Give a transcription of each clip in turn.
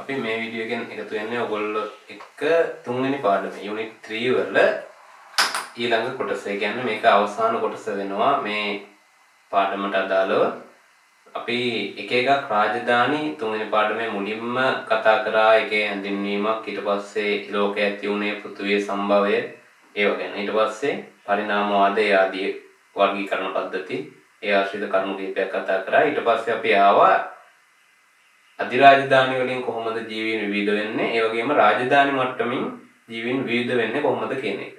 අපි මේ වීඩියෝ එකෙන් එකතු වෙන්නේ ඔයගොල්ලෝ එක්ක තුන්වෙනි පාඩමේ යුනිට් 3 වල ඊළඟ කොටස. ඒ කියන්නේ මේක අවසාන කොටස වෙනවා මේ පාඩමට අදාළව. අපි එක එකක් රාජධානි තුන්වෙනි පාඩමේ මුලින්ම කතා කරා ඒකේ හැඳින්වීමක්, ඊට පස්සේ ලෝකයේ ඇති වුණේ පෘථිවියේ සම්භවය ඒව ගැන. ඊට පස්සේ පරිණාමවාදය ආදී වර්ගීකරණ පද්ධති ඒ ආශ්‍රිත කරුණු කිහිපයක් කතා කරා. ඊට පස්සේ අපි ආවා අධිරාජධානි වලින් කොහොමද ජීවීන් විවිධ වෙන්නේ, ඒ වගේම රාජධානි මට්ටමින් ජීවීන් විවිධ වෙන්නේ කොහොමද කියන එක.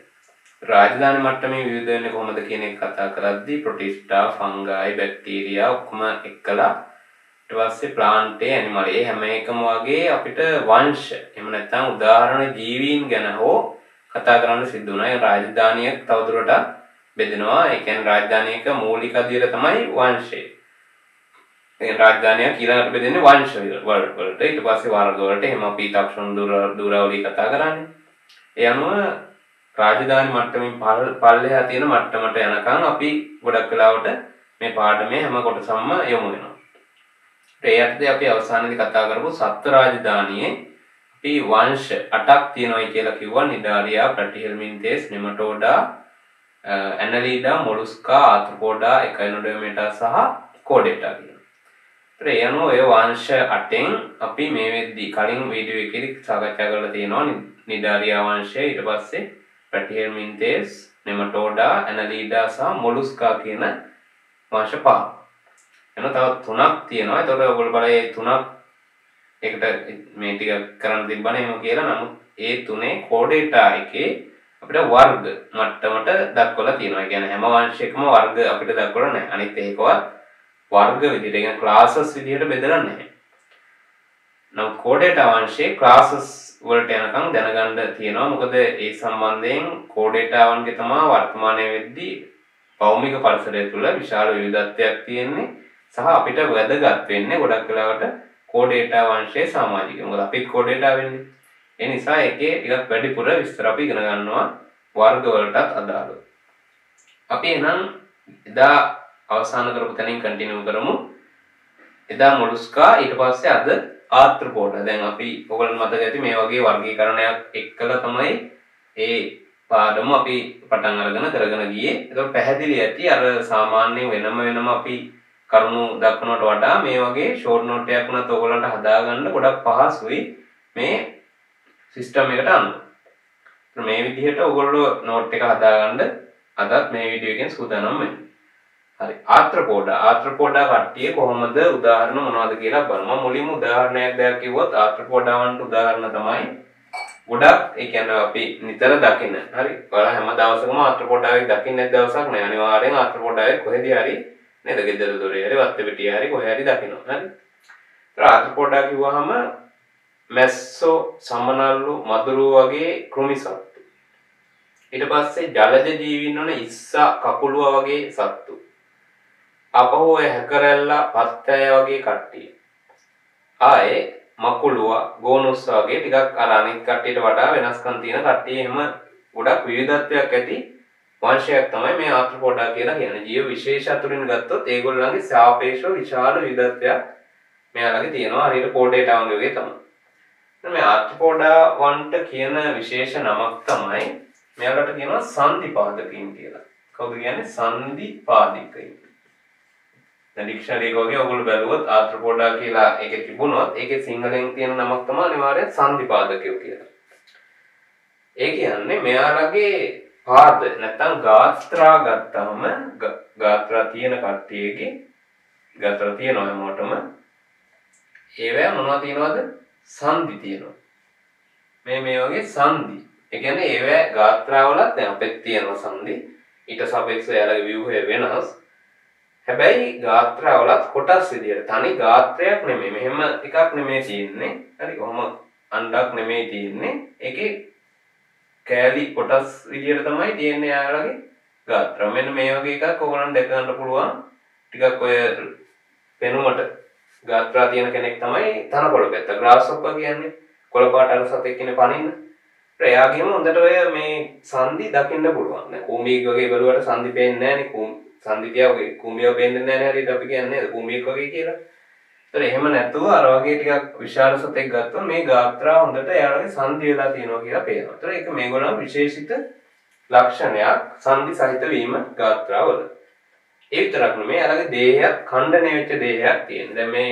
රාජධානි මට්ටමින් විවිධ වෙන්නේ කොහොමද කියන එක කතා කරද්දී ප්‍රොටිස්ටා, ෆංගායි, බැක්ටීරියා ඔක්කොම එක්කලා ඊට පස්සේ ප්ලාන්ටේ, ඇනිමල් හැම එකම වගේ අපිට වංශ එහෙම නැත්නම් උදාහරණ ජීවීන් ගැන හෝ කතා කරන්න සිද්ධ වුණා. ඒ රාජධානියක් තවදුරටත් බෙදෙනවා. ඒ කියන්නේ රාජධානියක මූලික අදියර තමයි වංශය. ඒ රාජධානිය ඊළඟට බෙදෙන්නේ වංශ වලට. ඊට පස්සේ වර්ග වලට. එහෙම අපි තක්ෂණ දුරවලි කතා කරන්නේ. ඒ අනුව රාජධානි මට්ටමින් පල්ලෙහා තියෙන මට්ටමට යනකම් අපි ගොඩක් වෙලාවට මේ පාඩමේ හැම කොටසක්ම යොමු වෙනවා. ඒ යටතේ අපි අවසානයේදී කතා කරපු සත්ත්ව රාජධානියේ අපි වංශ 8ක් තියෙනවායි කියලා කිව්වා. නිඩාරියා, ප්ලැටිහෙල්මින්තේස්, නෙමටෝඩා, ඇනලීඩා, මොලුස්කා, ආර්ත්‍රොපෝඩා, එකයිනොඩර්මේටා සහ කෝඩේටා කියලා. ඒ අනුව ඔය වංශ 8න් අපි මේ වෙද්දී කලින් වීඩියෝ එකේදී සාකච්ඡා කරලා තියෙනවා නිඩාරියා වංශය, ඊට පස්සේ ප්ලැටිහෙල්මින්තේස්, නෙමටෝඩා, ඇනලීඩා සහ මොලුස්කා කියන වංශ පහ. එන තව තුනක් තියෙනවා. ඒතකොට ඔයගොල්ලෝ බලයි මේ තුනක් එකට මේ ටික කරන්න තිබ්බනේ එහෙම කියලා. නමුත් ඒ තුනේ කෝඩේටා එකේ අපිට වර්ග මට්ටමට දක්වලා තියෙනවා. ඒ කියන්නේ හැම වංශයකම වර්ග අපිට දක්වලා නැහැ. අනිත් ඒකවත් වර්ග විදිහට, ඒ කියන්නේ ක්ලාසස් විදිහට බෙදලා නැහැ. නමුත් කෝඩේටා වංශයේ ක්ලාසස් වලට යනකම් දැනගන්න තියෙනවා. මොකද ඒ සම්බන්ධයෙන් කෝඩේටාවන්ගේ තමයි වර්තමානයේ වෙද්දී භෞමික පරිසරය තුළ විශාල විවිධත්වයක් තියෙන්නේ සහ අපිට වැදගත් වෙන්නේ ගොඩක් වෙලාවට කෝඩේටා වංශයේ සමාජිකයෝ. මොකද අපිත් කෝඩේටා වෙන්නේ. ඒ නිසා ඒකේ ටිකක් වැඩිපුර විස්තර අපි ඉගෙන ගන්නවා වර්ග වලටත් අදාළව. අපි එහෙනම් එදා අවසන් කරපු තැනින් කන්ටිනියු කරමු. එදා මොලුස්කා, ඊට පස්සේ අද ආර්ත්‍රොපෝඩා. දැන් අපි ඔයගොල්ලන් මතක ඇති මේ වගේ වර්ගීකරණයක් එක්කලා තමයි ඒ පාඩම අපි පටන් අරගෙන කරගෙන ගියේ. ඒක පැහැදිලි ඇති. අර සාමාන්‍ය වෙනම අපි කරුණු දක්වනවට වඩා මේ වගේ ෂෝට් නෝට් එකක් වුණත් ඔයගොල්ලන්ට හදාගන්න ගොඩක් පහසුයි මේ සිස්ටම් එකට අනුව. මේ විදිහට ඔයගොල්ලෝ නෝට් එක හදාගන්න අදත් මේ වීඩියෝ එකෙන් සූදානම් වෙන්න. හරි. ආර්ත්‍රොපෝඩා කට්ටිය කොහොමද උදාහරණ මොනවද කියලා බලමු. මුලින්ම උදාහරණයක් දැක් කිව්වොත් ආර්ත්‍රොපෝඩාවන්ට උදාහරණ තමයි ගොඩක් ඒ කියන්නේ අපි නිතර දකින්න. හරි. ඔයාලා හැම දවසකම ආර්ත්‍රොපෝඩාවෙක් දකින්නේ නැති දවසක් නෑ. අනිවාර්යෙන් ආර්ත්‍රොපෝඩාවෙක් කොහෙදී හරි නේද? ගෙදර දොරේ හරි වත්ත පිටියේ හරි කොහේ හරි දකිනවා. හරි. ඒතර ආර්ත්‍රොපෝඩා කිව්වහම මැස්සෝ, සමනල්ලු, මදුරු වගේ කෘමි සත්තු. ඊට පස්සේ ජලජ ජීවීන් වන ඉස්සා, කකුලුවා වගේ සත්තු. අපහු ඔය හැකරැල්ලා, පත්තය වගේ කට්ටිය. ආයේ මකුලුවා, ගෝනුස්සා වගේ ටිකක් අර අනිත් කට්ටියට වඩා වෙනස්කම් තියෙන කට්ටිය. එහෙම ගොඩක් විවිධත්වයක් ඇති වංශයක් තමයි මේ ආර්ත්‍රොපෝඩා කියලා කියන්නේ. ජීව විශේෂ අතුරින් ගත්තොත් ඒගොල්ලන්ගේ සාපේක්ෂව විශාල විවිධත්වයක් මෙයාලගේ තියෙනවා. හරියට කෝඩේටා වගේ තමයි. මේ ආර්ත්‍රොපෝඩා වන්ට කියන විශේෂ නමක් තමයි මෙයාලට කියනවා සංධිපාදකයින් කියලා. කවුද කියන්නේ? සංධිපාදිකයින්. දැන් ඩික්ෂනරි එක වගේ ඔයගොල්ලෝ බැලුවොත් ආර්ත්‍රොපෝඩා කියලා එකේ තිබුණොත් ඒකේ සිංහලෙන් තියෙන නමක් තමයි අනිවාර්යෙන් සංධිපාදකයෝ කියලා. ඒ කියන්නේ මෙයාලගේ පාද නැත්නම් ගාත්‍රා ගත්තාම ගාත්‍රා තියෙන කට්ටියගේ ගාත්‍රා තියෙනවා හැමෝටම. ඒවැ මොනවද තියෙනවද? සංධි තියෙනවා. මේ වගේ සංධි. ඒ කියන්නේ ඒවැ ගාත්‍රාවලත් දැන් අපෙත් තියෙනවා සංධි. ඊට සාපේක්ෂව යාලගේ ව්‍යුහය වෙනස්. හැබැයි ගාත්‍රාවලත් කොටස් විදියට තනි ගාත්‍රයක් නෙමෙයි. මෙහෙම එකක් නෙමෙයි තියෙන්නේ. හරි. කොහොම අණ්ඩක් නෙමෙයි තියෙන්නේ. ඒකේ කෑලි කොටස් විදියට තමයි තියෙන්නේ යාලගේ ගාත්‍රා. මෙන්න මේ වගේ එකක් ඕගොල්ලන් දැක ගන්න පුළුවන්. ටිකක් ඔය පෙනුමට ගාත්‍රා තියෙන කෙනෙක් තමයි තනකොළ පැත්ත. ග්‍රාස්හොප්පර් කියන්නේ කොළපාට අර සතෙක් ඉන්නේ පනින්න. එයාගෙම හොඳට ඔය මේ සංදි දකින්න පුළුවන්. දැන් කූඹියෙක් වගේ බලුවට සංදි පේන්නේ නැහැ නේ. සංදි තියා වගේ කූඹියව පේන්නේ නැහැ නේද? හරියට අපි කියන්නේ නේද? කූඹියෙක් වගේ කියලා. ඒතර එහෙම නැතුව අර වගේ ටිකක් විශාල සතෙක් ගත්තොත් මේ ගාත්‍රා හොඳට එයාලගේ සංදි වෙලා තියෙනවා කියලා පේනවා. ඒතර ඒක මේගොල්ලන් විශේෂිත ලක්ෂණයක් සංදි සහිත වීම ගාත්‍රාවල. ඒ විතරක් නෙමෙයි එයාලගේ දේහයක් ඛණ්ඩණය වෙච්ච දේහයක් තියෙනවා. දැන් මේ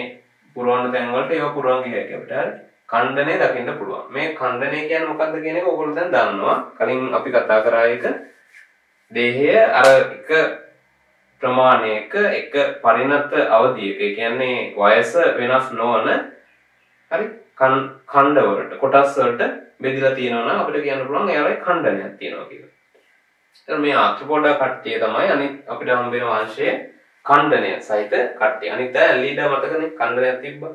පුරවන තැන් වලට ඒවා පුරවන් ගියයි අපිට හරි. ඛණ්ඩණය දකින්න පුළුවන්. මේ ඛණ්ඩණය කියන්නේ මොකක්ද කියන එක ඕගොල්ලෝ දැන් දන්නවා. කලින් අපි කතා කරා එක දේහය අර එක ප්‍රමාණයක එක පරිණත අවධියක ඒ කියන්නේ වයස වෙනස් නොවන හරි ඛණ්ඩ වලට කොටස් වලට බෙදලා තියෙනවා නම් අපිට කියන්න පුළුවන් එයාලේ ඛණ්ඩනයක් තියෙනවා කියලා. එතන මේ ආර්ථ්‍රෝපෝඩා කට්ටිය තමයි අනිත් අපිට හම් වෙන වංශයේ ඛණ්ඩනය සහිත කට්ටිය. අනිත් අය ඇනලීඩා මතකනේ ඛණ්ඩනයක් තිබ්බා.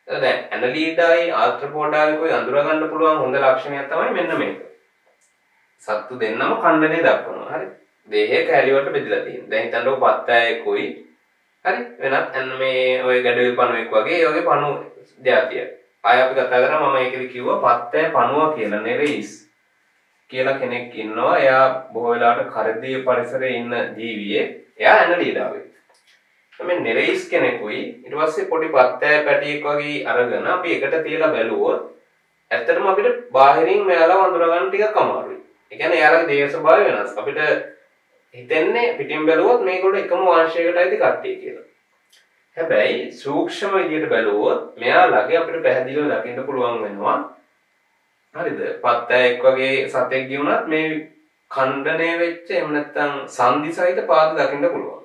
දැන් ඇනලීඩායි ආර්ථ්‍රෝපෝඩායි කොයි අඳුර ගන්න පුළුවන් හොඳ ලක්ෂණයක් තමයි මෙන්න මේක. සත්තු දෙන්නම ඛණ්ඩනය දක්වනවා. හරි. දේහය කැලි වලට බෙදලා තියෙනවා. දැන් හිතන්නකො පත්තෑයෙකුයි හරි වෙනත් මේ ඔය ගැඩවිල් පණුවෙක් වගේ ඒ වගේ පණු జాතියක්. ආය අපි කතා කරා මම ඒකෙදි කිව්වා පත්තෑ පණුවා කියලා නෙරෙයිස් කියලා කෙනෙක් ඉන්නවා. එයා බොහෝ වෙලාවට කරදීය පරිසරයේ ඉන්න ජීවියෙක්. එයා ඇනලීඩාවේ. මේ නෙරෙයිස් කෙනෙකුයි ඊට පස්සේ පොඩි පත්තෑ පැටියෙක් වගේ අරගෙන අපි එකට තියලා බැලුවොත් ඇත්තටම අපිට බාහිරින් මෙයාලා වඳුර ගන්න ටිකක් අමාරුයි. ඒ කියන්නේ එයාලගේ දේහ ස්වභාවය වෙනස්. අපිට හිතන්නේ පිටින් බැලුවොත් මේගොල්ලෝ එකම වංශයකට අයිති කට්ටිය කියලා. හැබැයි සූක්ෂම විදියට බැලුවොත් මෙයාලගේ අපිට පැහැදිලිව දකින්න පුළුවන් වෙනවා. හරිද? පත්තෑයෙක් වගේ සතෙක් ගියුණත් මේ ඛණ්ඩණය වෙච්ච එහෙම නැත්නම් සංදි සහිත පාද දකින්න පුළුවන්.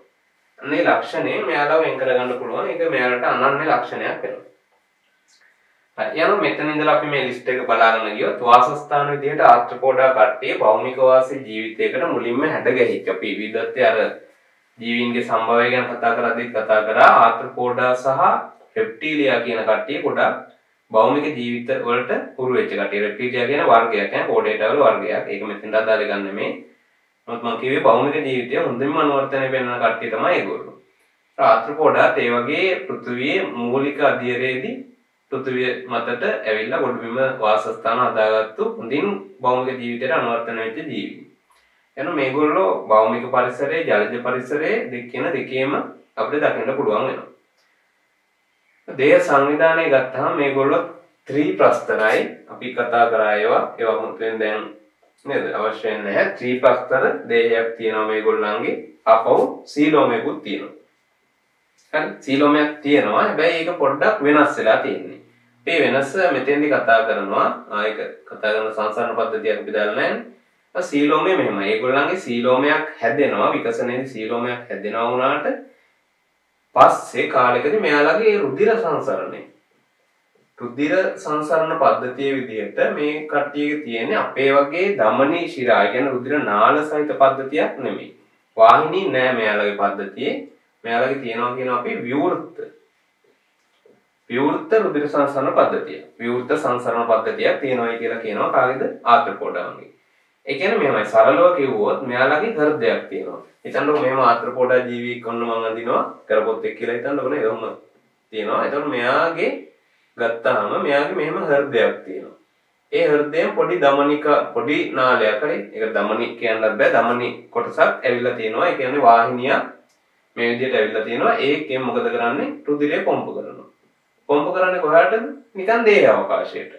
අන්නේ ලක්ෂණය මෙයාලව වෙන් කරගන්න පුළුවන්. ඒක මෙයාලට අනන්‍ය ලක්ෂණයක් වෙනවා. යන මෙතන ඉඳලා අපි මේ ලිස්ට් එක බලාගෙන ගියොත් වාසස්ථාන විදිහට ආර්ථ්‍රෝපෝඩා කට්ටිය භෞමික වාසී ජීවිතයකට මුලින්ම හැඩගැහිච්ච අපි විවිධත්වයේ අර ජීවීන්ගේ සම්භවය ගැන කතා කරද්දී කතා කරා ආර්ථ්‍රෝපෝඩා සහ රෙප්ටීලියා කියන කට්ටිය ගොඩක් භෞමික ජීවිත වලට පුරු වෙච්ච කට්ටිය. රෙප්ටීලියා කියන වර්ගයක් නේ පොඩේටා වල වර්ගයක්. ඒක මෙතෙන්ට අදාළ ගන්න මේ මොකද මම කිව්වේ භෞමික ජීවිතය හොඳින්ම අනුවර්තනය වෙන කට්ටිය තමයි ඒගොල්ලෝ. ආර්ථ්‍රෝපෝඩාත් ඒ වගේ පෘථිවියේ මූලික අධ්‍යයනයේදී පෘථිවිය මතට ඇවිල්ලා ගොඩබිම වාසස්ථාන හදාගත්තු හොඳින් භෞමික ජීවිතයට අනුවර්තන වෙච්ච ජීවි. එනවා මේගොල්ලෝ භෞමික පරිසරයේ ජලජ පරිසරයේ දෙකේම අපිට දකින්න පුළුවන් වෙනවා. දේහ සංවිධානය ගත්තාම මේගොල්ලෝ ත්‍රිප්‍රස්තරයි අපි කතා කරා ඒවා මුලින් දැන් නේද අවශ්‍ය නැහැ. ත්‍රිප්‍රස්තර දේහයක් තියෙනවා මේගොල්ලන්ගේ. අපව සීලෝමයකුත් තියෙනවා. හරි සීලෝමයක් තියෙනවා. හැබැයි ඒක පොඩ්ඩක් වෙනස් වෙලා තියෙන්නේ. මේ වෙනස මෙතෙන්දි කතා කරනවා ආයක කතා කරන සංසරණ පද්ධතියක් අපි දාලා නැහැ. සීලෝමය මෙහෙමයි. ඒගොල්ලන්ගේ සීලෝමයක් හැදෙනවා විකසනයේදී සීලෝමයක් හැදෙනවා වුණාට පස්සේ කාලෙකදී මෙයාලගේ රුධිර සංසරණ පද්ධතිය විදිහට මේ කට්ටියගේ තියෙන්නේ අපේ වගේ ධමනී ශිරා කියන රුධිර නාල සහිත පද්ධතියක් නෙමෙයි. වාහිනී නෑ මෙයාලගේ පද්ධතියේ. මෙයාලගේ තියෙනවා කියන අපි විවෘත රුධිර සංසරණ පද්ධතිය. විවෘත සංසරණ පද්ධතියක් තියෙනවායි කියලා කියනවා කාගේද? ආර්ථ්‍රෝපෝඩාගේ. ඒ කියන්නේ මෙහෙමයි සරලව කිව්වොත් මෙයාලගේ හෘදයක් තියෙනවා. හිතන්නකො මෙහෙම ආර්ථ්‍රෝපෝඩා ජීවියෙක් ඔන්න මං අඳිනවා කරපොත්තෙක් කියලා හිතන්නකො නේ. එහෙම තියෙනවා. එතකොට මෙයාගේ ගත්තාම මෙයාගේ මෙහෙම හෘදයක් තියෙනවා. ඒ හෘදයෙන් පොඩි දමනික පොඩි නාලයක් හරි. ඒක දමනි කියන්නත් බෑ. දමනි කොටසක් ඇවිල්ලා තියෙනවා. ඒ කියන්නේ වාහිනියක් මේ විදිහට ඇවිල්ලා තියෙනවා. ඒකෙන් මොකද කරන්නේ? රුධිරය පොම්ප කරනවා. පොම්ප කරන්නේ කොහාටද? නිකන් දේහ අවකාශයට.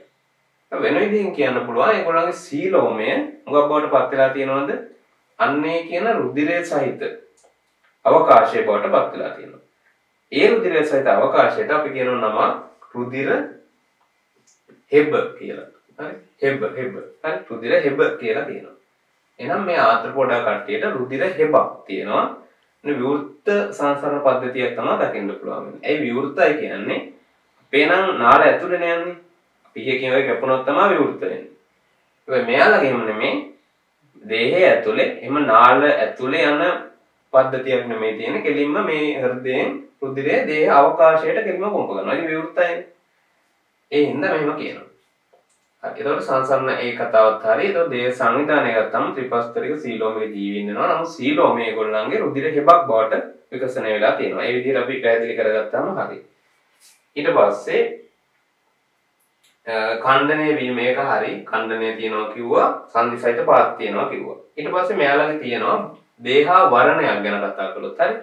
වෙන විදිහින් කියන්න පුළුවන් ඒගොල්ලන්ගේ සීලෝමය මොකක් බවට පත් වෙලා තියෙනවද? අන්නේ කියන රුධිරය සහිත අවකාශය බවට පත් වෙලා තියෙනවා. ඒ රුධිරය සහිත අවකාශයට අපි කියන නම රුධිර හෙබ් කියලා. හරි? හෙබ්. හරි? රුධිර හෙබ් කියලා කියනවා. එහෙනම් මේ ආර්ථ්‍රෝපෝඩා කට්ටියට රුධිර හෙබක් තියෙනවා. විවෘත සංසරණ පද්ධතියක් තමයි දකින්න පුළුවන්. ඒ විවෘතයි කියන්නේ අපේ නම් නාල ඇතුලේ නෑනේ. පිහකින් වගේ කැපුණොත් තමයි විවෘත වෙන්නේ. ඒ මෙයාලගේ එහෙම නෙමෙයි. දේහය ඇතුලේ එහෙම නාල ඇතුලේ යන පද්ධතියක් නෙමෙයි තියෙන්නේ. කෙලින්ම මේ හෘදයෙන් රුධිරය දේහ අවකාශයට කෙලින්ම පොම්ප කරනවා. ඒක විවෘතයි. ඒ හින්දා මෙහෙම කියනවා. හරි. ඒතකොට සංසරණ ඒ කතාවත් හරි. ඒතකොට දේහ සංවිධානය ගත්තම ත්‍රිපස්තරික සීලෝමයේ ජීවීන් වෙනවා. නමුත් සීලෝමයේ ඒගොල්ලන්ගේ රුධිර හෙබක් බවට විකසනය වෙලා තියෙනවා. ඒ විදිහට අපි පැහැදිලි කරගත්තාම හරි. ඊට පස්සේ ඛණ්ඩණය වීම එක හරි ඛණ්ඩණය තියනවා කිව්වා සංදිසහිත පාත් තියනවා කිව්වා. ඊට පස්සේ මෙයාලගේ තියෙනවා දේහා වර්ණයක් ගැන කතා කළොත් හරි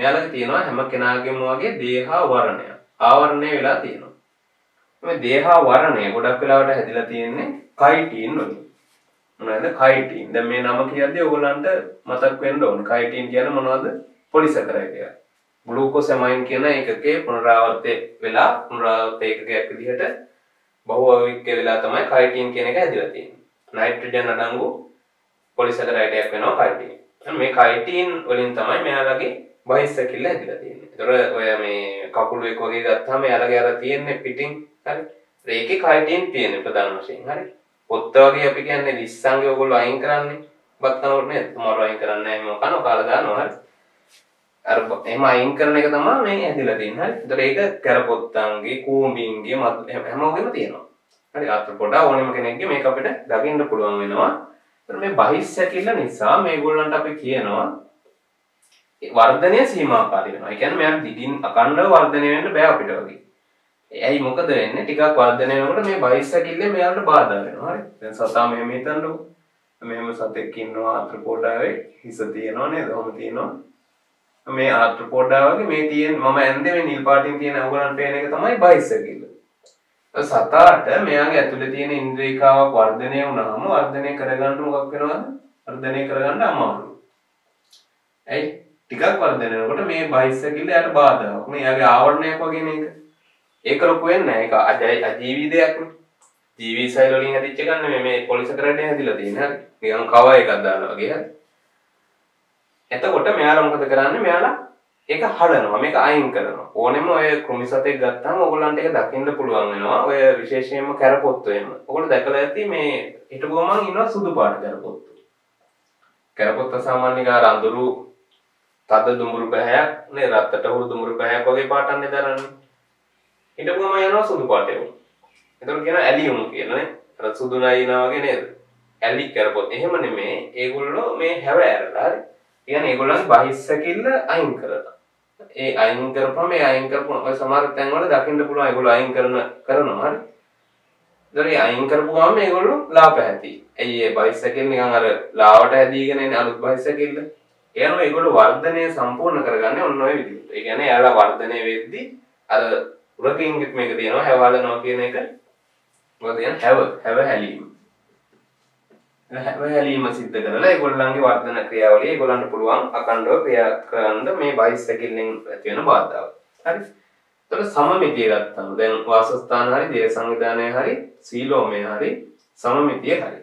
මෙයාලගේ තියෙනවා හැම කෙනාගේම වගේ දේහා වර්ණය. ආවරණය වෙලා තියෙනවා. මේ දේහා වර්ණය ගොඩක් වෙලාවට හැදිලා තියෙන්නේ කයිටින් වලින්. මොනවද කයිටින්? දැන් මේ නම කියද්දී ඔයගොල්ලන්ට මතක් වෙන්න ඕන. කයිටින් කියන්නේ මොනවද? පොලිසැකරයිඩ් එක. ග්ලූකෝසැමයින් කියන එකකේ පුනරාවර්තය වෙලා පුනරාවර්ත ඒකකයක් විදිහට බහුවවික්ක වෙලා තමයි කයිටින් කියන එක හැදිලා තියෙන්නේ. නයිට්‍රජන් අඩංගු පොලිසැකරයිඩ් එකක් වෙනවා කයිටින්. මේ කයිටින් වලින් තමයි මෙයාලගේ බහිස්සකිල්ල හැදිලා තියෙන්නේ. ඒතර ඔය මේ කකුල එක වගේ ගත්තාම එයාලගේ අර තියෙන්නේ පිටින් හරි. ඒකේ කයිටින් තියෙන්නේ ප්‍රධාන වශයෙන් හරි. පොත්ත වගේ අපි කියන්නේ ලිස්සන්ගේ ඔයගොල්ලෝ අයින් කරන්නේ. බත් කනකොට නේද? තුමාරු අයින් කරන්නේ නැහැ මොකano කාලා දානවා හරි. අර එහෙම අයින් කරන එක තමයි මේ හැදිලා තියෙන්නේ හරි. ඒතර ඒක කැරපොත්තන්ගේ කූඹින්ගේ හැමෝගෙම තියෙනවා. හරි ආර්ත්‍රොපොඩා ඕනෙම කෙනෙක්ගේ මේක අපිට දකින්න පුළුවන් වෙනවා. ඒතර මේ බහිස්සකිල්ල නිසා මේගොල්ලන්ට අපි කියනවා වර්ධනය සීමාකාරී වෙනවා. ඒ කියන්නේ මෙයාට දිගින් අකණ්ඩව වර්ධනය වෙන්න බෑ අපිට වගේ. ඇයි මොකද වෙන්නේ? ටිකක් වර්ධනය වෙනකොට මේ බහිස්සකිල්ලේ මෙයාට බාධා වෙනවා. හරි. දැන් සතා මෙහෙම හිතන්නකො. මෙහෙම සතෙක් ඉන්නවා ආර්ත්‍රොපොඩාවේ හිස තියෙනවා නේද? ඔහොම තියෙනවා. මේ ආර්ත්‍රොපොඩා වගේ මේ තියෙන මම ඇන්දේ මේ නිල් පාටින් තියෙන ඕගලන් පේන එක තමයි බයිසකිල්ල. සතාට මෙයාගේ ඇතුලේ තියෙන ඉන්ද්‍රියකාවක් වර්ධනය වුණාම වර්ධනය කරගන්න මොකක් වෙනවද? වර්ධනය කරගන්න අමාරුයි. ඇයි? ටිකක් වර්ධනය වෙනකොට මේ බයිසකිල්ල යට බාධාවක්. මෙයාගේ ආවරණයක් වගේ නේද? ඒක ලොකු වෙන්නේ නැහැ. ඒක අජීවී දෙයක් නේ. ජීවී සෛල වලින් හැදිච්ච එකක් නෙමෙයි මේ පොලිසකරඩේ හැදිලා තියෙන්නේ. හරි. නිකන් කව එකක් දානවා වගේ හරි. එතකොට මෙයාලා මොකද කරන්නේ? මෙයාලා ඒක හලනවා. මේක අයින් කරනවා. ඕනෙම ඔය කෘමි සතෙක් ගත්තාම ඕගොල්ලන්ට ඒක දකින්න පුළුවන් වෙනවා. ඔය විශේෂයෙන්ම කැරපොත්තු එහෙම. ඔයගොල්ලෝ දැකලා ඇති මේ හිටපු ගමන් ඉන්නවා සුදු පාට කැරපොත්තු. කැරපොත්ත සාමාන්‍යයෙන් අර අඳුරු තද දුඹුරු පැහැයක් නේ රත්තට හුරු දුඹුරු පැහැයක් වගේ පාටන්නේ දරන්නේ. හිටපු ගමන් යනවා සුදු පාටේ. එතකොට කියනවා ඇලියුම් කියලා නේ. අර සුදු නයිනා වගේ නේද? ඇලි කැරපොත්. එහෙම නෙමේ. ඒගොල්ලෝ මේ හැව ඇරලා හරි කියන්නේ ඒගොල්ලන්ගේ බහිස්සකිල්ල අයින් කරලා. ඒ අයින් කරපුවම මේ අයින් කරපුවම ඔය සමහර තැන්වල දකින්න පුළුවන් ඒගොල්ලෝ අයින් කරනවා හරි. ඒතකොට අයින් කරපුවාම මේගොල්ලෝ ලා පැහැති. ඇයි ඒ බහිස්සකිල්ල නිකන් අර ලාවට හැදීගෙන එන අලුත් බහිස්සකිල්ල. එයාම ඒගොල්ලෝ වර්ධනය සම්පූර්ණ කරගන්නේ ඔන්න ඔය විදිහට. ඒ කියන්නේ එයාලා වර්ධනය වෙද්දී අර උරකින් මේක තියෙනවා හැවලනවා කියන එක. මොකද කියන්නේ හැව හැලීම. හැලීම සිද්ධ කරලා ඒගොල්ලන්ගේ වර්ධන ක්‍රියාවලිය ඒගොල්ලන්ට පුළුවන් අකණ්ඩව ක්‍රියා කරන්න මේ බයිසයිකලින් ඇති වෙන බාධාව. හරි. ඒතකොට සමමිතිය ගත්තාම දැන් වාසස්ථාන හරි දේහ සංවිධානය හරි සීලෝමය හරි සමමිතිය හරි.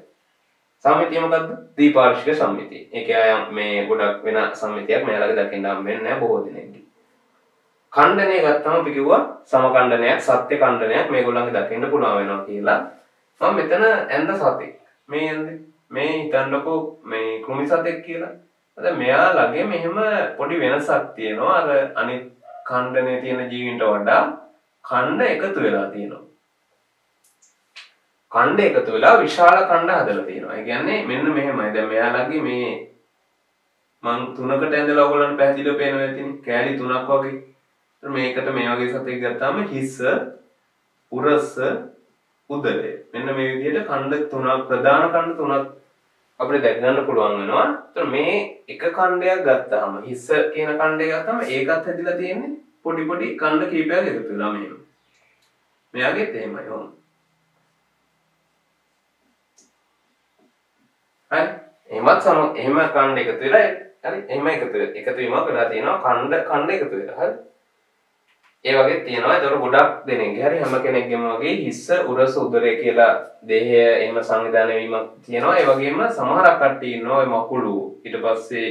සමමිතිය මොකද්ද? දීපාර්ශ්වික සමමිතිය. ඒකේ අය මේ ගොඩක් වෙන සමමිතියක් මෙයාලගේ දකින්න හම් වෙන්නේ නැහැ බොහෝ දෙනෙක්ගේ. ඛණ්ඩනය ගත්තාම අපි කිව්වා සමඛණ්ඩනයක් සත්‍ය ඛණ්ඩනයක් මේගොල්ලන්ගේ දකින්න පුළුවන් වෙනවා කියලා. මම මෙතන ඇඳ සතෙක්. මේ ඇඳේ මේ හිතන්නකෝ මේ කෘමි සතෙක් කියලා. අද මෙයාලගේ මෙහෙම පොඩි වෙනසක් තියෙනවා. අර අනිත් ඛණ්ඩනයේ තියෙන ජීවීන්ට වඩා ඛණ්ඩ එකතු වෙලා තියෙනවා. ඛණ්ඩ එකතු වෙලා විශාල ඛණ්ඩ හදලා තියෙනවා. ඒ කියන්නේ මෙන්න මෙහෙමයි. දැන් මෙයාලගේ මේ මං තුනකට ඇඳලා ඔයගොල්ලන්ට පැහැදිලිව පේනවා ඇතිනේ. කෑලි තුනක් වගේ. මේකට මේ වගේ සතෙක් ගත්තාම හිස, උරස, උදරය. මෙන්න මේ විදිහට ඛණ්ඩ තුනක් ප්‍රධාන ඛණ්ඩ තුනක් අපිට දැක ගන්න පුළුවන් වෙනවා. ඒතර මේ එක ඛණ්ඩයක් ගත්තාම හිස කියන ඛණ්ඩය ගත්තාම ඒකත් හැදිලා තියෙන්නේ පොඩි පොඩි ඛණ්ඩ කීපයක් එකතු වෙලා මෙහෙම. මෙයාගෙත් එහෙමයි වොම්. හරි. එහෙම ඛණ්ඩ එකතු වෙලා හරි එහෙම එකතු වීමක් වෙලා තියෙනවා ඛණ්ඩ එකතු වෙලා. හරි. ඒ වගේ තියෙනවා. ඒතකොට ගොඩක් දෙනෙක්ගේ හරි හැම කෙනෙක්ගේම වගේ හිස්ස උරස උදරය කියලා දේහය එහෙම සංවිධානය වීමක් තියෙනවා. ඒ වගේම සමහරක් කට්ටිය ඉන්නවා ඔය මකුළු ඊට පස්සේ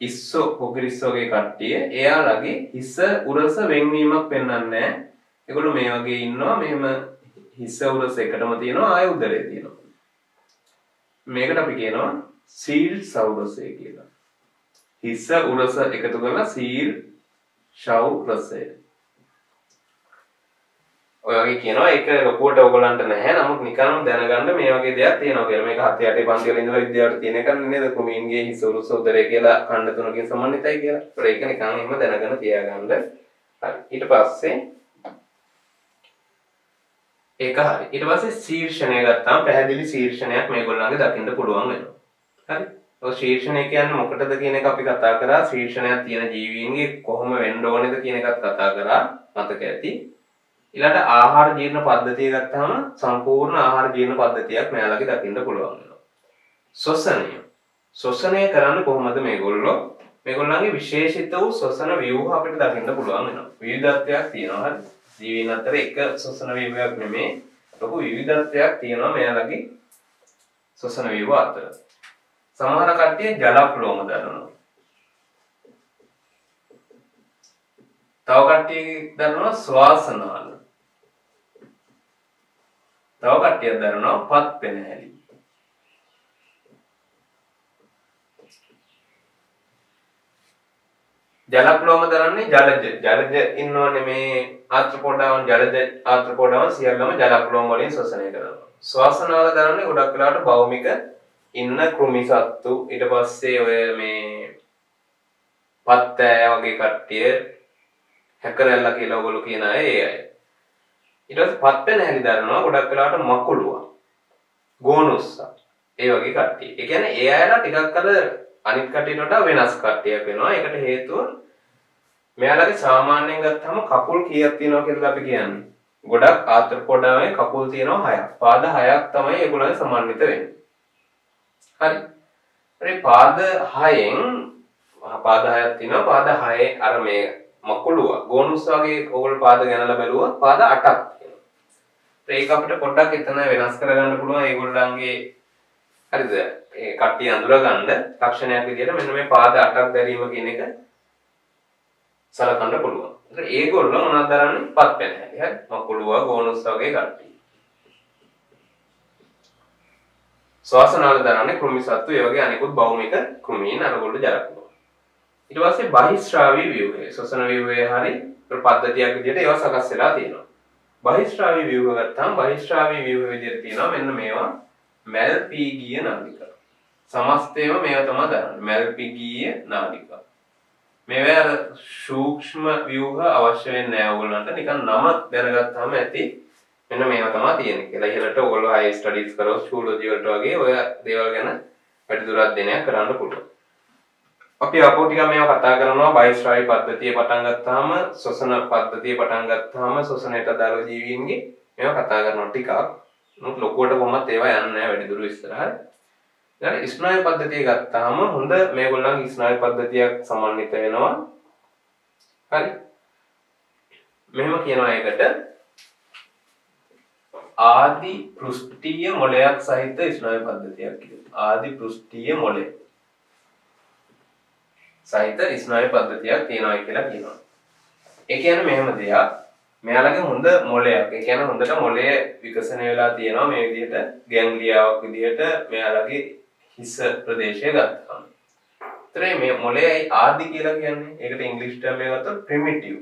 ඉස්සෝ පොගිරිස්සෝ වගේ කට්ටිය එයාලගේ හිස්ස උරස වෙන්වීමක් පෙන්වන්නේ නැහැ. ඒගොල්ලෝ මේ වගේ ඉන්නවා මෙහෙම හිස්ස උරස එකටම තියෙනවා ආය උදරය තියෙනවා. මේකට අපි කියනවා සීල් සෞරසය කියලා. හිස්ස උරස එකතු කරලා සීල් ශෞරසය. ඔය වගේ කියනවා ඒක ලොකුවට ඔයගලන්ට නැහැ. නමුත් නිකන් දැනගන්න මේ වගේ දෙයක් තියෙනවා කියලා. මේක 7 8 පන්ති වල ඉඳලා විද්‍යාවට තියෙන එකක් නේද? කුමීන්ගේ හිස උරුස උදරය කියලා ඛණ්ඩ තුනකින් සමන්විතයි කියලා. ඒක නිකන් එහෙම දැනගෙන තියාගන්න. හරි. ඊට පස්සේ ඒක හරි. ඊට පස්සේ ශීර්ෂණය ගත්තාම පැහැදිලි ශීර්ෂණයක් මේගොල්ලන්ගේ දකින්න පුළුවන් වෙනවා. හරි. ඔය ශීර්ෂණය කියන්නේ මොකටද කියන එක අපි කතා කරා. ශීර්ෂණයක් තියෙන ජීවීන්ගේ කොහොම වෙන්න ඕනේද කියන එකත් කතා කරා. මතක ඇති. ඊළඟට ආහාර ජීර්ණ පද්ධතිය ගත්තාම සම්පූර්ණ ආහාර ජීර්ණ පද්ධතියක් මෙයාලගේ දකින්න පුළුවන් වෙනවා. ශ්වසනය කරන්නේ කොහොමද මේගොල්ලෝ? මේගොල්ලන්ගේ විශේෂිත වූ ශ්වසන ව්‍යුහ අපිට දකින්න පුළුවන් වෙනවා. විවිධත්වයක් තියෙනවා. හරි. ජීවීන් අතර එක ශ්වසන ව්‍යුහයක් නෙමෙයි. ලොකු විවිධත්වයක් තියෙනවා මෙයාලගේ ශ්වසන ව්‍යුහ අතර. සමහර කට්ටිය ජලක්ලෝම දරනවා. තව කට්ටිය දරනවා ශ්වාසනාල. තව කට්ටියක් දරනවා පත් පෙනහැලි. ජලක්ලෝම දරන්නේ ජලජ ඉන්නවනේ මේ ආත්‍රපෝඩාවන් ජලජ ආත්‍රපෝඩාවන් සියල්ලම ජලක්ලෝම වලින් ශ්වසනය කරනවා. ශ්වාසනාල දරන්නේ ගොඩක් වෙලාවට භෞමික ඉන්න කෘමි සත්තු ඊට පස්සේ ඔය මේ පත්තෑය වගේ කට්ටිය හැකරැල්ලා කියලා ඔයගොල්ලෝ කියන අය ඒ අය. ඊට පස්සේ පත්පැන හැලි දරනවා ගොඩක් වෙලාවට මකුළුවා. ගෝනුස්සා. ඒ වගේ කට්ටිය. ඒ කියන්නේ ඒ අයලා ටිකක් අර අනිත් කට්ටියට වඩා වෙනස් කට්ටියක් වෙනවා. ඒකට හේතුව මෙයාලගේ සාමාන්‍යයෙන් ගත්තම කකුල් කීයක් තියෙනවා කියලා අපි කියන්නේ. ගොඩක් ආත්‍රපොඩාවේ කකුල් තියෙනවා 6ක්. පාද 6ක් තමයි ඒගොල්ලන්ගේ සමන්විත වෙන්නේ. හරි. හරි පාද 6න් පාද 6ක් තියෙනවා. පාද 6 අර මේ මකුළුව ගෝනුස් වගේ ඕගොල්ලෝ පාද ගණනලා බැලුවා පාද 8ක් තියෙනවා. ඒක අපිට පොඩ්ඩක් එතන වෙනස් කරගන්න පුළුවන් ඒගොල්ලන්ගේ හරිද? ඒ කට්ටිය අඳුර ගන්න ලක්ෂණයක් විදිහට මෙන්න මේ පාද 8ක් දැරීම කියන එක සලකන්න පුළුවන්. ඒත් ඒගොල්ලෝ මොනවද දරන්නේ? පත් පැනහැලි. හරි. මකුළුව ගෝනුස් වගේ කට්ටිය. ශ්වාසනාල දරන්නේ කෘමි සත්තු ඒ වගේ අනිකුත් භෞමික කෘමීන් අරගොල්ලෝ ජලක්ලෝම. ඊට පස්සේ බහිස්රාවී ව්‍යුහය ශ්වසන ව්‍යුහය හරි පද්ධතියක් විදිහට ඒවා සකස් වෙලා තියෙනවා. බහිස්රාවී ව්‍යුහ ගත්තාම බහිස්රාවී ව්‍යුහ විදිහට තියෙනවා මෙන්න මේවා මැල්පීගීය නාලිකා. සමස්තයම මේවා තමයි දරන්නේ. මැල්පීගීය නාලිකා. මේවා සූක්ෂම ව්‍යුහ අවශ්‍ය වෙන්නේ නැහැ ඕගොල්ලන්ට. නිකන් නම දැනගත්තාම ඇති මෙන්න මේවා තමයි තියෙන්නේ කියලා. ඉහළට ඕගොල්ලෝ හයි ස්ටඩීස් කරොත් ෂූලොජි වලට වගේ ඔය දේවල් ගැන වැඩිදුර අධ්‍යයනයක් කරන්න පුළුවන්. අපි අපෝ ටික මේවා කතා කරනවා බයිස්රාවී පද්ධතිය පටන් ගත්තාම ශ්වසන පද්ධතිය පටන් ගත්තාම ශ්වසනයට අදාළ ජීවීන්ගේ මේවා කතා කරනවා ටිකක්. මොකද ලොකුවට කොහොමත් ඒවා යන්නේ නැහැ වැඩිදුර ඉස්සරහට. ඊළඟ ස්නායු පද්ධතිය ගත්තාම හොඳ මේගොල්ලන්ගේ ස්නායු පද්ධතියක් සමන්විත වෙනවා. හරි. මෙහෙම කියනවා ඒකට ආදි පෘෂ්ඨීය මොළයක් සහිත ස්නායු පද්ධතියක් කියලා. ආදි පෘෂ්ඨීය මොළය සහිත ස්නායු පද්ධතියක් තියෙනවා කියලා කියනවා. ඒ කියන්නේ මෙහෙම දෙයක්. මෙයාලගේ හොඳ මොළයක්. ඒ කියන්නේ හොඳට මොළය විකසනය වෙලා තියෙනවා මේ විදිහට ගැන්ග්ලියාවක් විදිහට මෙයාලගේ හිස ප්‍රදේශය ගත්තාම. ඒතරේ මේ මොළයයි ආදි කියලා කියන්නේ. ඒකට ඉංග්‍රීසි ටර්ම් එක ගත්තොත් ප්‍රිමිටිව්.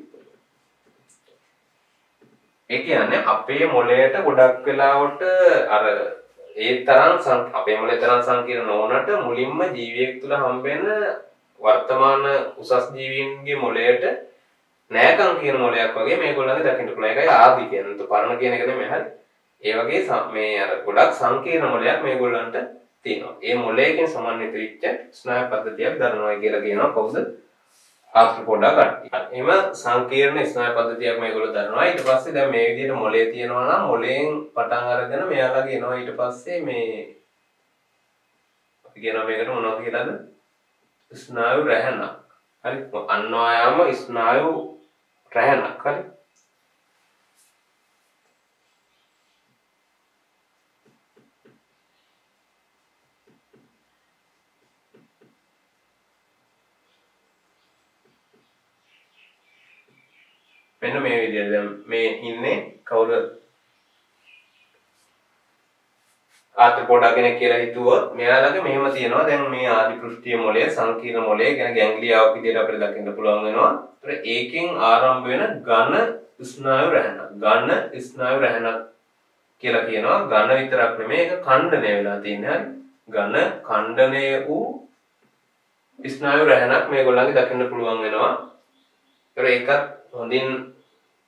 ඒ කියන්නේ අපේ මොළයට ගොඩක් වෙලාවට අර ඒ තරම් අපේ මොළේ තරම් සංකීර්ණ නොවනට මුලින්ම ජීවියෙක් තුල හම්බෙන වර්තමාන උසස් ජීවීන්ගේ මොළයට නෑකම් කියන මොළයක් වගේ මේගොල්ලන්ගේ දකින්න පුළුවන්. ඒකයි ආදි කියන්නේ. તો පරණ කියන එක නෙමෙයි හරි. ඒ වගේ මේ අර ගොඩක් සංකීර්ණ මොළයක් මේගොල්ලන්ට තියෙනවා. ඒ මොළයකින් සමන්විත වෙච්ච ස්නායු පද්ධතියක් දරනවා කියලා කියනවා කවුද? ආර්ථ්‍රොපොඩා කට්ටිය. එහෙම සංකීර්ණ ස්නායු පද්ධතියක් මේගොල්ලෝ දරනවා. ඊට පස්සේ දැන් මේ විදිහට මොළය තියෙනවා නම් මොළයෙන් පටන් අරගෙන මෙයාලගේ එනවා ඊට පස්සේ මේ අපි කියනවා මේකට මොනවද කියලාද? ස්නායු රැහැනක්. හරි. අන්වායාම ස්නායු රැහැනක්. හරි. මෙන්න මේ විදිහට දැන් මේ ඉන්නේ කවුද? ආර්ථ්‍රොපොඩා කෙනෙක් කියලා හිතුවොත් මෙයාලගේ මෙහෙම තියෙනවා. දැන් මේ ආදි පෘෂ්ඨීය මොළය සංකීර්ණ මොළය කියන ගැන්ග්ලියාවක් විදිහට අපිට දකින්න පුළුවන් වෙනවා. ඒතර ඒකෙන් ආරම්භ වෙන ඝන ස්නායු රැහැනක්. ඝන ස්නායු රැහැනක් කියලා කියනවා. ඝන විතරක් නෙමෙයි ඒක ඛණ්ඩණය වෙලා තියෙන්නේ. හරි. ඝන ඛණ්ඩණය වූ ස්නායු රැහැනක් මේගොල්ලන්ගේ දකින්න පුළුවන් වෙනවා. ඒතර ඒකත් හොඳින්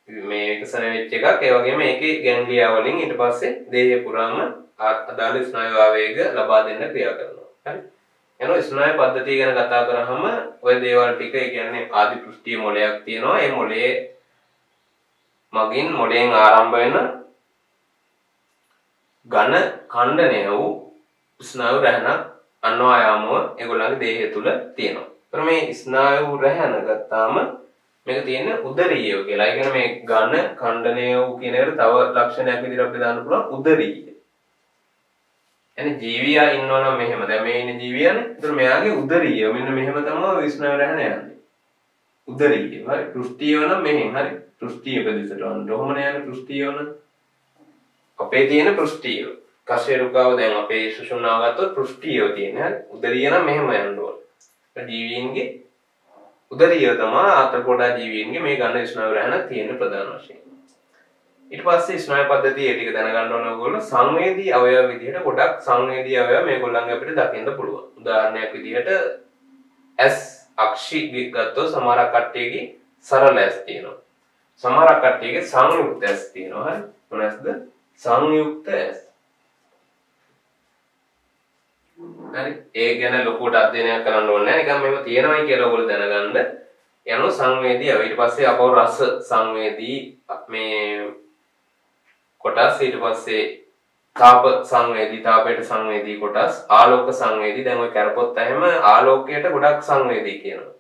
මේ විකසන වෙච්ච එකක්. ඒ වගේම මේකේ ගැන්ග්ලියා වලින් ඊට පස්සේ දේහය පුරාම අදාළ ස්නායු ආවේග ලබා දෙන්න ක්‍රියා කරනවා. හරි. එනවා ස්නායු පද්ධතිය ගැන කතා කරාම ඔය දේවල් ටික ඒ කියන්නේ ආදි පෘෂ්ඨීය මොළයක් තියෙනවා. ඒ මොළයේ මගින් මොළයෙන් ආරම්භ වෙන ඝන ඛණ්ඩනය වූ ස්නායු රැහනක් අන්වායාමව ඒගොල්ලන්ගේ දේහය තුල තියෙනවා. ඒතර මේ ස්නායු රැහන ගත්තාම මේක තියෙන්නේ උදරීය කියලා. ඒ කියන්නේ මේ ඝන ඛණ්ඩනය වූ කියන එකට තව ලක්ෂණයක් විදිහට අපිට දාන්න පුළුවන් උදරීය. يعني ජීවියා ඉන්නවනම් මෙහෙම. දැන් මේ ඉන්නේ ජීවියානේ. ඒතර මෙයාගේ උදරීය මෙන්න මෙහෙම තමයි ස්නායු රැහන යන්නේ. උදරීය. හරි. පෘෂ්ඨීය නම් මෙහෙන්. හරි. පෘෂ්ඨීය ප්‍රදේශයට වන්න. ඔහොමනේ යන්නේ පෘෂ්ඨීය වන. අපේ තියෙන පෘෂ්ඨීය. කශේරුකාව දැන් අපේ සුෂුම්නාව ගත්තොත් පෘෂ්ඨීයව තියෙන. හරි. උදරීය නම් මෙහෙම යන්න ඕන. ජීවීන්ගේ උදරීය තමයි ආර්ථ්‍රෝපොඩා ජීවීන්ගේ මේ ඝන ස්නායු රැහන තියෙන ප්‍රධාන වශයෙන්. ඊට පස්සේ ස්නායු පද්ධතිය ටික දැනගන්න ඕන ඕගොල්ලෝ සංවේදී අවයව විදිහට ගොඩක් සංවේදී අවයව මේගොල්ලන්ගේ අපිට දකින්න පුළුවන්. උදාහරණයක් විදිහට S අක්ෂි ගත්තොත් සමහර කට්ටියගේ සරල S තියෙනවා. සමහර කට්ටියගේ සංයුක්ත S තියෙනවා. හරි. මොනවාද? සංයුක්ත S. හරි. ඒ ගැන ලොකුට අධ්‍යයනයක් කරන්න ඕනේ නැහැ. නිකන් මේව තියෙනවයි කියලා ඔයගොල්ලෝ දැනගන්න. යනවා සංවේදී අවයව. ඊට පස්සේ අපව රස සංවේදී මේ කොටස් ඊට පස්සේ තාප සංවේදී තාපයට සංවේදී කොටස් ආලෝක සංවේදී දැන් ඔය කරපොත් එහෙම ආලෝකයට ගොඩක් සංවේදී කියනවා.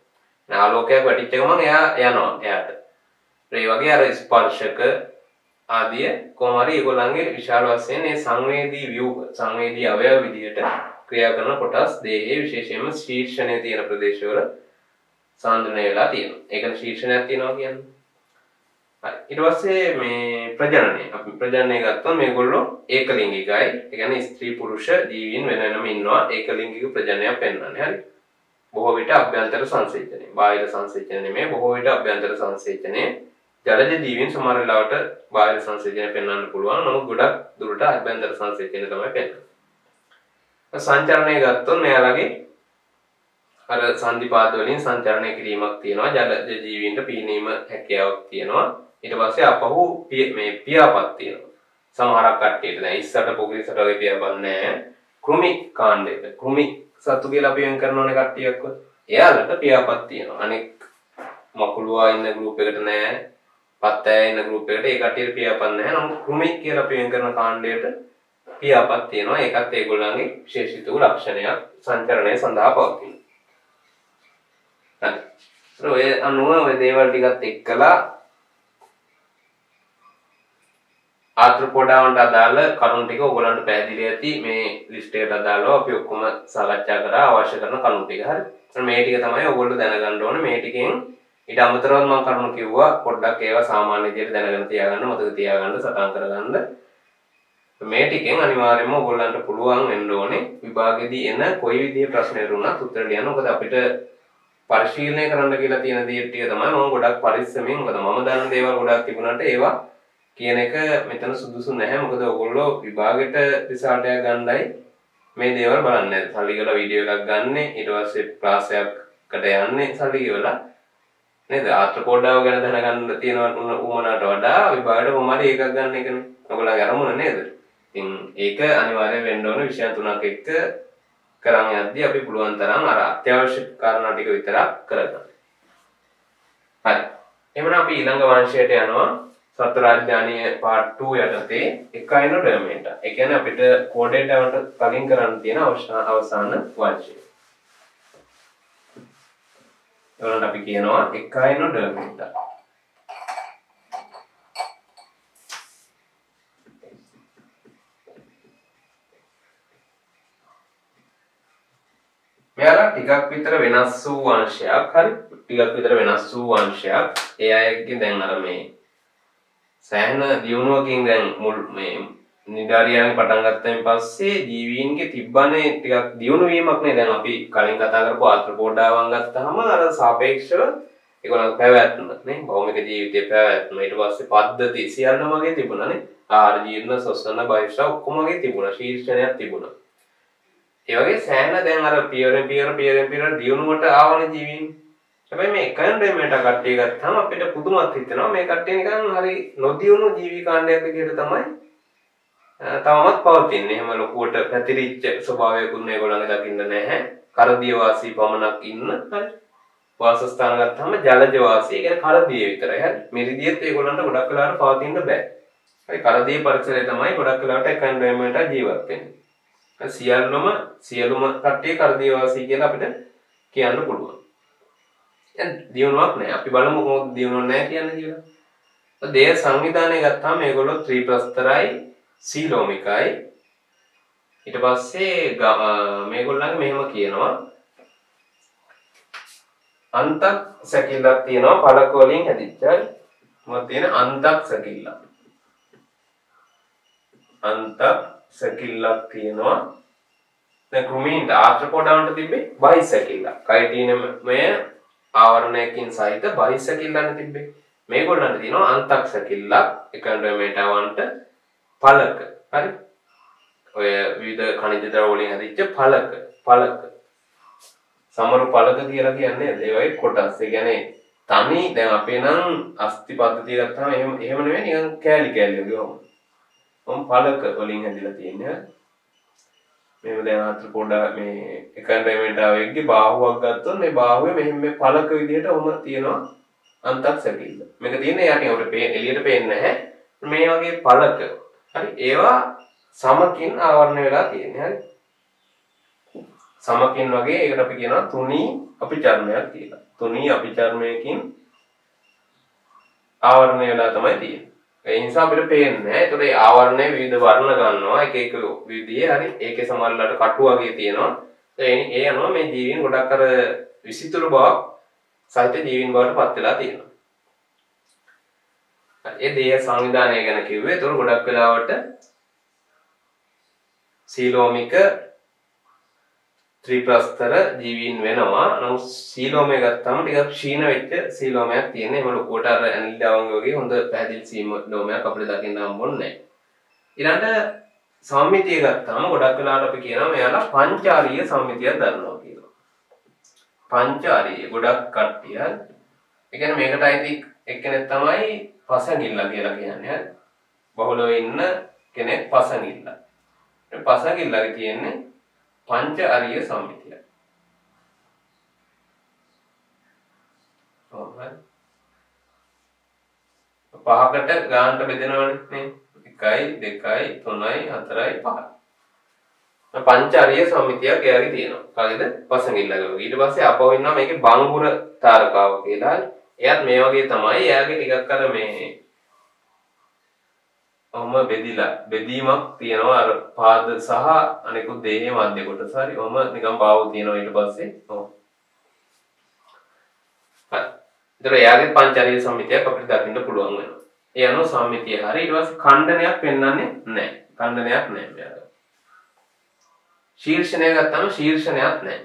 දැන් ආලෝකයක් වැටිච්ච ගමන් එයා යනවා එයාට. ඒ වගේ අර ස්පර්ශක ආදී කොහොම හරි ඒගොල්ලන්ගේ විශාල වශයෙන් මේ සංවේදී ව්‍යූහ සංවේදී අවයව විදියට ක්‍රියා කරන කොටස් දේහයේ විශේෂයෙන්ම ශීර්ෂණයේ තියෙන ප්‍රදේශවල සාන්ද්‍රණය වෙලා තියෙනවා. ඒකට ශීර්ෂණයක් තියෙනවා කියන්නේ. හරි. ඊට පස්සේ මේ ප්‍රජනනය. අපි ප්‍රජනනය ගත්තොත් මේගොල්ලෝ ඒකලිංගිකයි. ඒ කියන්නේ ස්ත්‍රී පුරුෂ ජීවීන් වෙන වෙනම ඉන්නවා. ඒකලිංගික ප්‍රජනනයක් පෙන්වන්නේ. හරි. බොහෝ විට අභ්‍යන්තර සංසේචනය. බාහිර සංසේචනය නෙමෙයි. බොහෝ විට අභ්‍යන්තර සංසේචනය. ජලජ ජීවීන් සමහර වෙලාවට බාහිර සංසේචනය පෙන්වන්න පුළුවන්. නමුත් ගොඩක් දුරට අභ්‍යන්තර සංසේචනය තමයි පෙන්වන්නේ. සංචරණය ගත්තොත් මෙයාලගේ අර සංදිපාත වලින් සංචරණය කිරීමක් තියෙනවා. ජලජ ජීවීන්ට පීනීම හැකියාවක් තියෙනවා. ඊට පස්සේ අපහු මේ පියාපත් තියෙනවා. සමහරක් කට්ටියට දැන් ඉස්සට පොගිරිසට වගේ පියාපත් නැහැ. කෘමි කාණ්ඩයට. කෘමි සතු කියලා අපි වෙන් කරනෝනේ කට්ටියක්ව. එයාලට පියාපත් තියෙනවා. අනෙක් මකුළුවා ඉන්න ගෲප් එකට නැහැ. පත්තෑ ඉන්න ගෲප් එකට ඒ කට්ටියට පියාපත් නැහැ. නමුත් කෘමි කියලා අපි වෙන් කරන කාණ්ඩයට පියාපත් තියෙනවා. ඒකත් ඒගොල්ලන්ගේ විශේෂිත වූ ලක්ෂණයක් සංචරණය සඳහා පවතින. හරි. ඔය අනුව ඔය දේවල් ටිකත් එක්කලා ආර්ථ්‍රෝපොඩාවන්ට අදාළ කරුණු ටික ඔයගොල්ලන්ට පැහැදිලි ඇති. මේ ලිස්ට් එකට අදාළව අපි ඔක්කොම සාකච්ඡා කරා අවශ්‍ය කරන කරුණු ටික. හරි. මේ ටික තමයි ඔයගොල්ලෝ දැනගන්න ඕනේ. මේ ටිකෙන් ඊට අමතරව මම කරුණු කිව්වා. පොඩ්ඩක් ඒවා සාමාන්‍ය විදිහට දැනගෙන තියාගන්න, මතක තියාගන්න, සටහන් කරගන්න. මේ ටිකෙන් අනිවාර්යයෙන්ම ඔයගොල්ලන්ට පුළුවන් වෙන්න ඕනේ විභාගෙදී එන කොයි විදිහේ ප්‍රශ්නයක් වුණත් උත්තර ලියන්න. මොකද අපිට පරිශීලනය කරන්න කියලා තියෙන දේ ටික තමයි මම ගොඩක් පරිස්සමෙන් මොකද මම දන්න දේවල් ගොඩක් තිබුණාට ඒවා කියන එක මෙතන සුදුසු නැහැ. මොකද ඔයගොල්ලෝ විභාගෙට රිසල්ට් එක ගන්නයි මේ දේවල් බලන්නේ. සල්ලි ගල වීඩියෝ එකක් ගන්න ඊට පස්සේ ක්ලාස් එකකට යන්නේ සල්ලි ගෙවලා නේද? ආර්ථ්‍රෝපොඩාව ගැන දැනගන්න තියෙන උමනාට වඩා විභාගෙට කොහොමද ඒකක් ගන්න එකනේ. ඔයගොල්ලන්ගේ අරමුණ නේද? ඉතින් ඒක අනිවාර්යෙන් වෙන්න ඕන විෂය තුනක් එක්ක කරන් යද්දී අපි පුළුවන් තරම් අර අත්‍යවශ්‍ය කාරණා ටික විතරක් කරගන්න. හරි. එහෙනම් අපි ඊළඟ වංශයට යනවා. සතරාජ්‍යානීය පාර්ට් 2 යටතේ එකයිනොඩර්මේටා. ඒ කියන්නේ අපිට කෝඩේට් එකට කලින් කරන්න තියෙන අවසාන වංශය. ඒවලට අපි කියනවා එකයිනොඩර්මේටා. මෙයාලා ටිකක් විතර වෙනස් වූ වංශයක්. හරි. ටිකක් විතර වෙනස් වූ වංශයක්. ඒ අයගේ දැන් අර මේ සෑහෙන දියුණුවකින් දැන් මුල් මේ නිදාරියන් පටන් ගත්තයින් පස්සේ ජීවීන්ගේ තිබ්බනේ ටිකක් දියුණු වීමක් නේ. දැන් අපි කලින් කතා කරපු ආර්ථ්‍රෝපොඩාවන් ගත්තාම අර සාපේක්ෂව ඒගොල්ලන් පැවැත්ම නේ භෞමික ජීවිතයේ පැවැත්ම ඊට පස්සේ පද්ධති සියල්ලම වගේ තිබුණානේ. ආහාර ජීර්ණ ශ්වසන බහිෂ ඔක්කොම වගේ තිබුණා. ශීර්ෂණයක් තිබුණා. ඒ වගේ සෑහෙන දැන් අර පියවරෙන් පියවර දියුණුවට ආවන ජීවීන්. හැබැයි මේ එකයිනොඩර්මේටා කට්ටිය ගත්තාම අපිට පුදුමත් හිතෙනවා මේ කට්ටිය නිකන් හරි නොදියුණු ජීවි කාණ්ඩයක් විදිහට තමයි තවමත් පවතින්නේ. එහෙම ලොකුවට පැතිරිච්ච ස්වභාවයකුත් මේගොල්ලන්ගේ දකින්න නැහැ. කරදිය වාසී පමණක් ඉන්න හරි වාසස්ථාන ගත්තාම ජලජ වාසී කියන්නේ කරදිය විතරයි හරි මිරිදියෙත් ඒගොල්ලන්ට ගොඩක් වෙලාවට පවතින්න බෑ හරි කරදිය පරිසරය තමයි ගොඩක් වෙලාවට එක එන්වයරන්මන්ට් එක ජීවත් වෙන්නේ සියලුම කට්ටිය කරදිය වාසී කියලා අපිට කියන්න පුළුවන් දැන් දියුණුවක් නැහැ අපි බලමු කොහොමද දියුණුවක් නැහැ කියන්නේ කියලා දේහ සංවිධානය ගත්තාම මේගොල්ලෝ ත්‍රිප්‍රස්තරයි සීලෝමිකයි ඊට පස්සේ මේගොල්ලන්ගේ මෙහෙම කියනවා අන්තක් සැකිල්ලක් තියෙනවා පළක වලින් හැදිච්ච හරි මොකක්ද තියෙන අන්තක් සැකිල්ලක් තියෙනවා දැන් කෘමීන්ට ආර්ථ්‍රොපොඩාන්ට තිබ්බේ බහි සැකිල්ලක් කයිටිනමය ආවරණයකින් සහිත බහි සැකිල්ලක් තිබ්බේ මේගොල්ලන්ට තියෙනවා අන්තක් සැකිල්ලක් එකන්ඩ්‍රොමේටාවන්ට පළක හරි ඔය විවිධ khනිජ ද්‍රව වලින් හැදිච්ච පළක සමරු පළක කියලා කියන්නේ ඒ වගේ කොටස්. ඒ කියන්නේ තනි දැන් අපේ නම් අස්ථි පද්ධතිය ගත්තාම එහෙම නෙවෙයි නිකන් කෑලි වගේ වම. පළක වලින් හැදිලා තියෙන්නේ. මේව දැන් අතර පොඩ මේ එකන්ඩ්‍රොමේටාවෙක්ගේ බාහුවක් ගත්තොත් මේ බාහුවේ මෙහෙම මේ පළක විදිහට ඔම තියෙනවා අන්තක් සැකිල්ල. මේක තියෙන්නේ යටින් අපිට එළියට පේන්නේ නැහැ. මේ වගේ පළක. හරි ඒවා සමකින් ආවරණය වෙලා තියෙන්නේ. හරි සමකින් වගේ ඒකට අපි කියනවා තුනී අපිචර්මයක් කියලා. තුනී අපිචර්මයකින් ආවරණය වෙලා තමයි තියෙන්නේ. ඒ නිසා අපිට පේන්නේ නැහැ. ඒතකොට ඒ ආවරණය විවිධ වර්ණ ගන්නවා. එක විදිහේ හරි ඒකේ සමහරවිට කටු වගේ තියෙනවා. ඒ අනුව මේ ජීවීන් ගොඩක් අර විසිතුරු බවක් සහිත ජීවීන් බවට පත් වෙලා තියෙනවා. ඒ දේහ සංවිධානය ගැන කිව්වේ. ඒතකොට ගොඩක් වෙලාවට සීලෝමික ත්‍රිප්‍රස්තර ජීවීන් වෙනවා. නමුත් සීලෝමය ගත්තාම ටිකක් ක්ෂීණ වෙච්ච සීලෝමයක් තියෙනවා. එහෙම ලොකුවට අර ඇනිල්ඩාවන් වගේ හොඳ පැහැදිලි සීලෝමයක් අපිට දකින්න හම්බුන්නේ නැහැ. ඊළඟට සම්මිතිය ගත්තාම ගොඩක් වෙලාවට අපි කියනවා මෙයාලා පංචාරීය සම්මිතියක් දරනවා කියලා. පංචාරීය ගොඩක් කට්ටිය. ඒ කියන්නේ මේකට අයිති එක්කෙනෙක් තමයි පසඟිල්ල කියලා කියන්නේ. බහුලව ඉන්න කෙනෙක් පසඟිල්ල. මේ පසඟිල්ලගේ තියෙන්නේ පංච අරිය සම්මිතිය. පහකට ගානට බෙදෙනවනේ 1 2 3 4 5. පංච අරිය සම්මිතියක් එයාගේ තියෙනවා. කලින්ද පසඟිල්ලගේ. ඊට පස්සේ අපව ඉන්නවා මේකේ බංගුර තාරකාව කියලා. එයාත් මේ වගේ තමයි. එයාගේ ටිකක් අර මේ ඔහම බෙදීමක් තියෙනවා අර පාද සහ අනිකුත් දේහයේ මැද කොටස හරි ඔහම නිකන් බාහුව තියෙනවා ඊට පස්සේ ඔව් හරි ඒතර එයාගේ පංචාරීය සම්මිතියක් අපිට දකින්න පුළුවන් වෙනවා ඒ අනුව සම්මිතිය හරි ඊට පස්සේ ඛණ්ඩනයක් පෙන්වන්නේ නැහැ ඛණ්ඩනයක් නැහැ මෙයාට ශීර්ෂණය ගත්තාම ශීර්ෂණයක් නැහැ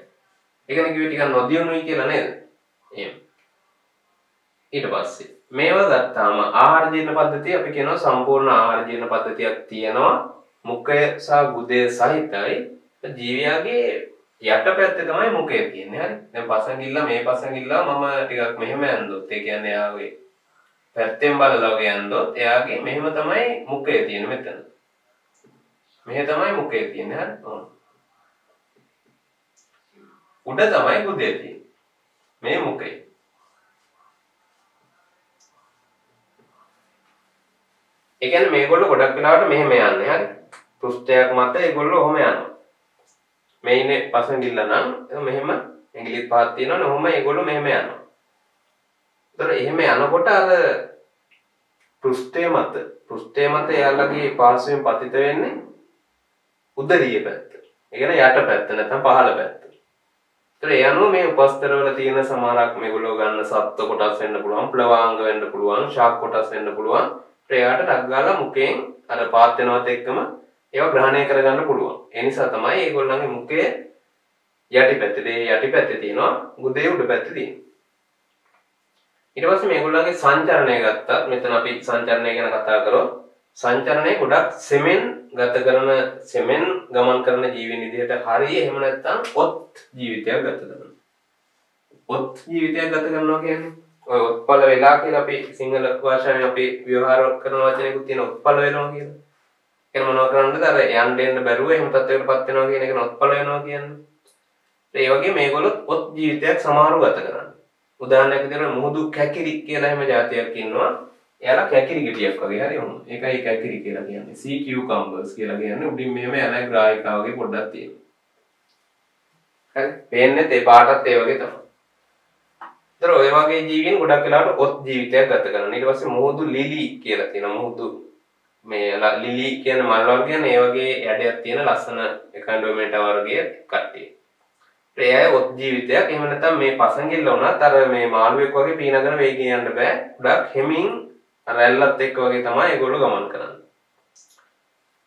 ඒකනේ කිව්වේ ටිකක් නොදියුණුයි කියලා නේද එහෙම ඊට පස්සේ මේව ගත්තාම ආහාර ජීර්ණ පද්ධතිය අපි කියනවා සම්පූර්ණ ආහාර ජීර්ණ පද්ධතියක් තියෙනවා මුඛය සහ ගුදය සහිතයි ජීවියාගේ යටපැත්තේ තමයි මුඛය තියෙන්නේ හරි දැන් පසඟිල්ල මේ පසඟිල්ල මම ටිකක් මෙහෙම ඇන්දොත් ඒ කියන්නේ එයාගේ පැත්තෙන් බලලා වගේ ඇන්දොත් එයාගේ මෙහෙම තමයි මුඛය තියෙන්නේ මෙතන මෙහෙ තමයි මුඛය තියෙන්නේ හරි උඩ තමයි ගුදය තියෙන්නේ මේ මුඛය ඒ කියන්නේ මේගොල්ලෝ ගොඩක් වෙලාවට මෙහෙම යන්නේ හරි පෘෂ්ඨයක් මත ඒගොල්ලෝ ඔහම යනවා මේ ඉන්නේ පසඟිල්ල නම් මෙහෙම ඇඟිලිත් පහක් තියෙනවනේ ඔහම ඒගොල්ලෝ මෙහෙම යනවා ඒතර එහෙම යනකොට අර පෘෂ්ඨය මත එයාලගේ පාර්ශ්වයෙන් පතිත වෙන්නේ උදරීය පැත්ත ඒ කියන්නේ යට පැත්ත නැත්නම් පහළ පැත්ත ඒතර ඒ අනුව මේ උපස්තරවල තියෙන සමහරක් මේගොල්ලෝ ගන්න සත්ත්ව කොටස් වෙන්න පුළුවන් ප්ලවාංග වෙන්න පුළුවන් ශාක කොටස් වෙන්න පුළුවන් ප්‍රයාට ඩග්ගාලා මුඛයෙන් අර පාත් වෙනවත් එක්කම ඒවා ග්‍රහණය කරගන්න පුළුවන්. ඒ නිසා තමයි ඒගොල්ලන්ගේ මුඛයේ යටිපැත්තේ තියෙනවා ගුදේ උඩ පැත්තේ තියෙනවා. ඊට පස්සේ මේගොල්ලන්ගේ සංචරණය ගත්තත් මෙතන අපි සංචරණය ගැන කතා කරොත් සංචරණය ගොඩක් සෙමෙන් ගමන් කරන ජීවීන් විදිහට හරිය එහෙම නැත්නම් ඔත් ජීවිතයක් ගත කරනවා. ඔත් ජීවිතයක් ගත කරනවා කියන්නේ ඔය උත්පල වෙලා කියලා අපි සිංහල භාෂාවෙන් අපි ව්‍යවහාර කරන වචනයකුත් තියෙන උත්පල වෙනවා කියලා. ඒක මොනවා කරන්නද අර යන්න දෙන්න බැරුව එහෙම තත්ත්වයකටපත් වෙනවා කියන එක උත්පල වෙනවා කියන්නේ. ඒ වගේ මේගොල්ලොත් ඔත් ජීවිතයක් සමහරව ගත කරන්නේ. උදාහරණයක් විදිහට මුහුදු කැකිරි කියලා එහෙම જાතියක් ඉන්නවා. එයාලා කැකිරි ගෙඩියක් වගේ හරි වුණා. ඒකයි කැකිරි කියලා කියන්නේ. sea cucumbers කියලා කියන්නේ උඩින් මෙහෙම යන ග්‍රාහිකා වගේ පොඩ්ඩක් තියෙනවා. හරි. පේන්නේ ඒ පාටත් ඒ වගේ තමයි. ඒතර ඔය වගේ ජීවීන් ගොඩක් වෙලාවට ඔත් ජීවිතයක් ගත කරනවා. ඊට පස්සේ මුහුදු ලිලි කියලා තියෙනවා. මුහුදු මේ ලිලි කියන මල් වර්ගයන් ඒ වගේ යඩයක් තියෙන ලස්සන එකන්ඩෝමෙන්ටා වර්ගයේ කට්ටිය. ඒ ඔත් ජීවිතයක්. එහෙම නැත්නම් මේ පසංගිල්ල වුණත් අර මේ මාළුවෙක් වගේ පීනගෙන වේගයෙන් යන්න බෑ. ගොඩක් හිමින් අර ඇල්ලත් එක්ක වගේ තමයි ඒගොල්ලෝ ගමන් කරන්නේ.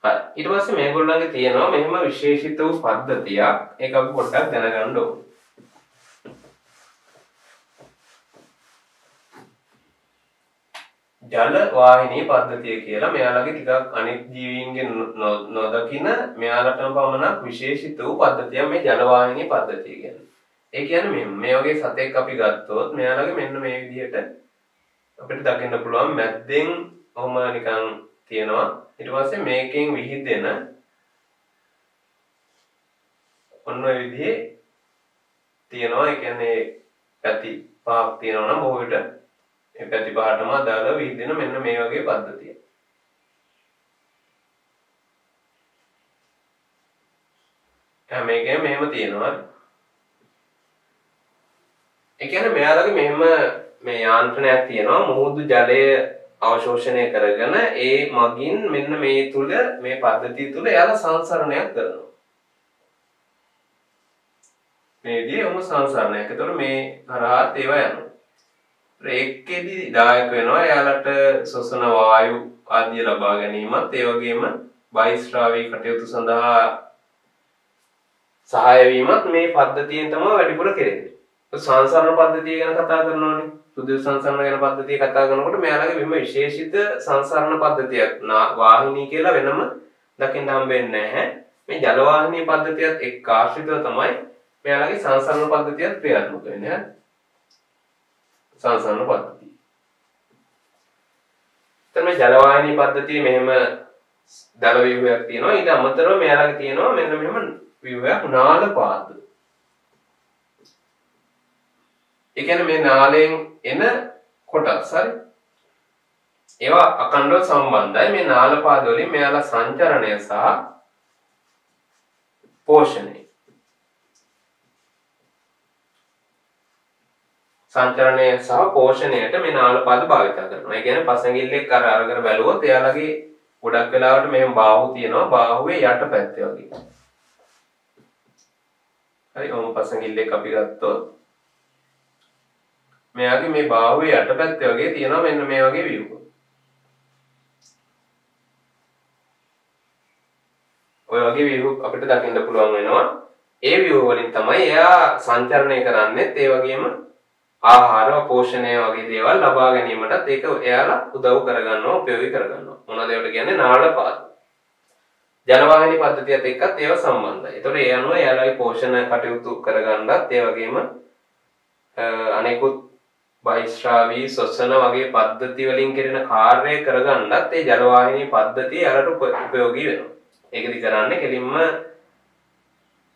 හරි. ඊට පස්සේ මේගොල්ලන්ගේ තියෙනවා මෙහෙම විශේෂිත වූ පද්ධතියක්. ඒක අපි පොඩ්ඩක් දැනගන්න ඕනේ. ජල වාහිනී පද්ධතිය කියලා මෙයාලගේ ටිකක් අනිත් ජීවීන්ගෙන් නොදකින මෙයාලටම පමණක් විශේෂිත වූ පද්ධතියක් මේ ජල වාහිනී පද්ධතිය කියන්නේ. ඒ කියන්නේ මේ වගේ සතෙක් අපි ගත්තොත් මෙයාලගේ මෙන්න මේ විදිහට අපිට දකින්න පුළුවන් මැද්දෙන් ඔහම නිකන් තියෙනවා. ඊට පස්සේ මේකෙන් විහිදෙන ඔන්න ඔය විදිහේ තියෙනවා. ඒ කියන්නේ පැති පහක් තියෙනවා නම් බොහෝ විට ඒ පැති පහටම දාලා විහිදෙන මෙන්න මේ වගේ පද්ධතිය. මේකෙන් මෙහෙම තියෙනවා. ඒ කියන්නේ මෙයාලගේ මෙහෙම මේ යාන්ත්‍රණයක් තියෙනවා. මුහුදු ජලය අවශෝෂණය කරගෙන ඒ මගින් මෙන්න මේ තුල මේ පද්ධතිය තුල එයාලා සංසරණයක් කරනවා. මේ විදිහම සංසරණයක්. ඒතකොට මේ හරහාත් ඒවා යනවා. ඒකෙදි දායක වෙනවා එයාලට ශ්වසන වායු ආදිය ලබා ගැනීමත් ඒ වගේම බහිස්රාවී කටයුතු සඳහා සහාය වීමත් මේ පද්ධතියෙන් තමයි වැඩිපුර කෙරෙන්නේ. සංසරණ පද්ධතිය ගැන කතා කරනවානේ. සුදු සංසරණ ගැන පද්ධතිය කතා කරනකොට මෙයාලගේ විම විශේෂිත සංසරණ පද්ධතියක් වාහිනී කියලා වෙනම දකින්න හම්බෙන්නේ නැහැ. මේ ජල වාහිනී පද්ධතියත් එක්ක ආශ්‍රිතව තමයි මෙයාලගේ සංසරණ පද්ධතියත් ක්‍රියාත්මක වෙන්නේ. සංසරණ පද්ධතිය. එතන ජල වාහිනී පද්ධතිය මෙහෙම දල ව්‍යුහයක් තියෙනවා. ඊට අමතරව මෙයාලගේ තියෙනවා මෙන්න මෙහෙම ව්‍යුහයක් නාල පාද. ඒ කියන්නේ මේ නාලයෙන් එන කොටස් හරි. ඒවා අකණ්ඩව සම්බන්ධයි. මේ නාල පාද වලින් මෙයාලා සංචරණය සහ පෝෂණය. සංචරණය සහ පෝෂණයට මේ නාල පාද භාවිත කරනවා. ඒ කියන්නේ පසඟිල්ලෙක් අරගෙන බැලුවොත් එයාලගේ ගොඩක් වෙලාවට මෙහෙම බාහුව තියෙනවා. බාහුවේ යට පැත්තේ වගේ. හරි ඔම පසඟිල්ලෙක් අපි ගත්තොත් මෙයාගේ මේ බාහුවේ යට පැත්තේ වගේ තියෙනවා මෙන්න මේ වගේ ව්‍යුව. ඔය වගේ ව්‍යුව අපිට දකින්න පුළුවන් වෙනවා. ඒ ව්‍යුව වලින් තමයි එයා සංචරණය කරන්නේ. ඒ වගේම ආහාර පෝෂණය වගේ දේවල් ලබා ගැනීමටත් ඒක එයාලා උදව් කරගන්නවා, උපයෝගී කරගන්නවා. මොනවද ඒවට කියන්නේ? නාල පාද. ජල වාහිනී පද්ධතියත් එක්කත් ඒවා සම්බන්ධයි. ඒතකොට ඒ අනුව එයාලගේ පෝෂණ කටයුතු කරගන්නත් ඒ වගේම අනෙකුත් බහිස්රාවී ශ්වසන වගේ පද්ධති වලින් කෙරෙන කාර්යය කරගන්නත් ඒ ජල වාහිනී පද්ධතිය යාලට උපයෝගී වෙනවා. ඒකදි කරන්නේ කෙලින්ම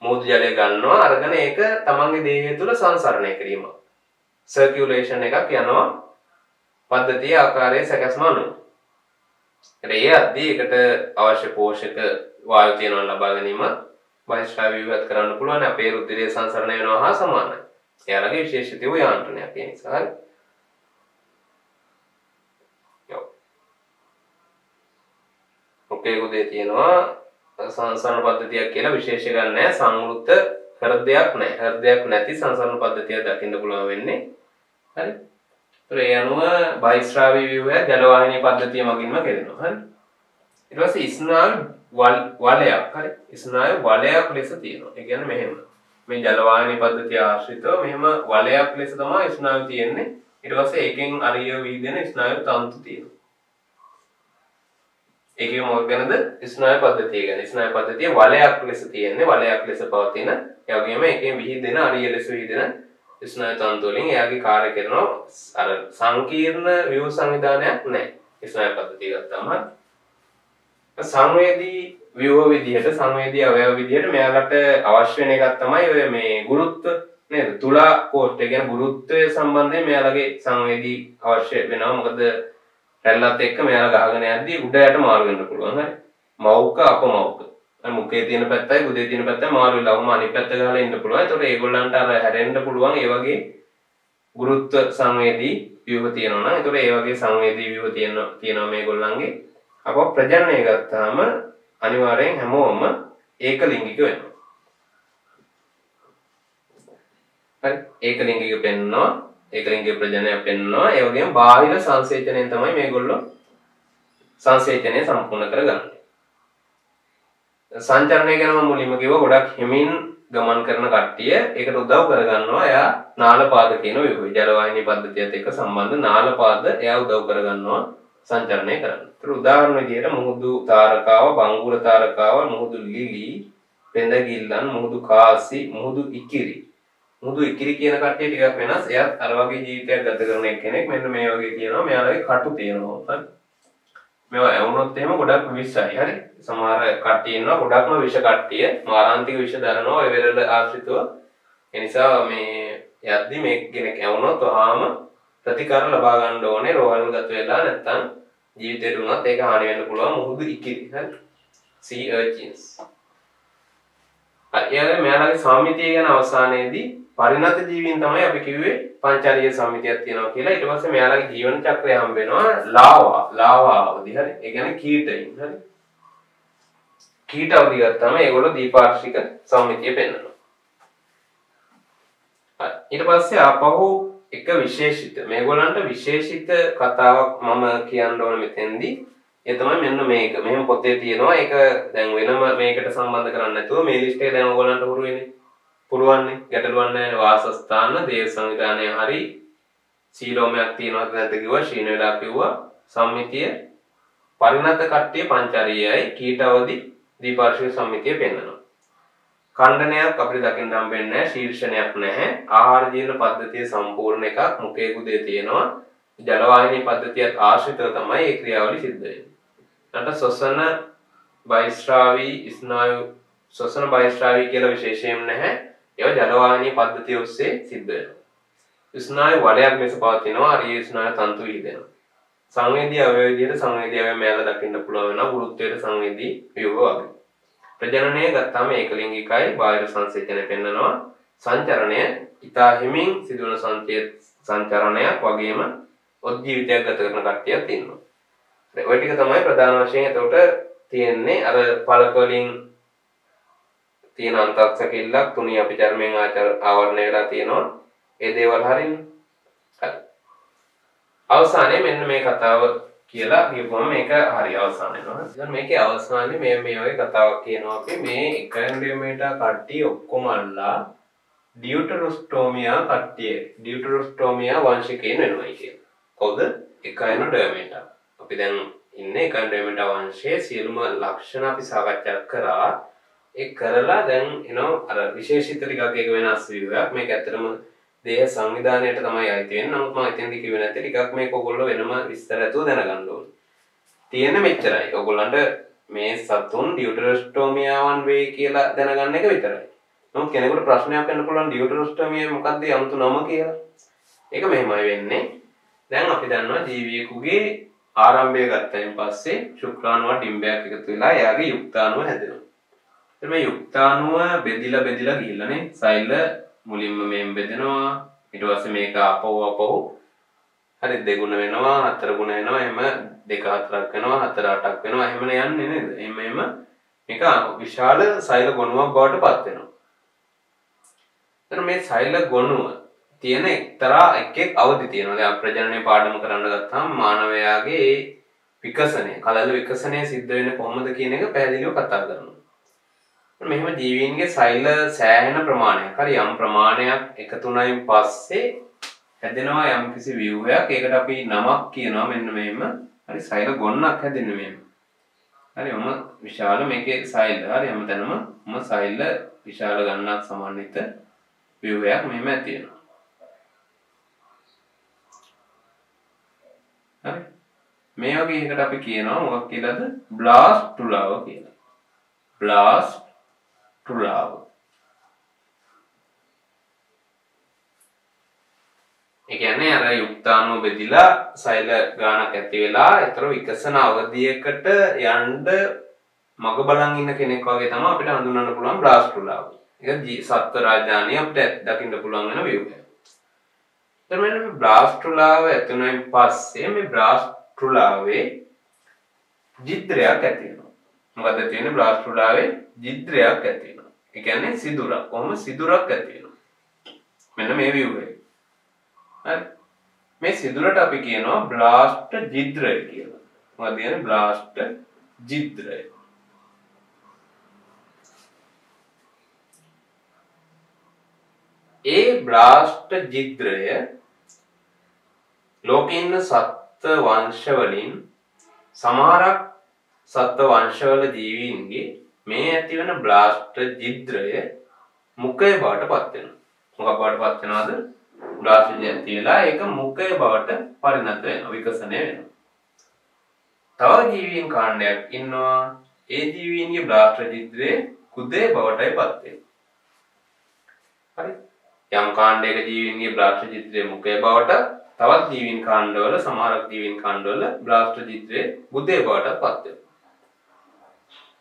මුහුදු ජලය ගන්නවා අරගෙන ඒක තමන්ගේ දේහය තුල සංසරණය කිරීම. සර්කියුලේෂන් එකක් යනවා පද්ධතිය ආකාරයේ සැකස්ම අනුව. ඒ අද්දී ඒකට අවශ්‍ය පෝෂක වායු තියෙනවා ලබා ගැනීම බහිස්රාවී විවහත් කරන්න පුළුවන්. අපේ රුධිරය සංසරණය වෙනවා හා සමානයි. එයාලගේ විශේෂිත වූ යාන්ත්‍රණයක් ඒ නිසා. හරි. ඔකේ උදේ තියෙනවා සංසරණ පද්ධතියක් කියලා විශේෂ ගන්න නැහැ. සංවෘත හෘදයක් නැහැ. හෘදයක් නැති සංසරණ පද්ධතිය දකින්න පුළුවන් වෙන්නේ. හරි. ඒ අනුව බහිස්රාවී ව්‍යුහය ජල වාහිනී පද්ධතිය මගින්ම කෙරෙනවා. හරි. ඊට පස්සේ ස්නායු වලයක්. හරි. ස්නායු වලයක් ලෙස තියෙනවා. ඒ කියන්නේ මෙහෙම. මේ ජල වාහිනී පද්ධතිය ආශ්‍රිතව මෙහෙම වලයක් ලෙස තමයි ස්නායු තියෙන්නේ. ඊට පස්සේ ඒකෙන් අරිය විහිදෙන ස්නායු තන්තු තියෙනවා. ඒකේ මොකක් ගැනද? ස්නායු පද්ධතිය ගැන. ස්නායු පද්ධතිය වලයක් ලෙස තියෙන්නේ. වලයක් ලෙස පවතින. ඒ වගේම ඒකෙන් විහිදෙන අරිය ලෙස විහිදෙන ස්නායු තන්තු වලින් එයාගේ කාර්ය කරනවා. අර සංකීර්ණ ව්‍යුහ සංවිධානයක් නැහැ. ස්නායු පද්ධතිය ගත්තාම සංවේදී ව්‍යුහ විදිහට සංවේදී අවයව විදිහට මෙයාලට අවශ්‍ය වෙන එකක් තමයි ඔය මේ ගුරුත්ව නේද? තුලා කෝෂ්ඨ කියන්නේ ගුරුත්වය සම්බන්ධයෙන් මෙයාලගේ සංවේදී අවශ්‍ය වෙනවා. මොකද රැල්ලත් එක්ක මෙයාලා ගහගෙන යද්දී උඩ යට මාරු වෙන්න පුළුවන්. හරි. මෞක අපමෞක. මුඛයේ තියෙන පැත්තයි ගුදේ තියෙන පැත්තයි මාරු වෙලා වුම අනිත් පැත්ත ගහලා ඉන්න පුළුවන්. ඒතකොට ඒගොල්ලන්ට අර හැරෙන්න පුළුවන් ඒ වගේ ගුරුත්ව සංවේදී ව්‍යුහ තියෙනවා නම් ඒතකොට ඒ වගේ සංවේදී ව්‍යුහ තියෙනවා මේගොල්ලන්ගේ. අප ප්‍රජනනය ගත්තාම අනිවාර්යෙන් හැමෝම ඒකලිංගික වෙනවා. හරි. ඒකලිංගික පෙන්නවා. ඒකලිංගික ප්‍රජනනය පෙන්නවා. ඒ වගේම බාහිර සංසේචනයෙන් තමයි මේගොල්ලෝ සංසේචනය සම්පූර්ණ කරගන්නේ. සංචරණය ගැන මම මුලින්ම කිව්වා ගොඩක් හිමින් ගමන් කරන කට්ටිය ඒකට උදව් කරගන්නවා. එයා නාලපාද කියන ව්‍යුහය ජලවාහිනී පද්ධතියත් එක්ක සම්බන්ධ නාලපාද එයා උදව් කරගන්නවා සංචරණය කරන්න. ඒතර උදාහරණ විදියට මුහුදු තාරකාව, බංගුර තාරකාව, මුහුදු ලිලි, පෙඳගිල්ලන්, මුහුදු කාසි, මුහුදු ඉකිරි. මුහුදු ඉකිරි කියන කට්ටිය ටිකක් වෙනස්. එයාත් අර වගේ ජීවිතයක් ගත කරන කෙනෙක්. මෙන්න මේ වගේ කියනවා. මෙයාලගේ කටු තියෙනවා. හරි. මේවා ඇවුනොත් එහෙම ගොඩක් විෂයි. හරි. සමහර කට්ටිය ඉන්නවා ගොඩක්ම විෂ කට්ටිය. මාරාන්තික විෂ දරනවා ඔය වෙරළ ආශ්‍රිතව. ඒ නිසා මේ යද්දි මේ කෙනෙක් ඇවුනොත් වහාම ප්‍රතිකාර ලබා ගන්න ඕනේ. රෝහල්ගත වෙලා නැත්තම් ජීවිතේට උනත් ඒක හානි වෙන්න පුළුවන්. මුහුදු ඉකිරි. හරි. sea urchins. මෙයාලගේ සම්මිතිය ගැන අවසානයේදී පරිණත ජීවීන් තමයි අපි කිව්වේ පංචාරීය සම්මිතියක් තියෙනවා කියලා. ඊට පස්සේ මෙයාලගේ ජීවන චක්‍රය හම්බ වෙනවා ලාවා අවදි. හරි. ඒ කියන්නේ කීටයින්. හරි. කීට අවදි ගත්තාම ඒගොල්ලෝ දීපාර්ශ්වික සම්මිතිය පෙන්වනවා. හරි. ඊට පස්සේ ආපහු එක විශේෂිත මේගොල්ලන්ට විශේෂිත කතාවක් මම කියන්න ඕන මෙතෙන්දී. ඒ තමයි මෙන්න මේක. මෙහෙම පොතේ තියෙනවා. ඒක දැන් වෙනම මේකට සම්බන්ධ කරන්නේ නැතුව මේ ලිස්ට් එක දැන් ඔයගොල්ලන්ට හුරු වෙන්නේ. පුළුවන්නේ. ගැටලුවක් නැහැ. වාසස්ථාන, දේව සංවිධානය හරි සීලෝමයක් තියෙනවද නැද්ද කිව්වා. ශීන වෙලා කිව්වා. සම්මිතිය පරිණත කට්ටිය පංචාරීයයි කීටවදි දීපාර්ශ්වික සම්මිතිය පෙන්වනවා. ඛණ්ඩනයක් අපිට දකින්න හම්බෙන්නේ නැහැ. ශීර්ෂණයක් නැහැ. ආහාර ජීවන පද්ධතිය සම්පූර්ණ එකක්. මුඛයේ කුදේ තියෙනවා. ජලවාහිනී පද්ධතියත් ආශ්‍රිතව තමයි මේ ක්‍රියාවලිය සිද්ධ වෙන්නේ. නැත්නම් ශ්වසන බහිස්රාවී ස්නායු ශ්වසන බහිස්රාවී කියලා විශේෂයෙන් නැහැ. ඒවා ජලවාහිනී පද්ධතිය ඔස්සේ සිද්ධ වෙනවා. ස්නායු වලයක් ලෙස පවතිනවා. අරිය ස්නායු තන්තු විහිදෙනවා. සංවේදී අවයව විදිහට සංවේදී අවයව මේලා දකින්න පුළුවන් වෙනවා. ගුරුත්වයට සංවේදී ව්‍යුහ වගේ. ප්‍රජනනය ගත්තාම ඒකලිංගිකයි බාහිර සංසේචනය පෙන්නනවා. සංචරණය ඊතා හිමින් සිදුවන සංචරණයක් වගේම ඔත් ජීවිතයක් ගත කරන කට්ටියක් ඉන්නවා. ඔය ටික තමයි ප්‍රධාන වශයෙන් එතකොට තියෙන්නේ. අර පළක වලින් තියෙන අන්තක්ෂකිල්ලක් තුනී අපි චර්මයෙන් ආවරණය වෙලා තියෙනවා. ඒ දේවල් හරින්නේ. හරි. අවසානයේ මෙන්න මේ කතාව කියලා කියපුවම මේක හරි අවසාන වෙනවා. දැන් මේකේ අවසානයේ මේ වගේ කතාවක් කියනවා අපි මේ එකන්ඩියමේටා කට්ටිය ඔක්කොම අල්ලා ඩියුටරොස්ටෝමියා කට්ටිය ඩියුටරොස්ටෝමියා වංශිකයන් වෙනවා කියලා. කවුද? එකයිනොඩර්මේටා. අපි දැන් ඉන්නේ එකයිනොඩර්මේටා වංශයේ සියලුම ලක්ෂණ අපි සාකච්ඡා කරා. ඒ කරලා දැන් අර විශේෂිත ටිකක් එක වෙනස් වීමක්. මේක ඇත්තටම දේහ සංවිධානයට තමයි අයිති වෙන්නේ. නමුත් මම එතෙන්දි කිව්වේ නැත්තේ ටිකක් මේක ඔයගොල්ලෝ වෙනම විස්තර ඇතුව දැනගන්න ඕනේ. තියෙන මෙච්චරයි. ඔයගොල්ලන්ට මේ සතුන් ඩියුටරොස්ටෝමියාවන් වේ කියලා දැනගන්න එක විතරයි. නමුත් කෙනෙකුට ප්‍රශ්නයක් වෙන්න පුළුවන් ඩියුටරොස්ටෝමියා මොකක්ද යම්තු නම කියලා. ඒක මෙහෙමයි වෙන්නේ. දැන් අපි දන්නවා ජීවියෙකුගේ ආරම්භය ගත්තයින් පස්සේ ශුක්‍රාණුව ඩිම්බයක් එකතු වෙලා එයාගේ යුක්තාණුව හැදෙනවා. එතන මේ යුක්තාණුව බෙදිලා ගිහිල්ලානේ සෛල මුලින්ම මෙන් බෙදෙනවා. ඊට පස්සේ මේක අපව හරි දෙගුණ වෙනවා, හතර ගුණ වෙනවා, එහෙම දෙක හතරක් වෙනවා, හතර අටක් වෙනවා. එහෙම යන්නේ නේද? එහෙම මේක විශාල සෛල ගොනුවක් බවට පත් වෙනවා. එතන මේ සෛල ගොනුව තියෙන එක්තරා එක් අවදි තියෙනවා. දැන් ප්‍රජනනය පාඩම කරන්න ගත්තාම මානවයාගේ විකසනය, කලල විකසනය සිද්ධ වෙන්නේ කොහොමද කියන එක පැහැදිලිව කතා කරනවා. මෙහෙම ජීවීන්ගේ සෛල සෑහෙන ප්‍රමාණයක් හරි යම් ප්‍රමාණයක් එකතු වුණායින් පස්සේ හැදෙනවා යම් කිසි ව්‍යුහයක්. ඒකට අපි නමක් කියනවා මෙන්න මෙහෙම. හරි සෛල ගොන්නක් හැදෙන්නේ මෙහෙම. හරි විශාල මේකේ සෛල හරි හැමතැනම සෛල විශාල ගණනක් සමන්විත ව්‍යුහයක් මෙහෙම ඇති වෙනවා. හරි මේ වගේ එකකට අපි කියනවා මොකක් කියලාද? බ්ලාස්ටුලාව කියලා. බ්ලාස්ටුලාව. ඒ කියන්නේ අර යුක්තාණු බෙදිලා සෛල ගානක් ඇති වෙලා ඒතර විකසන අවධියකට යන්න මග බලන් ඉන්න කෙනෙක් වගේ තමයි අපිට හඳුනන්න පුළුවන් බ්ලාස්ටුලාව. ඒක සත්ත්ව රාජධානිය අපිට දකින්න පුළුවන් වෙන ව්‍යුහය. එතන මෙන්න මේ බ්ලාස්ටුලාව ඇතුණෙන් පස්සේ මේ බ්ලාස්ටුලාවේ ජිත්‍රයක් ඇති වෙනවා. මොකද තියෙන්නේ බ්ලාස්ටුලාවේ ජිත්‍රයක් ඇති වෙනවා. ඒ කියන්නේ සිදුරක්. කොහොම සිදුරක් ඇති වෙනවා. මෙන්න මේ ව්‍යුහය. හරි. මේ සිදුරට අපි කියනවා බ්ලාස්ට් ජිත්‍රය කියලා. මොකද කියන්නේ බ්ලාස්ට් ජිත්‍රය. ඒ බ්ලාස්ට් ජිත්‍රය ලෝකේ ඉන්න සත්ත්ව වංශ වලින් සමහරක් සත්ත්ව වංශවල ජීවීන්ගේ මේ ඇති වෙන බ්ලාස්ට් ජිත්‍රය මුඛය බවට පත් වෙනවා. මොකක් බවට පත් වෙනවද? බ්ලාස්ට් ජිත්‍රය තියලා ඒක මුඛය බවට පරිණත වෙනවා, විකසනය වෙනවා. තව ජීවීන් කාණ්ඩයක් ඉන්නවා. ඒ ජීවීන්ගේ බ්ලාස්ට් ජිත්‍රය කුදේ බවටයි පත් වෙනවා. හරි. යම් කාණ්ඩයක ජීවීන්ගේ බ්ලාස්ට් ජිත්‍රය මුඛය බවට, තවත් ජීවීන් කාණ්ඩවල සමහරක් ජීවීන් කාණ්ඩවල බ්ලාස්ට් ජිත්‍රය ගුදේ බවට පත් වෙනවා.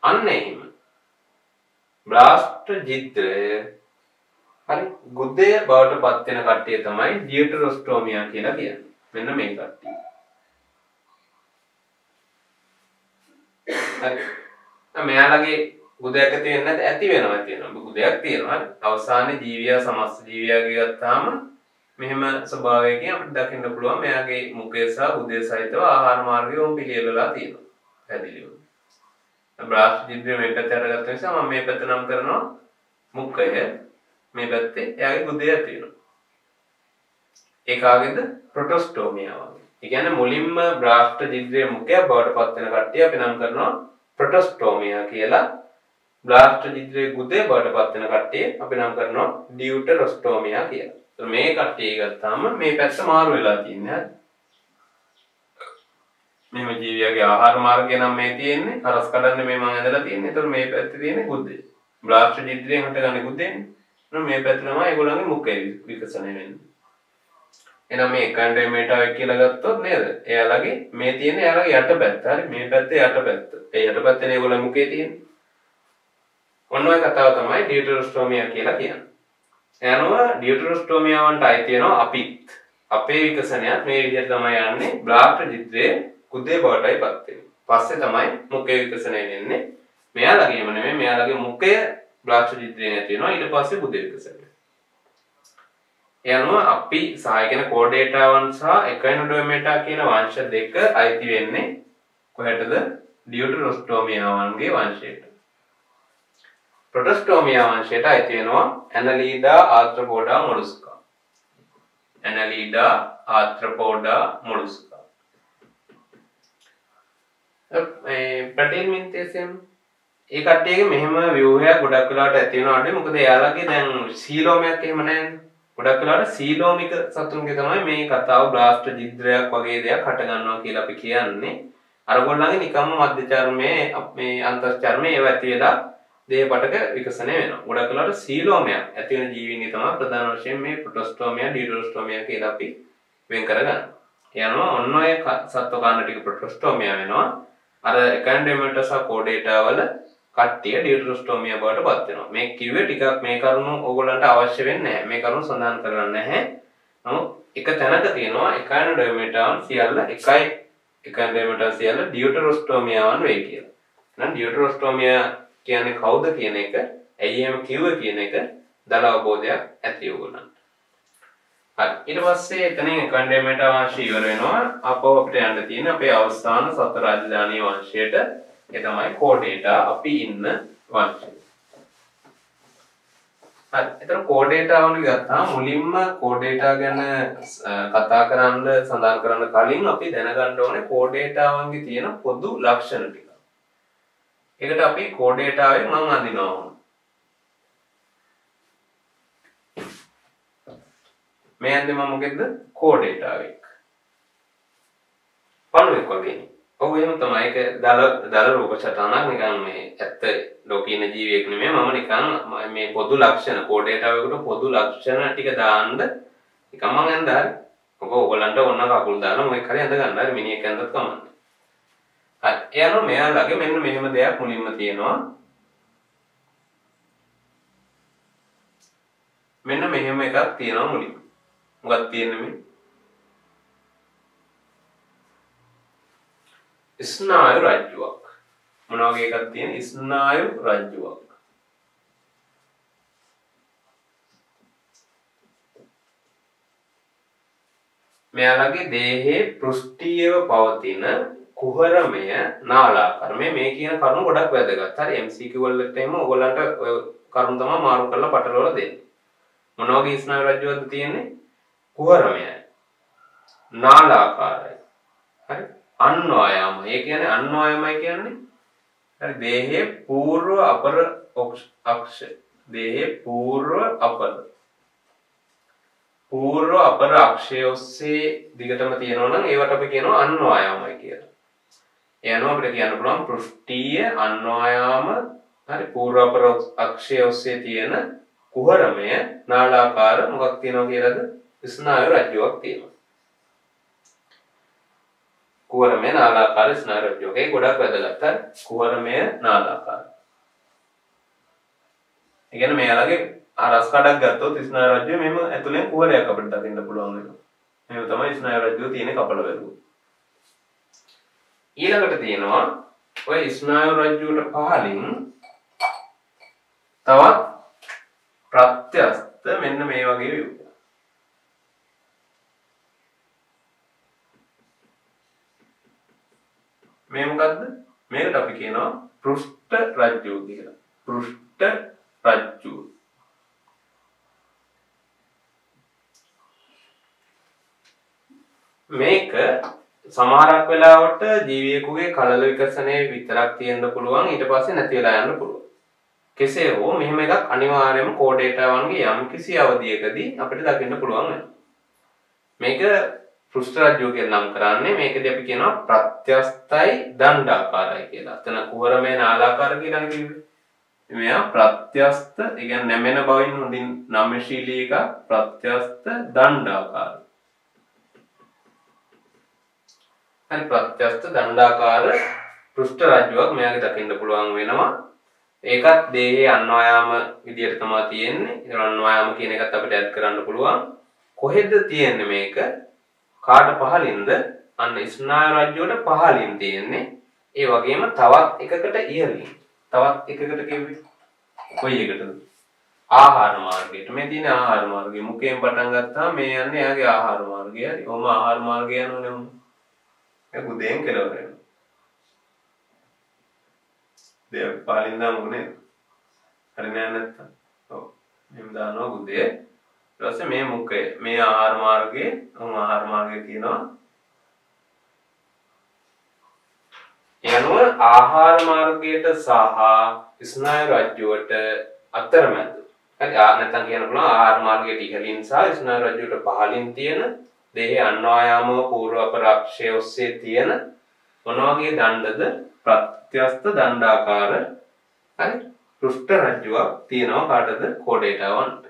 අන්න එහෙම බ්ලාස්ට් ජිත්‍රය හරි ගුදේ බවට පත් වෙන කට්ටිය තමයි ඩියටරොස්ටෝමියා කියලා කියන්නේ. මෙන්න මේ කට්ටිය. හරි. මෙයාලගේ ගුදයක් ඇති වෙන්නේ නැත්නම් ඇති වෙනවා. ගුදයක් තියෙනවා. අවසානයේ ජීවියා සමස්ත ජීවියාගේ ගත්තාම මෙහෙම ස්වභාවයකින් අපිට දකින්න පුළුවන් මෙයාගේ මුඛය සහ උදය සහිතව ආහාර මාර්ගය උන් පිළියෙලලා තියෙනවා. පැහැදිලිව. බ්ලාස්ට් ජිත්‍රය මේ පැත්තට අරගත්ත නිසා මම මේ පැත්ත නම් කරනවා මුඛය. මේ පැත්තේ එයාගේ උදය තියෙනවා. ඒ කාගේද? ප්‍රොටොස්ටෝමියා වගේ. ඒ කියන්නේ මුලින්ම බ්ලාස්ට් ජිත්‍රයේ මුඛය බවට පත් වෙන කට්ටිය අපි නම් කරනවා ප්‍රොටොස්ටෝමියා කියලා. බ්ලාස්ට් ජිත්‍රයේ උදය බවට පත් වෙන කට්ටිය අපි නම් කරනවා ඩියුටරොස්ටෝමියා කියලා. මේ කට්ටිය ගත්තාම මේ පැත්ත මාරු වෙලා තියෙන්නේ. මෙහෙම ජීවියාගේ ආහාර මාර්ගය නම් මේ තියෙන්නේ. හරස් කඩන්නේ මේ මම ඇදලා තියෙන්නේ. ඒතකොට මේ පැත්තේ තියෙන්නේ ගුද්දේ. බ්ලාස්ට් ජිත්‍රයෙන් හටගන්නේ ගුද්දේනේ. එහෙනම් මේ පැත්ත තමයි ඒගොල්ලන්ගේ මුඛය විකසනය වෙන්නේ. එහෙනම් මේ කන්ඩෙමේටාවක් කියලා ගත්තොත් නේද? එයාලගේ මේ තියෙන්නේ එයාලගේ යටපැත්ත. හරි මේ පැත්තේ යටපැත්ත. ඒ යටපැත්තේ ඒගොල්ලන්ගේ මුඛය තියෙන්නේ. ඔන්න ඔය කතාව තමයි ඩියටරොස්ටෝමියා කියලා කියන්නේ. යනවා ඩියටරොස්ටෝමියාවන්ට අයිති වෙනවා අපිත්. අපේ විකසනයත් මේ විදිහට තමයි යන්නේ. බ්ලාස්ට් ජිත්‍රයේ කුදේ බවටයි පත් වෙන්නේ. පස්සේ තමයි මුඛය විකසනය වෙන්නේ. මෙයාලගේම නෙමෙයි මෙයාලගේ මුඛය බ්ලාස්ට් ජිත්‍රයේ නැති වෙනවා. ඊට පස්සේ කුදේ විකසනය. යනවා අපි සායකන කෝඩේටාවන් සහ එකයිනොඩර්මේටා කියන වංශ දෙක අයිති වෙන්නේ කොහෙටද? ඩියටරොස්ටෝමියාවන්ගේ වංශයට. ප්‍රොටොස්ටෝමියා වංශයට අයිති වෙනවා ඇනලීඩා ආර්ත්‍රොපෝඩා මොලුස්කා. ඇනලීඩා ආර්ත්‍රොපෝඩා මොලුස්කා. ප්‍රෝටීන් මින්තේසියම් ඒ කට්ටියගේ මෙහෙම ව්‍යුහයක් ගොඩක් වෙලාවට ඇති වෙනවානේ. මොකද එයාලගේ දැන් සීලෝමයක් එහෙම නැහැ. ගොඩක් වෙලාවට සීලෝමික සතුන්ගේ තමයි මේ කතාව බ්ලාස්ට් ජිත්‍රයක් වගේ දෙයක් හට ගන්නවා කියලා අපි කියන්නේ. අරගොල්ලන්ගේ නිකම්ම මධ්‍ය චර්මයේ මේ අන්තස් චර්මයේ ඒව ඇති වෙලා දේහපටක විකසනය වෙනවා. ගොඩක් වෙලාවට සීලෝමයක් ඇති වෙන ජීවීන්ගේ තමයි ප්‍රධාන වශයෙන් මේ ප්‍රොටොස්ටෝමියා, ඩියටරොස්ටෝමියා කියලා අපි වෙන් කරගන්නවා. යනවා ඔන්න ඔය සත්ව කාණ්ඩ ටික ප්‍රොටොස්ටෝමියා වෙනවා. අර එකන්ඩෙමේටා සහ කෝඩේටා වල කට්ටිය ඩියටරොස්ටෝමියා බවට පත් වෙනවා. මේ කිව්වේ ටිකක් මේ කරුණු ඕගොල්ලන්ට අවශ්‍ය වෙන්නේ නැහැ. මේ කරුණු සඳහන් කරන්නේ නැහැ. නමුත් එක තැනක තියෙනවා එකන්ඩෙමේටාන් සියල්ල එකයි එකන්ඩෙමේටා සියල්ල ඩියටරොස්ටෝමියාවන් වෙයි කියලා. එහෙනම් ඩියටරොස්ටෝමියා කියන්නේ කවුද කියන එක, ඇයි එහෙම කිව්වේ කියන එක දල අවබෝධයක් ඇති ඕගොල්ලන්ට. හරි. ඊට පස්සේ එතනින් කන්ඩෙමේටා වංශය ඉවර වෙනවා. අපෝ අපිට යන්න තියෙන අපේ අවසාන සත්ත්ව රාජධානී වංශයට. ඒ තමයි කෝඩේටා අපි ඉන්න වංශය. හරි. ඒතර කෝඩේටාවන් ගත්තාම මුලින්ම කෝඩේටා ගැන කතා කරන්න සඳහන් කරන්න කලින් අපි දැනගන්න ඕනේ කෝඩේටාවන්ගේ තියෙන පොදු ලක්ෂණ ටික. ඒකට අපි කෝඩේටාවෙන් මම අඳිනවා. මේ අඳින මොකෙද්ද? කෝඩේටාවෙක්. පණුවෙක් වගේ. ඔව් ඔව් එහෙම තමයි. ඒක දල රූප සටහනක් නිකන් මේ ඇත්ත ලෝකේ ඉන්න ජීවියෙක් නෙමෙයි. මම නිකන් මේ පොදු ලක්ෂණ කෝඩ් ඩේටාවකට පොදු ලක්ෂණ ටික දාන්න නිකන් මම ඇඳලා හරි. ඔයගොල්ලන්ට ඕන කකුල් දාලා මොකක් හරි ඇඳ ගන්න හරි මිනිහෙක් ඇඳත් කමන්නේ. හරි. එයාලා මෙයාලගේ මෙන්න මෙහෙම දෙයක් මුලින්ම තියෙනවා. මෙන්න මෙහෙම එකක් තියෙනවා මුලින්ම. මොකක්ද තියෙන්නේ මේ? ස්නායු රජ්ජුවක්. මොන වගේ එකක් තියෙන? ස්නායු රජ්ජුවක්. මෙයාලගේ දේහයේ පෘෂ්ඨීයව පවතින කුහරමය නාලාකාර. මේ කියන කරුණු ගොඩක් වැදගත්. හරි MCQ වලට එහෙම ඔයගොල්ලන්ට ඔය කරුණු තමයි මාරු කරලා පටලවලා දෙන්නේ. මොන වගේ ස්නායු රජ්ජුවක්ද තියෙන්නේ? කුහරමයයි. නාලාකාරයි. හරි. අන්වායාම. ඒ කියන්නේ අන්වායාමයි කියන්නේ හරි දේහයේ පූර්ව අපර අක්ෂ. දේහයේ පූර්ව අපර අක්ෂය ඔස්සේ දිගටම තියෙනවා නම් ඒවට අපි කියනවා අන්වායාමයි කියලා. ඒ අනුව අපිට කියන්න පුළුවන් පෘෂ්ඨීය අන්වායාම හරි පූර්ව අපර අක්ෂය ඔස්සේ තියෙන කුහරමය නාලාකාර මොකක් තියෙනවා කියලාද? ස්නායු රජ්ජුවක් තියෙනවා. කුහරමය නාලාකාර ස්නායු රජ්ජුවක්. ඒක ගොඩක් වැදගත්. හරි කුහරමය නාලාකාර. ඒ කියන්නේ මෙයාලගේ රස් කඩක් ගත්තොත් ස්නායු රජ්ජුව මෙහෙම ඇතුලෙන් කුහරයක් අපිට දකින්න පුළුවන් වෙනවා. මේක තමයි ස්නායු රජ්ජුව තියෙන කපල වැලුව. ඊළඟට තියෙනවා ඔය ස්නායු රජ්ජුවට පහලින් තවත් ප්‍රත්‍යස්ත මෙන්න මේ වගේ වේව්. මේ මොකද්ද? මේකට අපි කියනවා පෘෂ්ඨ රජ්ජුව කියලා. පෘෂ්ඨ රජ්ජුව. මේක සමහරක් වෙලාවට ජීවියෙකුගේ කලල විකසනයේ විතරක් තියෙන්න පුළුවන් ඊට පස්සේ නැති වෙලා යන්න පුළුවන්. කෙසේ හෝ මෙහෙම එකක් අනිවාර්යයෙන්ම කෝඩ් ඩේටාවන්ගේ යම්කිසි අවධියකදී අපිට දකින්න පුළුවන් වෙනවා. මේක පෘෂ්ඨ රජ්ජුව කියලා නම් කරන්නේ මේකදී අපි කියනවා ප්‍රත්‍යස්තයි දණ්ඩාකාරයි කියලා. අතන කුහරමය නාලාකාර කියලා කිව්වේ. මෙයා ප්‍රත්‍යස්ත, ඒ කියන්නේ නැමෙන බවින් හොඳින් නම්‍යශීලී එක ප්‍රත්‍යස්ත දණ්ඩාකාර. හරි ප්‍රත්‍යස්ත දණ්ඩාකාර පෘෂ්ඨ රජ්ජුවක් මෙයාගේ දකින්න පුළුවන් වෙනවා. ඒකත් දේහයේ අන්වායාම විදියට තමයි තියෙන්නේ. ඒ අන්වායාම කියන එකත් අපිට ඇඩ් කරන්න පුළුවන්. කොහෙද තියෙන්නේ මේක? කාට පහලින්ද? අන්න ස්නායු රජ්ජුවට පහලින් තියෙන්නේ. ඒ වගේම තවත් එකකට ඉහළින්. තවත් එකකට කිව්වේ කොයි එකටද? ආහාර මාර්ගයට. මේ තියෙන ආහාර මාර්ගය මුඛයෙන් පටන් ගත්තාම මේ යන්නේ එයාගේ ආහාර මාර්ගය. හරි. ඔහම ආහාර මාර්ගය යනෝනේ උන්. ඒක උදේන් කෙලවර වෙනවා. දෙයක් පහලින් දාමුනේ. හරි නෑ නැත්තම්. ඔව්. මෙහෙම දානවා උදේ. ඊට පස්සේ මේ මුඛය මේ ආහාර මාර්ගයේ උන් ආහාර මාර්ගය කියනවා. යනුව ආහාර මාර්ගයට සහ ස්නායු රජ්ජුවට අතරමැද. හරි නැත්නම් කියන්න පුළුවන් ආහාර මාර්ගයට ඉහළින් සහ ස්නායු රජ්ජුවට පහළින් තියෙන දේහයේ අන්වායාමව පූර්ව අපර අක්ෂය ඔස්සේ තියෙන මොන වගේ දණ්ඩද? ප්‍රත්‍යස්ත දණ්ඩාකාර හරි පෘෂ්ඨ රජ්ජුවක් තියෙනවා කාටද? කෝඩ් ඩේටාවන්ට.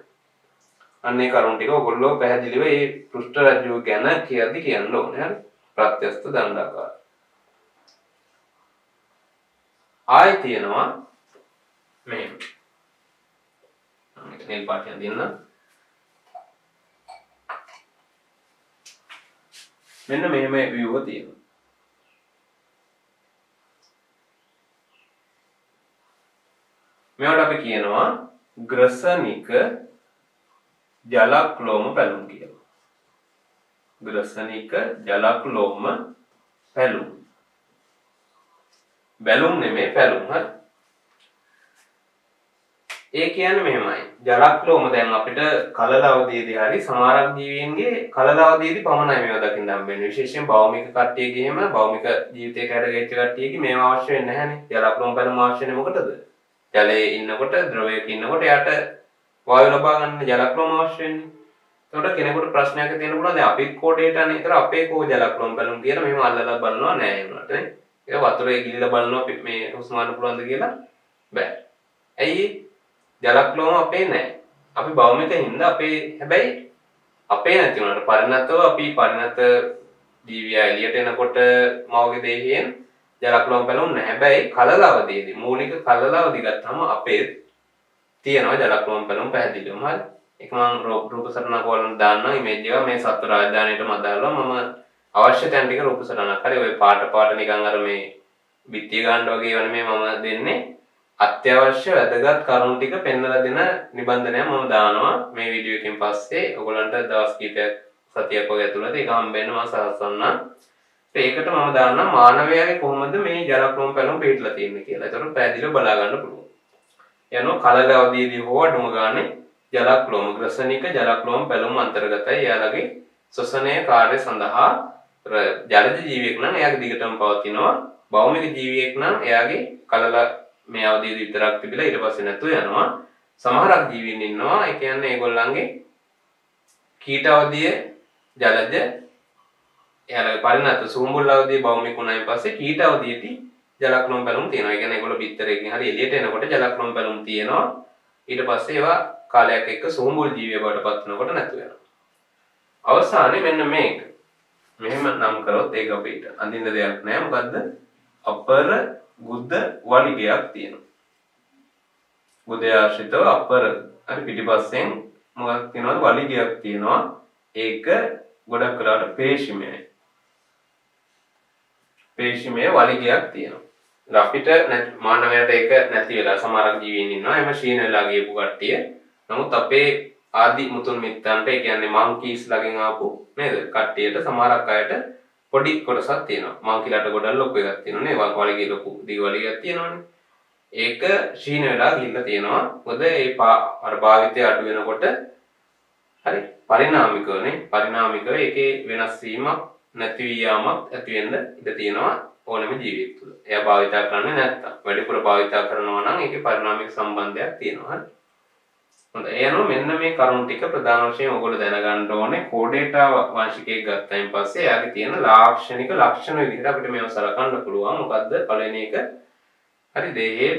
අන්නේ කරුණ ටික ඔයගොල්ලෝ පැහැදිලිව මේ පෘෂ්ඨ රජ්ජුව ගැන කියද්දි කියන්න ඕනේ. හරි ප්‍රත්‍යස්ත දණ්ඩාකාර. ආයි තියෙනවා මේ නෙල් පාටියක් දෙන්න. මෙන්න මෙහෙම view එක තියෙනවා. මේවට අපි කියනවා ග්‍රසනික ජලක්ලෝම පැලුම් කියලා. ග්‍රසනික ජලක්ලෝම පැලුම්. බැලුම් නෙමෙයි පැලුම්. හරි. ඒ කියන්නේ මෙහෙමයි. ජලක්ලෝම දැන් අපිට කලල අවධියේදී හරි සමහරක් ජීවීන්ගේ කලල අවධියේදී පමණයි මේවා දකින්න හම්බෙන්නේ. විශේෂයෙන් භෞමික කට්ටියගේ එහෙම භෞමික ජීවිතයක හැඩගැච්ච කට්ටියගේ මේවා අවශ්‍ය වෙන්නේ නැහැනේ. ජලක්ලෝම පැලුම අවශ්‍ය වෙන්නේ මොකටද? ජලයේ ඉන්නකොට ද්‍රවයක ඉන්නකොට යාට වායු ලබා ගන්න ජලක්ලෝම අවශ්‍ය වෙන්නේ. එතකොට කෙනෙකුට ප්‍රශ්නයක් තියෙන්න පුළුවන් දැන් අපේ කෝඩ් ඩේටානේ. ඒතර අපේ කෝ ජලක්ලෝම පැලුම් කියලා මෙහෙම අල්ලලා බලනවා නෑ ඒ උනට නේ. ඒක වතුරේ ගිලිලා බලනවා මේ හුස්ම ගන්න පුළුවන්ද කියලා බෑ. ඇයි ජලක්ලෝම අපේ නැහැ. අපි භෞමික හින්දා අපේ හැබැයි අපේ නැති වුණාට පරිණතව අපි පරිණත ජීවියා එළියට එනකොට මවගේ දේහයෙන් ජලක්ලෝම පැලුම් නැහැ. හැබැයි කලල අවධියේදී මූලික කලල අවධි ගත්තාම අපේ තියෙනවා ජලක්ලෝම පැලුම් පැහැදිලිවම හරි. ඒක මම රූප සටනක් වලින් දාන්නම් ඉමේජ් එක මේ සත්ව රාජධානියටම අදාළව මම අවශ්‍ය තැන් ටික රූප සටනක් හරි ඔය පාට නිකන් අර මේ බිත්තිය ගන්න වගේ වනේ මේ මම දෙන්නේ අත්‍යවශ්‍ය වැදගත් කරුණු ටික පෙන්වලා දෙන නිබන්ධනයක් මම දානවා මේ වීඩියෝ එකෙන් පස්සේ ඔයගොල්ලන්ට දවස් කිහිපයක් සතියක් වගේ ඇතුළත ඒක හම්බෙන්න මම සලස්වන්නම්. ඒකට මම දාන්නම් මානවයාගේ කොහොමද මේ ජලක්‍රම පැලුම් පිළිట్లా තියෙන්නේ කියලා. ඒතකොට පැහැදිලිව බලා ගන්න පුළුවන්. යනවා කලල අවදීදී හෝ අඩුම ගානේ ජලක්‍රම ග්‍රසනික ජලක්‍රම පැලුම් අන්තර්ගතයි. එයාලගේ ශ්වසනය කාර්ය සඳහා ජලජ ජීවියෙක් නම් එයාගේ දිගටම පවතිනවා. භෞමික ජීවියෙක් නම් එයාගේ කලල මේ අවධියේදී විතරක් තිබිලා ඊට පස්සේ නැතුව යනවා. සමහරක් ජීවීන් ඉන්නවා. ඒ කියන්නේ ඒගොල්ලන්ගේ කීට අවධිය ජලජ එයාලගේ පරිණත සූඹුල් අවධියේ භෞමික උනායින් පස්සේ කීට අවධියේදී ජලක්‍රම පැලුම් තියෙනවා. ඒ කියන්නේ ඒගොල්ලෝ පිටරේකින් හරි එළියට එනකොට ජලක්‍රම පැලුම් තියෙනවා. ඊට පස්සේ ඒවා කාලයක් එක්ක සූඹුල් ජීවිය බවට පත් වෙනකොට නැතු වෙනවා. අවසානයේ මෙන්න මේක. මෙහෙම නම් කරොත් ඒක අපිට අඳින්න දෙයක් නෑ. මොකද්ද? අපර ගුද්ද වලිගයක් තියෙනවා. ගුදේ ආශ්‍රිතව අපර හරි පිටිපස්සෙන් මොකක්ද කියනවද වලිගයක් තියෙනවා. ඒක ගොඩක් වෙලාවට පේශිමය වලිගයක් තියෙනවා. අපිට මානවයාට ඒක නැති වෙලා සමහරක් ජීවීන් ඉන්නවා. එම ශීන වෙලා ගියපු කට්ටිය. නමුත් අපේ ආදි මුතුන් මිත්තන්ට ඒ කියන්නේ මංකීස් ළඟින් ආපු නේද? කට්ටියට සමහරක් අයට පොඩි කොටසක් තියෙනවා. මංකිලාට ගොඩක් ලොකු එකක් තියෙනවා නේ. වලිගය ලොකු දිග වලිගයක් තියෙනවානේ. ඒක ශීන වෙලා ගිහිල්ලා තියෙනවා. මොකද ඒ අර භාවිතය අඩු වෙනකොට හරි පරිණාමිකව ඒකේ වෙනස් වීමක් නැති වීමක් ඇති වෙන්න ඉඩ තියෙනවා ඕනෑම ජීවියෙක් තුළ. එයා භාවිත කරන්නේ නැත්තම් වැඩිපුර භාවිත කරනවා නම් ඒකේ පරිණාමික සම්බන්ධයක් තියෙනවා. හරි. හොඳයි. එනවා මෙන්න මේ කරුණු ටික ප්‍රධාන වශයෙන් ඔයගොල්ලෝ දැනගන්න ඕනේ. කෝඩේටා වංශිකයෙක් ගත්තයින් පස්සේ එයාගේ තියෙන ලාක්ෂණික ලක්ෂණ විදිහට අපිට මේව සලකන්න පුළුවන්. මොකද්ද? පළවෙනි එක හරි දේහයේ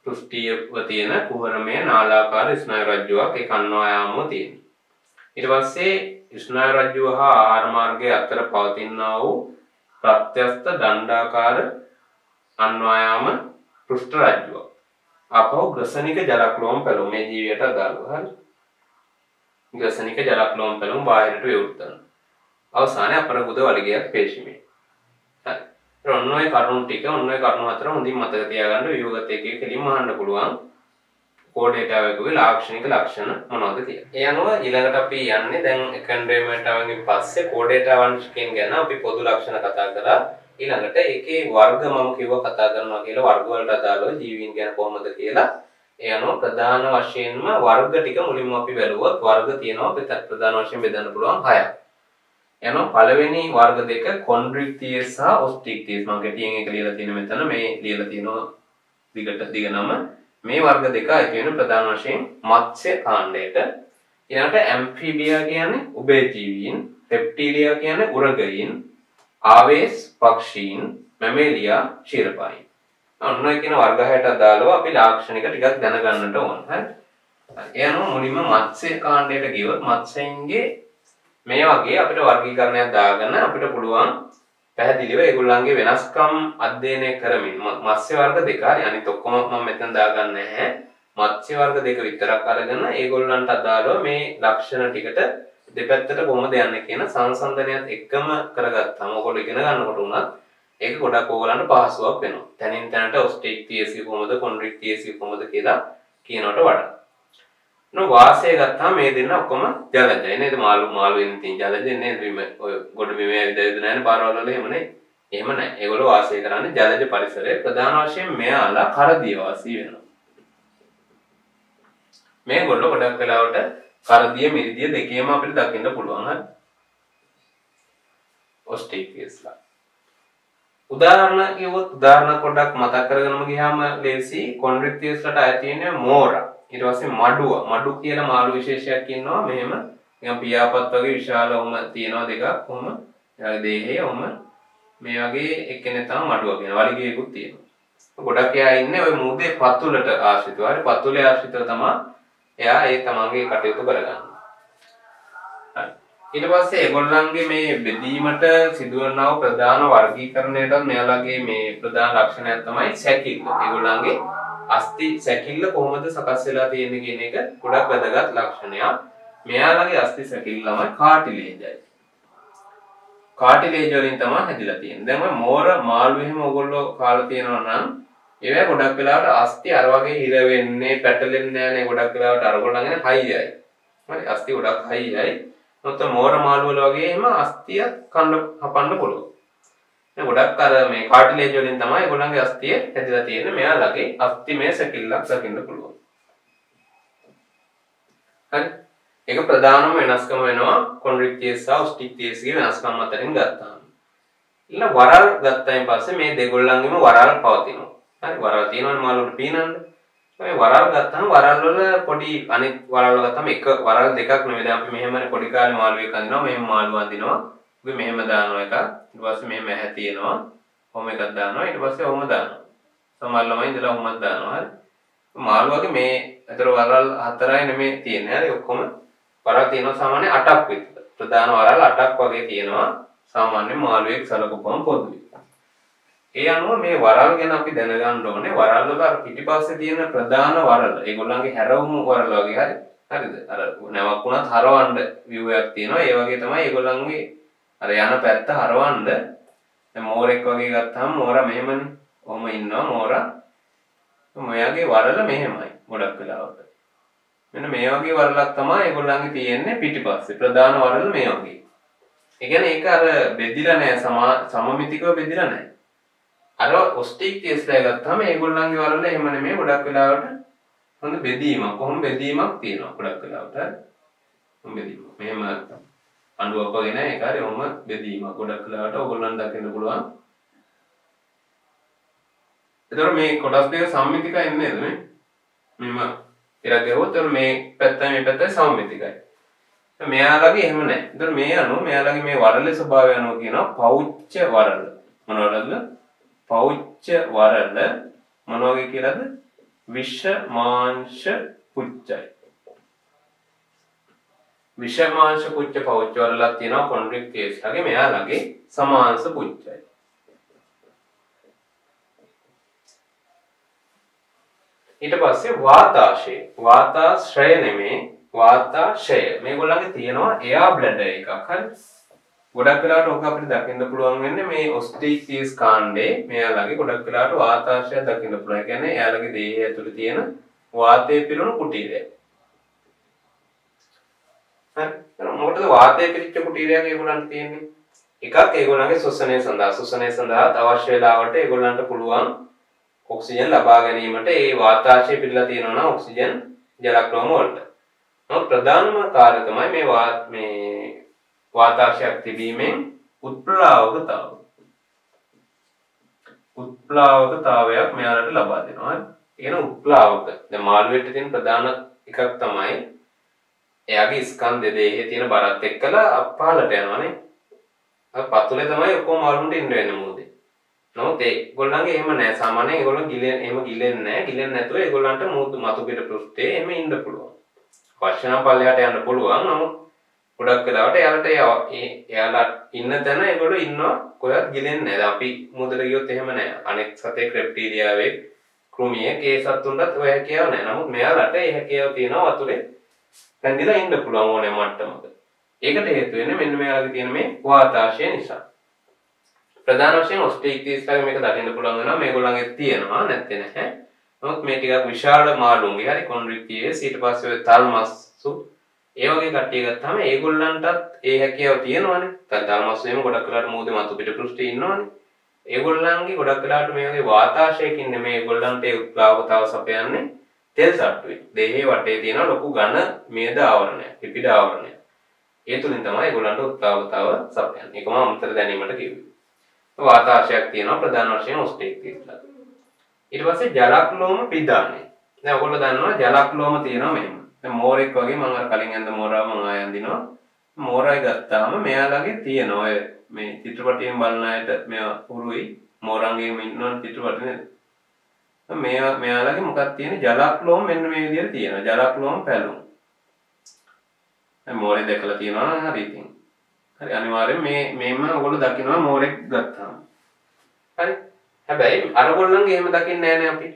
පෘෂ්ඨියව තියෙන කුහරමය නාලාකාර ස්නායු රජ්ජුවක් ඒ කන්වායාමෝ තියෙනවා. ඊට පස්සේ ස්නායු රජ්ජුව හා ආහාර මාර්ගයේ අතර පවතිනා වූ ප්‍රත්‍යස්ත දණ්ඩාකාර අන්වායාම පෘෂ්ඨ රජ්ජුවක්. අපෝ ග්‍රසනික ජලක්ලෝම පැලුම් මේ ජීවියට අදාළව හරි. ග්‍රසනික ජලක්ලෝම පැලුම් බාහිරට විවෘත කරනවා. අවසානයේ අපරගුද වලිගයක් පේශිමේ. හරි. ඔන්න ඔය කරුණු ටික ඔන්න ඔය කරුණු හතර හොඳින් මතක තියාගන්න වියෝගත එකේ කෙලින්ම අහන්න පුළුවන්. කෝඩේටාවකගේ ලාක්ෂණික ලක්ෂණ මොනවද කියලා. ඒ අනුව ඊළඟට අපි යන්නේ දැන් එකන්ඩේමටාවන්ගෙන් පස්සේ කෝඩේටා වංශිකයන් ගැන අපි පොදු ලක්ෂණ කතා කරා. ඊළඟට ඒකේ වර්ග මම කිව්වා කතා කරනවා කියලා වර්ග වලට අදාළව ජීවීන් ගැන කොහොමද කියලා. ඒ අනුව ප්‍රධාන වශයෙන්ම වර්ග ටික මුලින්ම අපි බැලුවොත් වර්ග තියෙනවා ප්‍රධාන වශයෙන් බෙදන්න පුළුවන් 6ක්. එනවා පළවෙනි වර්ග දෙක කොන්ඩ්‍රික්ටියස් සහ ඔස්ටික්ටියස්. මම ගැටියෙන් එක ලියලා තියෙන මෙතන මේ ලියලා තියෙනවා දිග නම. මේ වර්ග දෙක අයිති වෙන ප්‍රධාන වශයෙන් මත්ස්‍ය කාණ්ඩයට. ඊළඟට ඇම්ෆිබියා කියන්නේ උභයජීවීන්, රෙප්ටීලියා කියන්නේ උරගයින්, ආවේස් පක්ෂීන්, මැමේලියා ශිරපායින්. ඔන්න ඔය කියන වර්ග 6ට අදාළව අපි ලාක්ෂණික ටිකක් දැනගන්නට ඕන. හරි. ඒ අනුව මුලින්ම මත්ස්‍ය කාණ්ඩයට ගියොත් මත්ස්‍යයන්ගේ මේ වගේ අපිට වර්ගීකරණයක් දාගන්න අපිට පුළුවන් පැහැදිලිව ඒගොල්ලන්ගේ වෙනස්කම් අධ්‍යයනය කරමින් මත්ස්‍ය වර්ග දෙක හරි අනිත් ඔක්කොම මම මෙතන දාගන්නේ නැහැ. මත්ස්‍ය වර්ග දෙක විතරක් අරගෙන ඒගොල්ලන්ට අදාළව මේ ලක්ෂණ ටිකට දෙපැත්තට කොහොමද යන්නේ කියන සංසන්දනයත් එක්කම කරගත්තාම ඔයගොල්ලෝ ඉගෙන ගන්නකොට උනත් ඒක ගොඩක් ඕගොල්ලන්ට පහසුවක් වෙනවා. තනින් තනට ඔස්ටික්ටියස් කොහොමද කොන්ඩ්‍රික්ටියස් කොහොමද කියලා කියනවට වඩා. වාසය ගත්තාම මේ දෙන්න ඔක්කොම ජලජයි නේද? මාළු වෙන තියෙන ජලජ නේද? ඔය ගොඩ බිමේ ඇවිදලා නැහැ පාරවල් වල එහෙම නේ. එහෙම නැහැ. ඒගොල්ලෝ වාසය කරන්නේ ජලජ පරිසරයේ ප්‍රධාන වශයෙන් මෙයාලා කරදිය වාසී වෙනවා. මේගොල්ලෝ ගොඩක් වෙලාවට කරදිය මිරිදිය දෙකේම අපිට දකින්න පුළුවන්. හරි. ඔස්ටික්ටියස්ලා. උදාහරණ පොඩ්ඩක් මතක් කරගෙනම ගියාම ලේසි. කොන්ඩ්‍රික්ටියස්ලට අයිති වෙන්නේ මෝරා. ඊට පස්සේ මඩු කියලා මාළු විශේෂයක් ඉන්නවා. මෙහෙම නිකන් පියාපත් වගේ විශාල උම තියෙනවා දෙකක්. කොහොම එයාගේ දේහයේ උම මේ වගේ එක්කෙනෙක් තමයි මඩුව කියන වලිගයකුත් තියෙනවා. ගොඩක් එයා ඉන්නේ ওই මූදේ පතුලට ආශ්‍රිතව. හරි පතුලේ ආශ්‍රිතව තමයි එයා ඒ තමන්ගේ කටයුතු කරගන්නේ. හරි. ඊට පස්සේ ඒගොල්ලන්ගේ මේ බෙදීමට සිදුවනා ප්‍රධාන වර්ගීකරණයටත් මෙයාලගේ මේ ප්‍රධාන ලක්ෂණයක් තමයි සැකිල්ල. ඒගොල්ලන්ගේ අස්ථි සැකිල්ල කොහොමද සකස් වෙලා තියෙන්නේ කියන එක ගොඩක් වැදගත් ලක්ෂණයක්. මෙයාලගේ අස්ථි සැකිල්ල තමයි කාටිලේජයි. කාටිලේජ් වලින් තමයි හැදිලා තියෙන්නේ. දැන් ඔය මෝර මාළු එහෙම ඕගොල්ලෝ කාලා තියෙනවා නම් ඒවා ගොඩක් වෙලාවට අස්ථි අර වගේ හිර වෙන්නේ පැටලෙන්නේ නැහැනේ. ගොඩක් වෙලාවට අර ගොල්ලන්ගෙන හයියයි. හරි අස්ථි ගොඩක් හයියයි. නැත්නම් මෝර මාළු වල වගේ එහෙම අස්ථිය කන්න හපන්න පුළුවන්. දැන් ගොඩක් අර මේ කාටිලේජ් වලින් තමයි ඒගොල්ලන්ගේ අස්ථිය හැදිලා තියෙන්නේ. මෙයාලගේ අස්ථිමය සැකිල්ලක් දකින්න පුළුවන්. හරි ඒක ප්‍රධානම වෙනස්කම වෙනවා කොන්ඩ්‍රික්ටියස් සහ ඔස්ටික්ටියස් ගේ වෙනස්කම් අතරින් ගත්තාම. ඊළඟ වරල් ගත්තායින් පස්සේ මේ දෙගොල්ලන්ගෙම වරල් පවතිනවා. හරි වරල් තියෙනවනේ මාළුන්ට පීනන්න. මේ වරල් ගත්තාම වරල් වල පොඩි අනිත් වරල් වල ගත්තාම එක වරල් දෙකක් නෙවෙයි. දැන් අපි මෙහෙමනේ පොඩි කාලේ මාළුවෙක් අඳිනවා. මෙහෙම මාළුව අඳිනවා. අපි මෙහෙම දානවා එකක්. ඊට පස්සේ මෙහෙම ඇහැ තියෙනවා. ඔහොම එකක් දානවා. ඊට පස්සේ ඔහොම දානවා. සමහර ළමයි ඉඳලා ඔහොමත් දානවා. හරි. මාළුවගේ මේ අතර වරල් හතරයි නෙමෙයි තියෙන්නේ. හරි ඔක්කොම වරල් තියෙනවා සාමාන්‍ය 8ක් විතර. ප්‍රධාන වරල් 8ක් වගේ තියෙනවා. සාමාන්‍ය මාළුවෙක් සලකපුවම පොදුයි. ඒ අනුව මේ වරල් ගැන අපි දැනගන්න ඕනේ. වරල් වල අර පිටිපස්සේ තියෙන ප්‍රධාන වරල. ඒගොල්ලන්ගේ හැරවුම් වරල වගේ හරි. හරිද? අර නැවක් වුණත් හරවන්න view එකක් තියෙනවා. ඒ වගේ තමයි ඒගොල්ලන්ගේ අර යන පැත්ත හරවන්න. දැන් මෝරෙක් වගේ ගත්තාම මෝරා මෙහෙමනේ. ඔහම ඉන්නවා මෝරා. මොයාගේ වරල මෙහෙමයි. ගොඩක් වෙලාවට. මෙන්න මේ වගේ වරලක් තමයි ඒගොල්ලන්ගේ තියෙන්නේ පිටිපස්සේ. ප්‍රධාන වරල මේ වගේ. ඒ කියන්නේ ඒක අර බෙදිලා නැහැ සමමිතිකව බෙදිලා නැහැ. අර ඔස්ටික්ටියස්ලා ගත්තාම ඒගොල්ලන්ගේ වරල එහෙම නෙමෙයි ගොඩක් වෙලාවට හොඳ බෙදීමක්. කොහොම බෙදීමක් තියෙනවා ගොඩක් වෙලාවට. කොහොම බෙදීමක්. මෙහෙම අඬුවක් වගේ නෑ ඒක හරි ඔහොම බෙදීමක්. ගොඩක් වෙලාවට ඕගොල්ලන් දකින්න පුළුවන්. ඒතර මේ කොටස් දෙක සම්මිතිකයි නේද මේ? මෙහෙම ඉරක් ගහුවොත් මේ පැත්තයි මේ පැත්තයි සම්මිතිකයි. මෙයාලගේ එහෙම නැහැ. ඒතර මේ අනුව මෙයාලගේ මේ වරලේ ස්වභාවය අනුව කියනවා පෞච්ච වරල. මොනවද? පෞච්ච වරල මොන වගේ කියලාද? විෂ මාංශ පුච්චයි. විෂ මාංශ පුච්ච පෞච්ච වරලක් තියෙනවා කොන්ඩ්‍රික්ටියස්ලාගේ මෙයාලගේ සමාංශ පුච්චයි. ඊට පස්සේ වාතාශය. වාතාශ්‍රය නෙමේ වාතාශය. මේගොල්ලන්ගේ තියෙනවා එයා බ්ලැඩර් එකක්. හරි. ගොඩක් වෙලාවට ඔක අපිට දකින්න පුළුවන් වෙන්නේ මේ ඔස්ටික්ටියස් කාණ්ඩේ මෙයාලගේ ගොඩක් වෙලාවට වාතාශය දකින්න පුළුවන්. ඒ කියන්නේ එයාලගේ දේහය ඇතුළේ තියෙන වාතය පිරුණු කුටීරය. හරි. මොකටද වාතය පිරිච්ච කුටීරයක් ඒගොල්ලන්ට තියෙන්නේ? එකක් ඒගොල්ලන්ගේ ශ්වසනය සඳහා. ශ්වසනය සඳහා අවශ්‍ය වෙලාවට ඒගොල්ලන්ට පුළුවන් ඔක්සිජන් ලබා ගැනීමට ඒ වාතාශය පිරලා තියෙනවා නම් ඔක්සිජන් ජලක්‍රම වලට. නමුත් ප්‍රධානම කාර්යය තමයි මේ වාතාශයක් තිබීමෙන් උත්ප්ලාවකතාව. උත්ප්ලාවකතාවයක් මෙයාලට ලබා දෙනවා. ඒ කියන උත්ප්ලාවක. දැන් මාළුවෙට තියෙන ප්‍රධාන එකක් තමයි එයාගේ ස්කන්ධ දේහයේ තියෙන බරත් එක්කලා පහළට යනවානේ. අර පතුලේ තමයි ඔක්කොම මාළුන්ට ඉන්න වෙන්නේ මොකද? නමුත් ඒගොල්ලන්ගේ එහෙම නැහැ. සාමාන්‍යයෙන් ඒගොල්ලෝ ගිලෙන්නේ නැහැ. ගිලෙන්නේ නැතුව ඒගොල්ලන්ට මතු පිට පෘෂ්ඨයේ එහෙම ඉන්න පුළුවන්. වර්ෂණ පල්ලයට යන්න පුළුවන්. නමුත් ගොඩක් වෙලාවට එයාලා ඉන්න තැන ඒගොල්ලෝ ඉන්නවා කොහෙවත් ගිලෙන්නේ නැහැ. අපි මුදල ගියොත් එහෙම නැහැ. අනෙක් සතේ ක්‍රෙප්ටීරියාවේ කෘමියෙක් ඒ සතුන්ටත් ඔය හැකියාව නැහැ. නමුත් මෙයාලට ඒ හැකියාව තියෙනවා වතුරේ රැඳිලා ඉන්න පුළුවන් ඕනේ මට්ටමක. ඒකට හේතු වෙන්නේ මෙන්න මෙයාලගේ තියෙන මේ වාතාශය නිසා. ප්‍රධාන වශයෙන් ඔස්ටික්ටියස්ලාගේ මේක දකින්න පුළුවන් වෙනවා. මේගොල්ලන්ගේ තියෙනවා නැත්තේ නැහැ. නමුත් මේ ටිකක් විශාල මාළුන්ගේ හරි කොන්ඩ්‍රික්ටියස් ඊට පස්සේ ඔය තල්මස්සු ඒ වගේ කට්ටිය ගත්තාම ඒගොල්ලන්ටත් ඒ හැකියාව තියෙනවානේ. තල්මස්සු එහෙම ගොඩක් වෙලාවට මූදේ මතු පිට පෘෂ්ඨයේ ඉන්නවානේ. ඒගොල්ලන්ගේ ගොඩක් වෙලාවට මේ වගේ වාතාශයකින් නෙමෙයි ඒගොල්ලන්ට ඒ උත්ප්ලාවකතාව සපයන්නේ තෙල් සට්ටුවේ. දේහේ වටේ තියෙන ලොකු ඝන මේද ආවරණයක්, ලිපිඩ ආවරණයක්. ඒ තුලින් තමයි ඒගොල්ලන්ට උත්ප්ලාවකතාව සපයන්නේ. ඒකම අමතර දැනීමට කිව්වේ. වාතාශයක් තියෙනවා ප්‍රධාන වශයෙන් ඔස්ටික්ටියස්ලා. ඊට පස්සේ ජලක්ලෝම පිදානේ. දැන් ඔයගොල්ලෝ දන්නවා ජලක්ලෝම තියෙනවා මෙහෙම. දැන් මෝරෙක් වගේ මම අර කලින් ඇඳ මෝරාව මම ආය අඳිනවා. මෝරයි ගත්තාම මෙයාලගේ තියෙන ඔය මේ චිත්‍රපටයෙන් බලන අයට මෙයා උරුයි මෝරන්ගේම ඉන්නවනේ චිත්‍රපට නේද? මෙයාලගේ මොකක්ද තියෙන්නේ ජලක්ලෝම මෙන්න මේ විදිහට තියෙනවා. ජලක්ලෝම පැලුම්. මෝරේ දැකලා තියෙනවා නම් හරි ඉතින්. හරි අනිවාර්යෙන් මේම ඔයගොල්ලෝ දකිනවා මෝරෙක් ගත්තාම. හරි. හැබැයි අරගොල්ලන්ගේ එහෙම දකින්නේ නැහැ නේ අපි.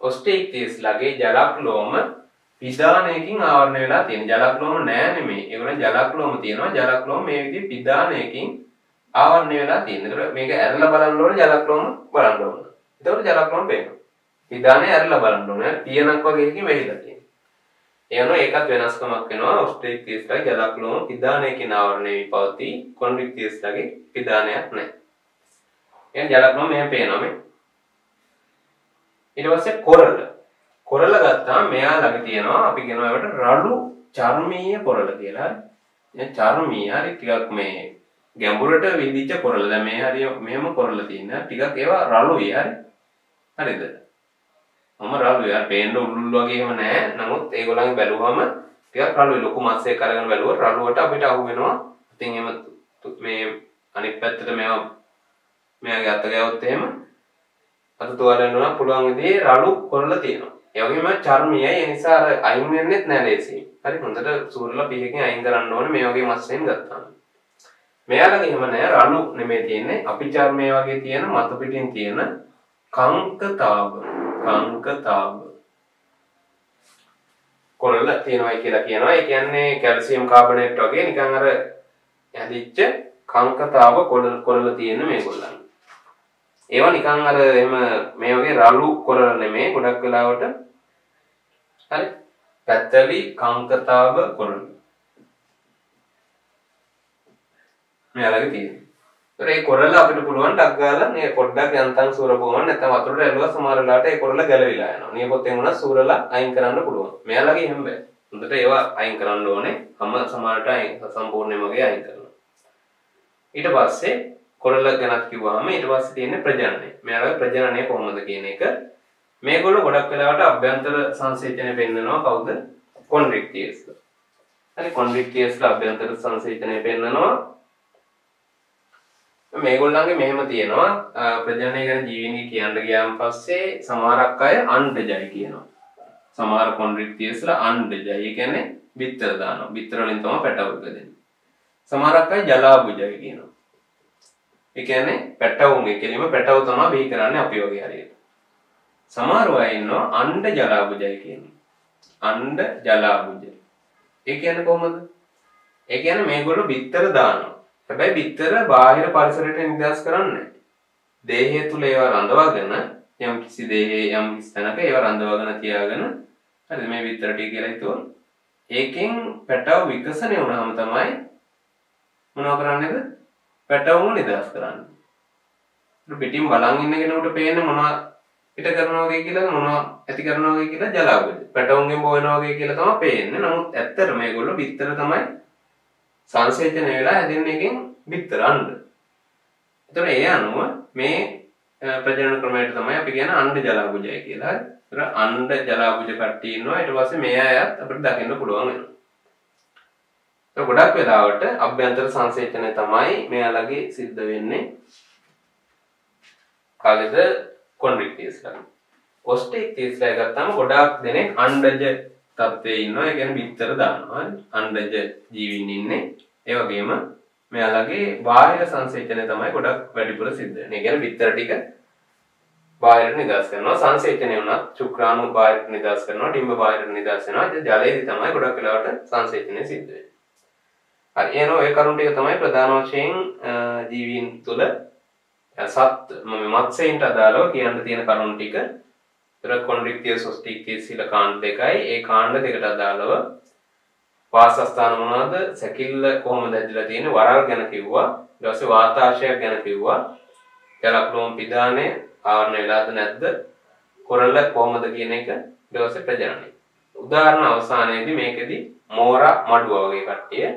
ඔස්ට්‍රේලියාස්ලාගේ ජලක්ලෝම පිදානයකින් ආවරණය වෙලා තියෙන. ජලක්ලෝම නෑ නෙමෙයි. ඒගොල්ලන් ජලක්ලෝම තියෙනවා. ජලක්ලෝම මේ විදිහේ පිදානයකින් ආවරණය වෙලා තියෙන. ඒකට මේක ඇරලා බලන්න ඕනේ ජලක්ලෝම බලන්න ඕනේ. එතකොට ජලක්ලෝම පේනවා. පිදානය ඇරලා බලන්න ඕනේ. පියනක් වගේ එකකින් වෙහිලා තියෙනවා. එනවා ඒකත් වෙනස්කමක් වෙනවා. ඔස්ට්‍රේලියාස්ලාගේ ජලක්ලෝම පිදානයකින් ආවරණය වී පවතී. කොන්ඩ්‍රික්ටියස්ලාගේ පිදානයක් නැහැ. එහෙනම් ජලක්ලෝම මෙහෙම පේනවා මේ. ඊට පස්සේ කොරළ ගත්තාම මෙයා ළඟ තියෙනවා අපි කියනවා ඒකට රළු චර්මීය කොරළ කියලා. හරි. දැන් චර්මීය හරි ටිකක් මේ ගැඹුරට විදිච්ච කොරළ. දැන් මේ හරිය මෙහෙම කොරළ තියෙන. ටිකක් ඒවා රළුයි. හරි. හරිද? මම රළුයි. අර පේන්න උල්ලුල් වගේ එහෙම නැහැ. නමුත් ඒගොල්ලන්ගේ බැලුවම ටිකක් රළුයි. ලොකු මස් එකක් අරගෙන බැලුවොත් රළුවට අපිට අහු වෙනවා. ඉතින් එහෙම මේ අනිත් පැත්තට මෙයාගේ අත ගෑවොත් එහෙම අත තුවාලෙන්න උනා පුළුවන් විදිහේ රළු කොරළ තියෙනවා. ඒ වගේම චර්මීයයි. ඒ නිසා අර අයින් වෙන්නෙත් නෑ ලේසියෙන්. හරි හොඳට සූරලා පිහකින් අයින් කරන්න ඕනේ මේ වගේ මස්යෙන් ගත්තාම. මෙයාලගේ එහෙම නෑ රළු නෙමෙයි තියෙන්නේ. අපි චර්මයේ වගේ තියෙන මතු පිටින් තියෙන කංකතාව කොරළ තියෙනවා කියලා කියනවා. ඒ කියන්නේ කැල්සියම් කාබනේට් වගේ නිකන් අර ඇදිච්ච කංකතාව කොරළ තියෙන මේගොල්ලන්. ඒවා නිකන් අර එහෙම මේ වගේ රළු කොරළ නෙමෙයි ගොඩක් වෙලාවට හරි පැත්තලි කංකතාව කොරළ මෙයාලගේ තියෙනවා. ඒතර ඒ කොරළ අපිට පුළුවන් ඩක් ගාලා මේ පොඩ්ඩක් යන්තම් සූරපුවම නැත්නම් වතුරට ඇලුවා සමහර වෙලාවට ඒ කොරළ ගැලවිලා යනවා. නියපොත්තෙන් උනත් සූරලා අයින් කරන්න පුළුවන්. මෙයාලගේ එහෙම බෑ. හොඳට ඒවා අයින් කරන්න ඕනේ. හැම සමහරට සම්පූර්ණයෙන්ම වගේ අයින් කරනවා. ඊට පස්සේ කොරළ ගැනත් කිව්වහම ඊට පස්සේ තියෙන්නේ ප්‍රජනනය. මෙයාලගේ ප්‍රජනනය කොහොමද කියන එක මේගොල්ලෝ ගොඩක් වෙලාවට අභ්‍යන්තර සංසේචනය පෙන්නනවා කවුද? කොන්ඩ්‍රික්ටියස්ලා. හරි කොන්ඩ්‍රික්ටියස්ලා අභ්‍යන්තර සංසේචනය පෙන්නනවා. මේගොල්ලන්ගේ මෙහෙම තියෙනවා ප්‍රජනනය ගැන ජීවීන්ගේ කියන්න ගියාන් පස්සේ සමහරක් අය අණ්ඩජයි කියනවා. සමහර කොන්ඩ්‍රික්ටියස්ලා අණ්ඩජයි. ඒ කියන්නේ බිත්තර දානවා. බිත්තර වලින් තමයි පැටව උපදින්නේ. සමහරක් අය ජලාබුජයි කියනවා. ඒ කියන්නේ පැටවුන්ගේ කෙලිම පැටව තමයි බිහි කරන්නේ අපි වගේ හරියට. සමහර අය ඉන්නවා අණ්ඩ ජලාබුජයි කියන්නේ. අණ්ඩ ජලාබුජ. ඒ කියන්නේ කොහොමද? ඒ කියන්නේ මේගොල්ලෝ බිත්තර දානවා. හැබැයි බිත්තර බාහිර පරිසරයට නිදාස් කරන්නේ නැහැ. දේහය තුල ඒවා රඳවාගෙන යම් කිසි දේහයේ යම් කිසි තැනක ඒවා රඳවාගෙන තියාගෙන හරිද මේ බිත්තර ටික කියලා හිතුවොත් ඒකෙන් පැටව විකසනය වුණාම තමයි මොනව කරන්නේද? පැටවුම නිදාස් කරන්නේ. පිටින් බලන් ඉන්න කෙනෙකුට පේන්නේ මොනවා පිට කරනවා වගේ කියලා මොනවා ඇති කරනවා වගේ කියලා ජලාබුජ. පැටවුන්ගෙන් බොවෙනවා වගේ කියලා තමයි පේන්නේ. නමුත් ඇත්තට මේගොල්ලෝ බිත්තර තමයි සංසේචනය වෙලා හැදෙන්නේ එකෙන් බිත්තර අණ්ඩ. එතකොට ඒ අනුව මේ ප්‍රජනන ක්‍රමයට තමයි අපි කියන්නේ අණ්ඩ ජලාබුජය කියලා. ඒතර අණ්ඩ ජලාබුජ කට්ටිය ඉන්නවා. ඊට පස්සේ මේ අයත් අපිට දකින්න පුළුවන් වෙනවා. ඒක ගොඩක් වෙලාවට අභ්‍යන්තර සංසේචනය තමයි මෙයාලගේ සිද්ධ වෙන්නේ. කාගේද? කොන්ඩ්‍රික්ටියස්ලා. ඔස්ට්‍රේලියාස්ලා ගත්තාම ගොඩාක් දෙනෙක් අණ්ඩජ තත්ත්වයේ ඉන්නවා. ඒ කියන්නේ බිත්තර දානවා. අණ්ඩජ ජීවීන් ඉන්නේ. ඒ වගේම මෙයාලගේ බාහිර සංසේචනය තමයි ගොඩක් වැඩිපුර සිද්ධ වෙන්නේ. ඒ කියන්නේ බිත්තර ටික බාහිරට නිදාස් කරනවා. සංසේචනය වුණත් ශුක්‍රාණු බාහිරට නිදාස් කරනවා. ඩිම්බ බාහිරට නිදාස් වෙනවා. ඒ ජලයේදී තමයි ගොඩක් වෙලාවට සංසේචනය සිද්ධ වෙන්නේ. හරි එහෙනම් ඔය කරුණු ටික තමයි ප්‍රධාන වශයෙන් ජීවීන් තුල මත්ස්‍යයන්ට අදාළව කියන්න තියෙන කරුණු ටික. ඒතර කොන්ඩ්‍රික්ටියස් ඔස්ට්‍රික්ටියස් කියලා කාණ්ඩ දෙකයි. ඒ කාණ්ඩ දෙකට අදාළව වාසස්ථාන මොනවාද? සැකිල්ල කොහොමද ඇදලා තියෙන්නේ? වරල් ගැන කිව්වා. ඊට පස්සේ වාතාශයක් ගැන කිව්වා. ජලක්ලෝම පිදානය ආවරණය වෙලාද නැද්ද? කොරළ කොහොමද කියන එක. ඊට පස්සේ ප්‍රජනනය. උදාහරණ අවසානයේදී මේකෙදි මෝරා මඩුවා වගේ කට්ටිය.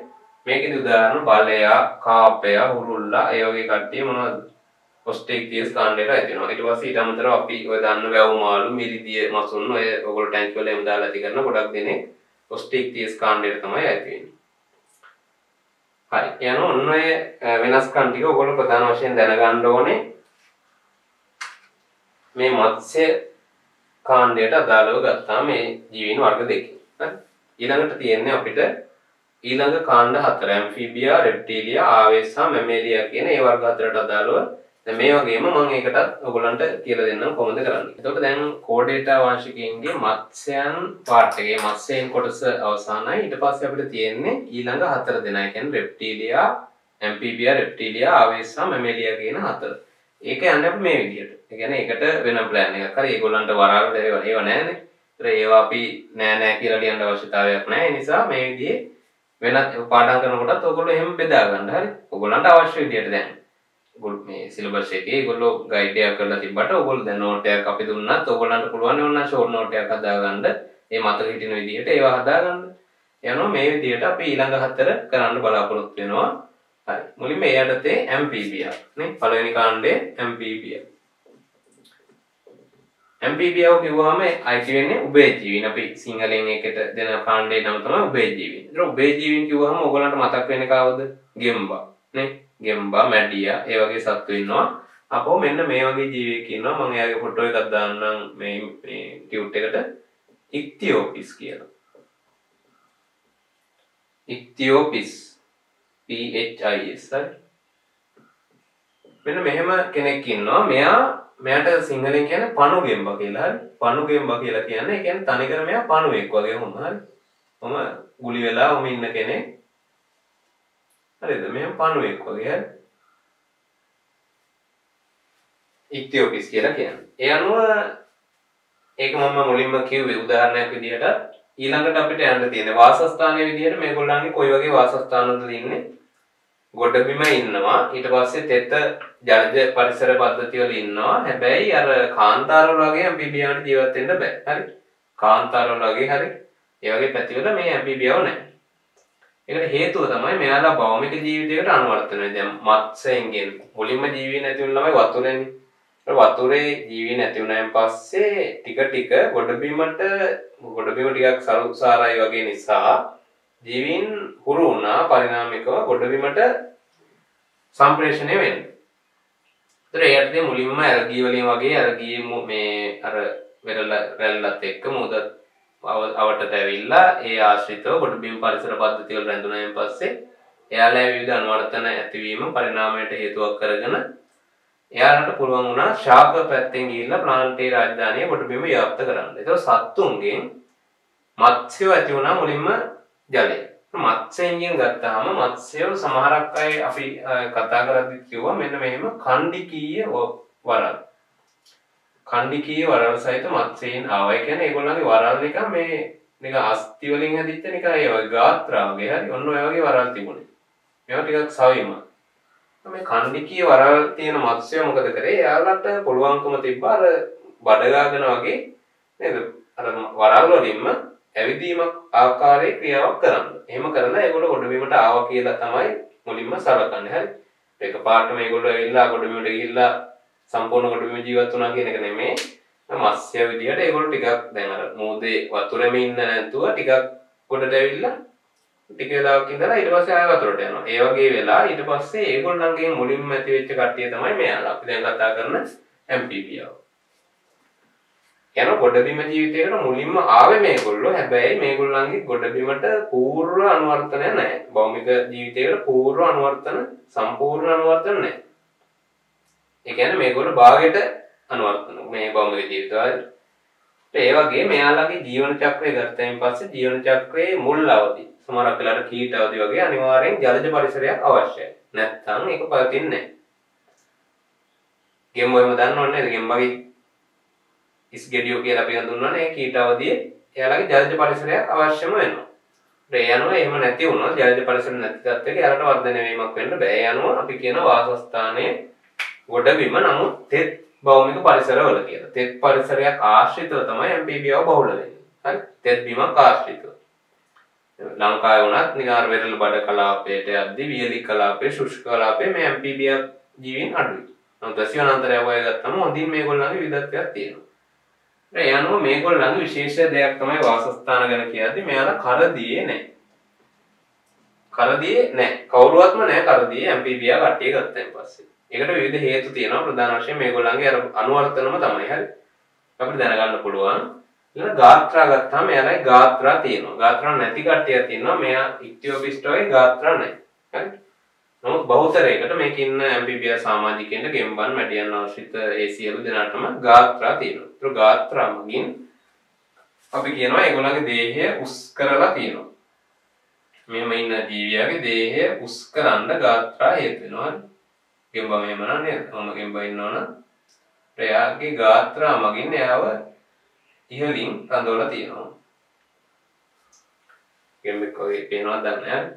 මේකෙදි උදාහරණ බලයා, කාපයා, හුරුල්ලා ඒ වගේ කට්ටිය මොනවද? ඔස්ට්‍රේලියාස් කාණ්ඩයට ඇතිවෙනවා. ඊට පස්සේ ඊට අමතරව අපි ඔය දන්න වැව් මාළු, මිරිදිය මසුන් ඔය ඔයගොල්ලෝ ටැංකිය වල එම දාලා ඇති කරන ගොඩක් දෙනෙක් ඔස්ට්‍රේලියාස් කාණ්ඩයට තමයි ඇති වෙන්නේ. හරි. යනවා ඔන්න ඔය වෙනස්කම් ටික ඔයගොල්ලෝ ප්‍රධාන වශයෙන් දැනගන්න ඕනේ මේ මත්ස්‍ය කාණ්ඩයට අදාළව ගත්තාම මේ ජීවීන් වර්ග දෙකකින්. හරි. ඊළඟට තියෙන්නේ අපිට ඊළඟ කාණ්ඩ හතර ඇම්ෆීබියා, රෙප්ටීලියා, ආවේසා, මැමේලියා කියන ඒ වර්ග හතරට අදාළව දැන් මේ වගේම මම ඒකටත් ඔයගොල්ලන්ට කියලා දෙන්නම් කොහොමද කරන්නේ. එතකොට දැන් කෝඩේටා වාංශිකයන්ගේ මත්ස්‍යයන් පාර්ට් එකේ මත්ස්‍යයන් කොටස අවසానයි. ඊට පස්සේ අපිට තියෙන්නේ ඊළඟ හතර දෙනා. කියන්නේ රෙප්ටීලියා, ඇම්ෆීබියා, රෙප්ටීලියා, ආවේසා, මැමේලියා කියන හතර. ඒක යන්නේ අපි මේ විදිහට. ඒ කියන්නේ ඒකට වෙන ප්ලෑන් එකක්. හරි ඒගොල්ලන්ට වරාල් ඒව නැහැනේ. ඒතර ඒවා අපි නෑ කියලා ලියන්න අවශ්‍යතාවයක් නැහැ. ඒ නිසා මේ විදිහේ වෙනත් පාඩම් කරනකොටත් ඔයගොල්ලෝ එහෙම බෙදා ගන්න. හරි. ඔයගොල්ලන්ට අවශ්‍ය විදිහට දැන් මේ සිලබස් එකේ ඒගොල්ලෝ ගයිඩ් එකක් කරලා තිබ්බට ඔයගොල්ලෝ දැන් නෝට් එකක් අපි දුන්නත් ඔයගොල්ලන්ට පුළුවන් ඕන ෂෝට් නෝට් එකක් හදාගන්න. මේ මතක හිටින විදිහට ඒවා හදාගන්න. යනවා මේ විදිහට අපි ඊළඟ හතර කරන්න බලාපොරොත්තු වෙනවා. හරි. මුලින්ම ඒ යටතේ ඇම්ෆීබියා නේ පළවෙනි කාණ්ඩේ ඇම්ෆීබියා. ඇම්ෆීබියාව කිව්වම අයිති වෙන්නේ උභයජීවීන්. අපි සිංහලෙන් ඒකට දෙන කාණ්ඩේ නම තමයි උභයජීවීන්. ඒතර උභයජීවීන් කිව්වම ඔයගොල්ලන්ට මතක් වෙන්නේ කවුද? ගෙම්බා නේ. ගෙම්බා, මැඩියා ඒ වගේ සත්තු ඉන්නවා. අපෝ මෙන්න මේ වගේ ජීවියෙක් ඉන්නවා. මම එයාගේ ෆොටෝ එකක් දාන්නම් මේ ටියුට් එකට. ඉක්තියෝපිස් කියලා. ඉක්තියෝපිස් PHIS හරි. මෙන්න මෙහෙම කෙනෙක් ඉන්නවා. මෙයාට සිංහලෙන් කියන්නේ පණු ගෙම්බා කියලා. හරි. පණු ගෙම්බා කියලා කියන්නේ ඒ කියන්නේ තනිකර මෙයා පණුවෙක් වගේ වුණ හරි. මම ගුලි වෙලා ඉන්න කෙනෙක්. හරිද? මෙහෙම පණුවෙක් වගේ හරි. ඉක්තියෝපිස් කියලා කියන්නේ. ඒ අනුව ඒක මම මුලින්ම කිව්වේ උදාහරණයක් විදිහට ඊළඟට අපිට යන්න තියෙන වාසස්ථානයේ විදිහට මේගොල්ලන්ගේ කොයි වගේ වාසස්ථානවලද ඉන්නේ? ගොඩබිම ඉන්නවා. ඊට පස්සේ තෙත ජලජ පරිසර පද්ධති වල ඉන්නවා. හැබැයි අර කාන්තාරවල වගේ ඇම්ෆීබියාට ජීවත් වෙන්න බෑ. හරි? කාන්තාරවල වගේ හරි. ඒ වගේ පැතිවල මේ ඇම්ෆීබියාව නැහැ. ඒකට හේතුව තමයි මෙයාලා භෞමික ජීවිතයකට අනුවර්තන වෙන්නේ. දැන් මත්ස්‍යයන්ගෙන් මුලින්ම ජීවී නැති වුණ ළමයි වතුරේනේ. වතුරේ ජීවී නැති වුණාන් පස්සේ ටික ටික ගොඩබිම ටිකක් සරුසාරයි වගේ නිසා ජීවීන් හුරු වුණා පරිණාමිකව ගොඩබිමට සම්ප්‍රේෂණය වෙන්නේ. ඒතර ඒකට මුලින්ම ඇල්ගී වලින් වගේ ඇල්ගී මේ අර රැල්ලත් එක්ක මුද අවටට ඇවිල්ලා ඒ ආශ්‍රිතව ගොඩබිම් පරිසර පද්ධති වල රැඳුණාන් පස්සේ එයාලා විවිධ අනුවර්තන ඇතිවීම පරිණාමයට හේතුවක් කරගෙන එයාලට පුළුවන් වුණා ශාක පැත්තෙන් ගිහිල්ලා ප්ලාන්ටේ රාජධානිය ගොඩබිම ව්‍යාප්ත කරන්න. ඒක සත්තුන්ගෙන් මත්ස්‍යව ඇති වුණා මුලින්ම ජලය. මත්ස්‍යයෙන් ගත්තාම මත්ස්‍යව සමහරක් අය අපි කතා කරද්දි කිව්වා මෙන්න මෙහෙම ඛණ්ඩිකීය වරල්. ඛණ්ඩිකීය වරල් සහිත මත්ස්‍යයන් ආවා. ඒ කියන්නේ ඒගොල්ලන්ගේ වරල් එක මේ නික අස්ති වලින් හැදිච්ච නික ඒ වගේ ගාත්‍රාවගේ හරි ඔන්න ඔය වගේ වරල් තිබුණේ. මේවා ටිකක් සවිම. මේ ඛණ්ඩිකීය වරල් තියෙන මත්ස්‍යය මොකද කරේ? එයාලට පුළුවන්කම තිබ්බා අර බඩගාගෙන වගේ නේද? අර වරල් වලින්ම ඇවිදීමක් ආකාරයේ ක්‍රියාවක් කරන්න. එහෙම කරලා ඒගොල්ලෝ ගොඩබිමට ආවා කියලා තමයි මුලින්ම සලකන්නේ. හරි. ඒක පාට මේගොල්ලෝ ඇවිල්ලා ගොඩබිමට ගිහිල්ලා සම්පූර්ණ ගොඩබිම ජීවත් වුණා කියන එක නෙමෙයි. මත්ස්‍ය විදියට ඒගොල්ලෝ ටිකක් දැන් අර මූදේ වතුරෙම ඉන්න නැතුව ටිකක් ගොඩට ඇවිල්ලා ටික වෙලාවක් ඉඳලා ඊට පස්සේ ආයෙ වතුරට යනවා. ඒ වගේ වෙලා ඊට පස්සේ ඒගොල්ලන්ගෙන් මුලින්ම ඇති වෙච්ච කට්ටිය තමයි මෙයාලා. අපි දැන් කතා කරන ඇම්ෆීබියාව. යන ගොඩබිම ජීවිතයකට මුලින්ම ආවේ මේගොල්ලෝ. හැබැයි මේගොල්ලන්ගේ ගොඩබිමට පූර්ව අනුවර්තනය නැහැ. භෞමික ජීවිතයකට පූර්ව අනුවර්තන සම්පූර්ණ අනුවර්තන නැහැ. ඒ කියන්නේ මේගොල්ලෝ භාගයට අනුවර්තන මේ භෞමික ජීවිතවල. ඒ වගේ මෙයාලගේ ජීවන චක්‍රය ගත්තයින් පස්සේ ජීවන චක්‍රයේ මුල් අවදි සමහරක් වෙලාවට කීට අවදි වගේ අනිවාර්යෙන් ජලජ පරිසරයක් අවශ්‍යයි. නැත්නම් ඒක පවතින්නේ නැහැ. ගෙම්බොයම දන්නවනේ නේද? ගෙම්බගේ ඉස්ගෙඩියෝ කියලා අපි හඳුන්වන්නේ ඒ කීට අවදියේ එයාලගේ ජලජ පරිසරයක් අවශ්‍යම වෙනවා. ඒ අනුව එහෙම නැති වුණොත් ජලජ පරිසර නැති තත්ත්වයක එයාලට වර්ධනය වීමක් වෙන්න බෑ. ඒ අනුව අපි කියන වාසස්ථානයේ ගොඩබිම නමුත් තෙත් භෞමික පරිසරවල කියලා. තෙත් පරිසරයක් ආශ්‍රිතව තමයි ඇම්ෆීබියාව බහුල වෙන්නේ. හරි? තෙත් බිමක් ආශ්‍රිතව. ලංකාවේ වුණත් නිකාර වෙරළ බඩ කලාපයට යද්දී වියලි කලාපයේ ශුෂ්ක කලාපයේ මේ ඇම්ෆීබියා ජීවීන් අඩුයි. නමුත් දසිවනාන්තරය වගේ ගත්තම හොඳින් මේගොල්ලන්ගේ විවිධත්වයක් තියෙනවා. ඒ අනුව මේගොල්ලන්ගේ විශේෂ දෙයක් තමයි වාසස්ථාන ගැන කියද්දී මෙයාලා කරදියේ නැහැ. කරදියේ නැහැ. කවුරුවත්ම නැහැ කරදියේ ඇම්ෆීබියා කට්ටිය ගත්තයින් පස්සේ. ඒකට විවිධ හේතු තියෙනවා. ප්‍රධාන වශයෙන් මේගොල්ලන්ගේ අර අනුවර්තනම තමයි. හරි. අපිට දැනගන්න පුළුවන්. ඊළඟ ගාත්‍රා ගත්තාම එයාලයි ගාත්‍රා තියෙනවා. ගාත්‍රා නැති කට්ටියක් තියෙනවා. මෙයා ඉක්තියෝපිස්ට වගේ ගාත්‍රා නැහැ. හරි. නමුත් බහුතරයකට මේක ඉන්න ඇම්ෆීබියා සමාජිකයන්ට ගෙම්බන් මැඩියන් ආශ්‍රිත ඒ සියලු දෙනාටම ගාත්‍රා තියෙනවා. ඒතර ගාත්‍රා මගින් අපි කියනවා ඒගොල්ලන්ගේ දේහය උස් කරලා තියෙනවා. මෙහෙම ඉන්න ජීවියාගේ දේහය උස් කරන්න ගාත්‍රා හේතු වෙනවා. ගෙම්බ මෙහෙම නේද? මොන ගෙම්බ ඉන්නවනම් එයාගේ ගාත්‍රා මගින් එයාව ඉහළින් රඳවලා තියෙනවා. ගෙම්බෙක් වගේ පේනවද දන්නේ නැහැ.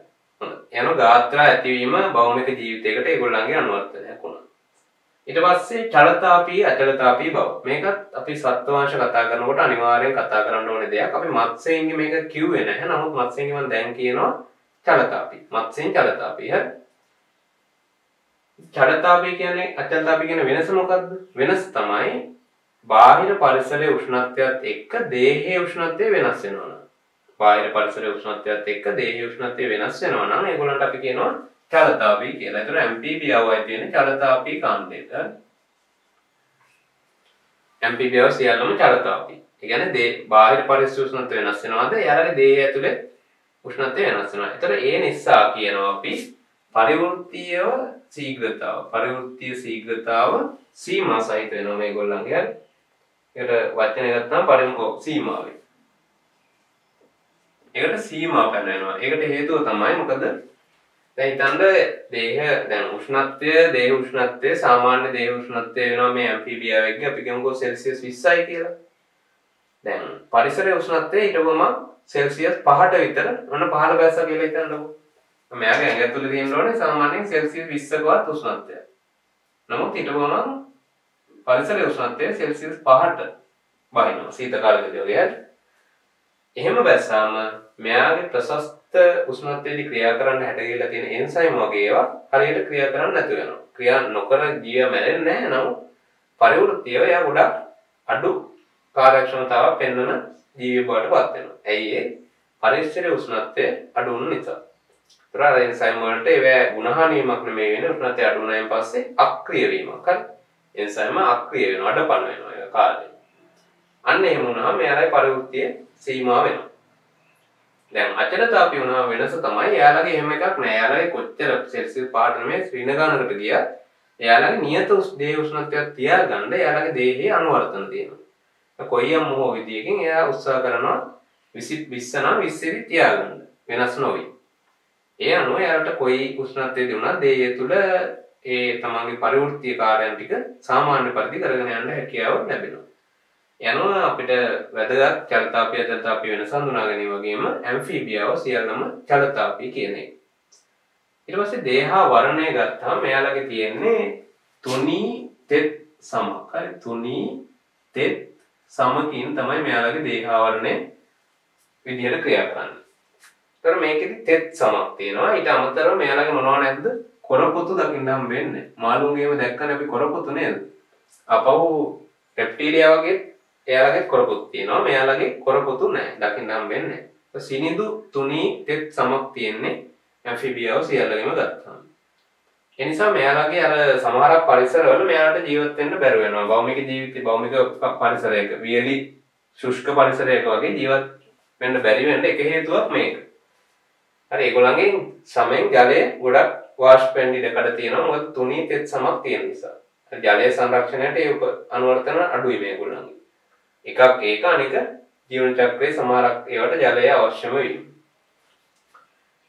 යන ගාත්‍රා ඇතිවීම භෞමික ජීවිතයකට ඒගොල්ලන්ගේ අනුවර්තනයක් වුණා. ඊට පස්සේ චලතාපී අචලතාපී බව. මේකත් අපි සත්ත්වවංශ කතා කරනකොට අනිවාර්යෙන් කතා කරන්න ඕනේ දෙයක්. අපි මත්ස්‍යයන්ගේ මේක කිව්වේ නැහැ. නමුත් මත්ස්‍යයන්ගේ මම දැන් කියනවා චලතාපී. මත්ස්‍යයන් චලතාපී. හරි. චලතාපී කියන්නේ අචලතාපී කියන වෙනස මොකද්ද? වෙනස තමයි බාහිර පරිසරයේ උෂ්ණත්වයත් එක්ක දේහයේ උෂ්ණත්වය වෙනස් වෙනවා. බාහිර පරිසරයේ උෂ්ණත්වයත් එක්ක දේහයේ උෂ්ණත්වය වෙනස් වෙනවා නම් ඒගොල්ලන්ට අපි කියනවා චලතාපී කියලා. ඒතර ඇම්ෆීබියාවයි තියෙන චලතාපී කාණ්ඩයට. ඇම්ෆීබියාව සියල්ලම චලතාපී. ඒ කියන්නේ බාහිර පරිසර උෂ්ණත්වය වෙනස් වෙනවාද? එයාලගේ දේහය ඇතුලේ උෂ්ණත්වය වෙනස් වෙනවා. ඒතර ඒ නිසා කියනවා අපි පරිවෘත්තීය ශීඝ්‍රතාව. පරිවෘත්තීය ශීඝ්‍රතාව සීමා සහිත වෙනවා මේගොල්ලන්ගේ. හරි. ඒකට වචනය ගත්තාම සීමාවයි. ඒකට සීමා පැනනවා. ඒකට හේතුව තමයි මොකද? දැන් හිතන්න දේහ උෂ්ණත්වය සාමාන්‍ය දේහ උෂ්ණත්වය වෙනවා මේ ඇම්ෆීබියාවෙක්ගේ අපි කියමුකෝ සෙල්සියස් 20යි කියලා. දැන් පරිසරයේ උෂ්ණත්වය ඊටවම සෙල්සියස් 5ට විතර මොන 15 බැස්සා කියලා හිතන්නකෝ. මෙයාගේ ඇඟ ඇතුලේ තියෙන්න ඕනේ සාමාන්‍යයෙන් සෙල්සියස් 20කවත් උෂ්ණත්වය. නමුත් ඊටවම පරිසරයේ උෂ්ණත්වය සෙල්සියස් 5ට වහිනවා සීත කාලයකදී වගේ. එහෙම බැස්සාම මෙයාගේ ප්‍රශස්ත උෂ්ණත්වයේදී ක්‍රියා කරන්න හැටගිලා තියෙන එන්සයිම් වගේ ඒවා හරියට ක්‍රියා කරන්නේ නැතු වෙනවා. ක්‍රියා නොකර ජීව මැරෙන්නේ නැහැ. නමුත් පරිවෘත්තීයව එයා ගොඩක් අඩු කාර්යක්ෂමතාවක් පෙන්වන ජීවි බවට පත් වෙනවා. ඇයි ඒ? පරිසරයේ උෂ්ණත්වය අඩු වුන නිසා. ඒතර අර එන්සයිම් වලට ඒවා ගුණහානියමක් නෙමෙයි වෙන්නේ. උෂ්ණත්වය අඩු වුණායින් පස්සේ අක්‍රිය වීමක්. හරි. එන්සයිම අක්‍රිය වෙනවා. අඩපණ වෙනවා ඒක කාලේ. අන්න එහෙම වුණාම මෙයාලයි පරිවෘත්තීය සීමා වෙනවා. දැන් අචලතාපී වුණාම වෙනස තමයි එයාලගේ එහෙම එකක් නෑ. එයාලගේ කොච්චර සෙල්සියස් 5ට නෙමෙයි ශ්‍රීන ගානකට ගියත් එයාලගේ නියත දේහ උෂ්ණත්වයක් තියාගන්න එයාලගේ දේහයේ අනුවර්තන තියෙනවා. කොයියම් මොහොත විදියකින් එයා උත්සාහ කරනවා 20 නම් 20 තියාගන්න වෙනස් නොවි. ඒ අනුව එයාලට කොයි උෂ්ණත්වයේදී වුණත් දේහය තුල ඒ තමන්ගේ පරිවෘත්තීය කාර්යයන් ටික සාමාන්‍ය පරිදි කරගෙන යන්න හැකියාව ලැබෙනවා. යනවා අපිට වැදගත් චලතාපී අචලතාපී වෙනස හඳුනා ගැනීම වගේම ඇම්ෆීබියාව සියල්ලම චලතාපී කියන එක. ඊට පස්සේ දේහා වර්ණය ගත්තාම එයාලගේ තියෙන්නේ තුනී තෙත් සමක්. හරි තුනී තෙත් සමකින් තමයි මෙයාලගේ දේහා වර්ණය විදිහට ක්‍රියා කරන්නේ. ඒතර මේකෙදි තෙත් සමක් තියෙනවා. ඊට අමතරව මෙයාලගේ මොනවා නැද්ද? කොරපොතු දකින්න හම් වෙන්නේ. මාළුන්ගේම දැක්කනේ අපි කොරපොතු නේද? අපහු රෙප්ටීලියා වගේ එයාලගේ කොරපොතු තියෙනවා. මෙයාලගේ කොරපොතු නැහැ. දකින්න හම් වෙන්නේ නැහැ. සිනිඳු තුනී තෙත් සමක් තියෙන්නේ ඇම්ෆීබියාව සියල්ලගෙම ගත්තාම. ඒ නිසා මෙයාලගේ අර සමහරක් පරිසරවල මෙයාලට ජීවත් වෙන්න බැරුව වෙනවා. භෞමික පරිසරයක වියලි ශුෂ්ක පරිසරයක වගේ ජීවත් වෙන්න බැරි වෙන්න එක හේතුවක් මේක. හරි ඒගොල්ලන්ගේ සමෙන් ජලය ගොඩක් වාෂ්ප වෙන්න ඉඩකඩ තියෙනවා. මොකද තුනී තෙත් සමක් තියෙන නිසා. ජලය සංරක්ෂණයට ඒ අනුවර්තන අඩුයි මේගොල්ලන්ගේ. එකක් ඒක අනික ජීවන චක්‍රයේ සමහරක් ඒවට ජලය අවශ්‍යම වෙයි.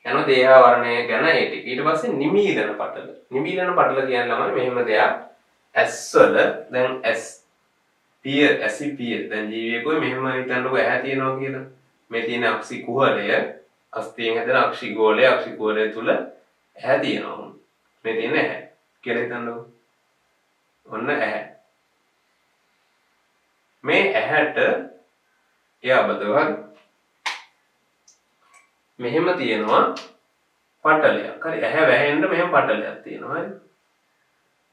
යන දේහා වර්ණය ගැන ඒ ටික. ඊට පස්සේ නිමීලන පටල. නිමීලන පටල කියනම මෙහෙම දෙයක්. ඇස්වල දැන් ඇසිපිය දැන් ජීවියෙකුයි මෙහෙම හිතන්නකො ඇහැ තියෙනවා කියලා. මේ තියෙන අක්ෂි කුහලය අස්තියෙන් හැදෙන අක්ෂි ගෝලය තුල ඇහැ තියෙනවා. මේ තියෙන ඇහැ කියලා හිතන්නකො. ඔන්න ඇහැ. මේ ඇහැට යාබදවල් මෙහෙම තියෙනවා පටලයක්. හරි ඇහැ වැහෙන්න මෙහෙම පටලයක් තියෙනවා. හරි.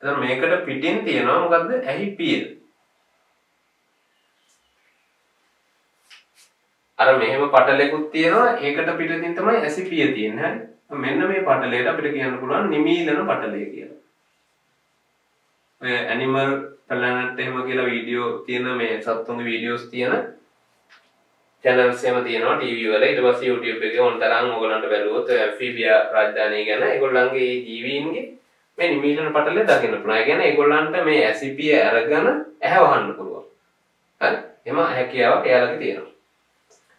එතන මේකට පිටින් තියෙනවා මොකද්ද? ඇහි පිය. අර මෙහෙම පටලයකුත් තියෙනවා. ඒකට පිටින් තමයි ඇසි පිය තියෙන්නේ. හරි. මෙන්න මේ පටලයට අපිට කියන්න පුළුවන් නිමීලන පටලය කියලා. ඔය ඇනිමල් ප්ලැනට් එහෙම කියලා වීඩියෝ තියෙන මේ සත්තුන්ගේ වීඩියෝස් තියෙන channels එහෙම තියෙනවා TV වල. ඊට පස්සේ YouTube එකේ ඕන තරම් ඕගලන්ට බැලුවොත් ඇම්ෆීබියා රාජධානිය ගැන ඒගොල්ලන්ගේ ජීවීන්ගේ මේ නිමීලන පටලය දකින්න පුළුවන්. ඒ කියන්නේ ඒගොල්ලන්ට මේ ඇසිපිය අරගෙන ඇහැ වහන්න පුළුවන්. හරි? එම හැකියාවක් එයාලගේ තියෙනවා.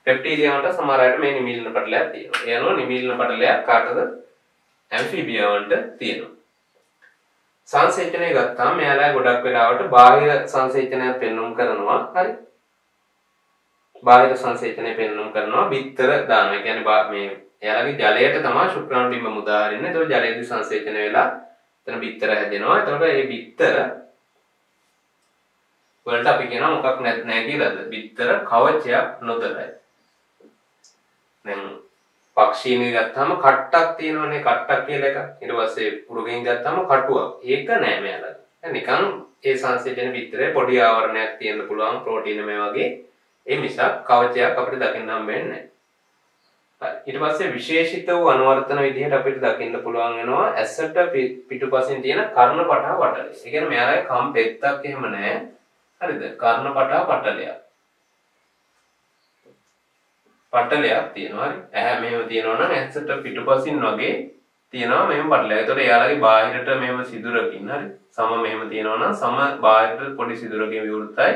රෙප්ටීලියාවන්ට සමහර අයට මේ නිමීලන පටලයක් තියෙනවා. ඒ අනුව නිමීලන පටලයක් කාටද? ඇම්ෆීබියාවන්ට තියෙනවා. සංසේචනය ගත්තාම මෙයාලා ගොඩක් වෙලාවට බාහිර සංසේචනයක් පෙන්වුම් කරනවා. හරි? බාහිර සංසේචනය පෙන්වුම් කරනවා බිත්තර දානවා. ඒ කියන්නේ මේ එයාලගේ ජලයට තමයි ශුක්‍රාණු බිම මුදාහරින්නේ. ඒතකොට ජලයේදී සංසේචනය වෙලා එතන බිත්තර හැදෙනවා. එතකොට මේ බිත්තර වලට අපි කියනවා මොකක් නැහැ කියලාද? බිත්තර කවචයක් නොදරයි. දැන් පක්ෂීනේ ගත්තාම කට්ටක් තියෙනවනේ කට්ටක් කියලා එකක්. ඊට පස්සේ පුරුගෙන් ගත්තාම කටුවක්. ඒක නෑ මෙයාලා. නිකන් ඒ සංසේචන බිත්තරේ පොඩි ආවරණයක් තියෙන්න පුළුවන් ප්‍රෝටීන මේ වගේ. ඒ නිසා කවචයක් අපිට දකින්න හම්බෙන්නේ නෑ. ඊට පස්සේ විශේෂිත වූ අනුවර්තන විදිහට අපිට දකින්න පුළුවන් වෙනවා ඇසට පිටුපසින් තියෙන කර්ණපටා පටලය. ඒ කියන්නේ මෙයාලගේ කම් පෙත්තක් එහෙම නෑ. හරිද? කර්ණපටා පටලයක්. පටලයක් තියෙනවා. හරි. ඇහැ මෙහෙම තියෙනවා නම් ඇසට පිටුපසින් වගේ තියෙනවා මෙහෙම පටලයක්. ඒතකොට එයාලගේ බාහිරට මෙහෙම සිදුරකින් හරි. සම මෙහෙම තියෙනවා නම් සම බාහිරට පොඩි සිදුරකින් විවෘතයි.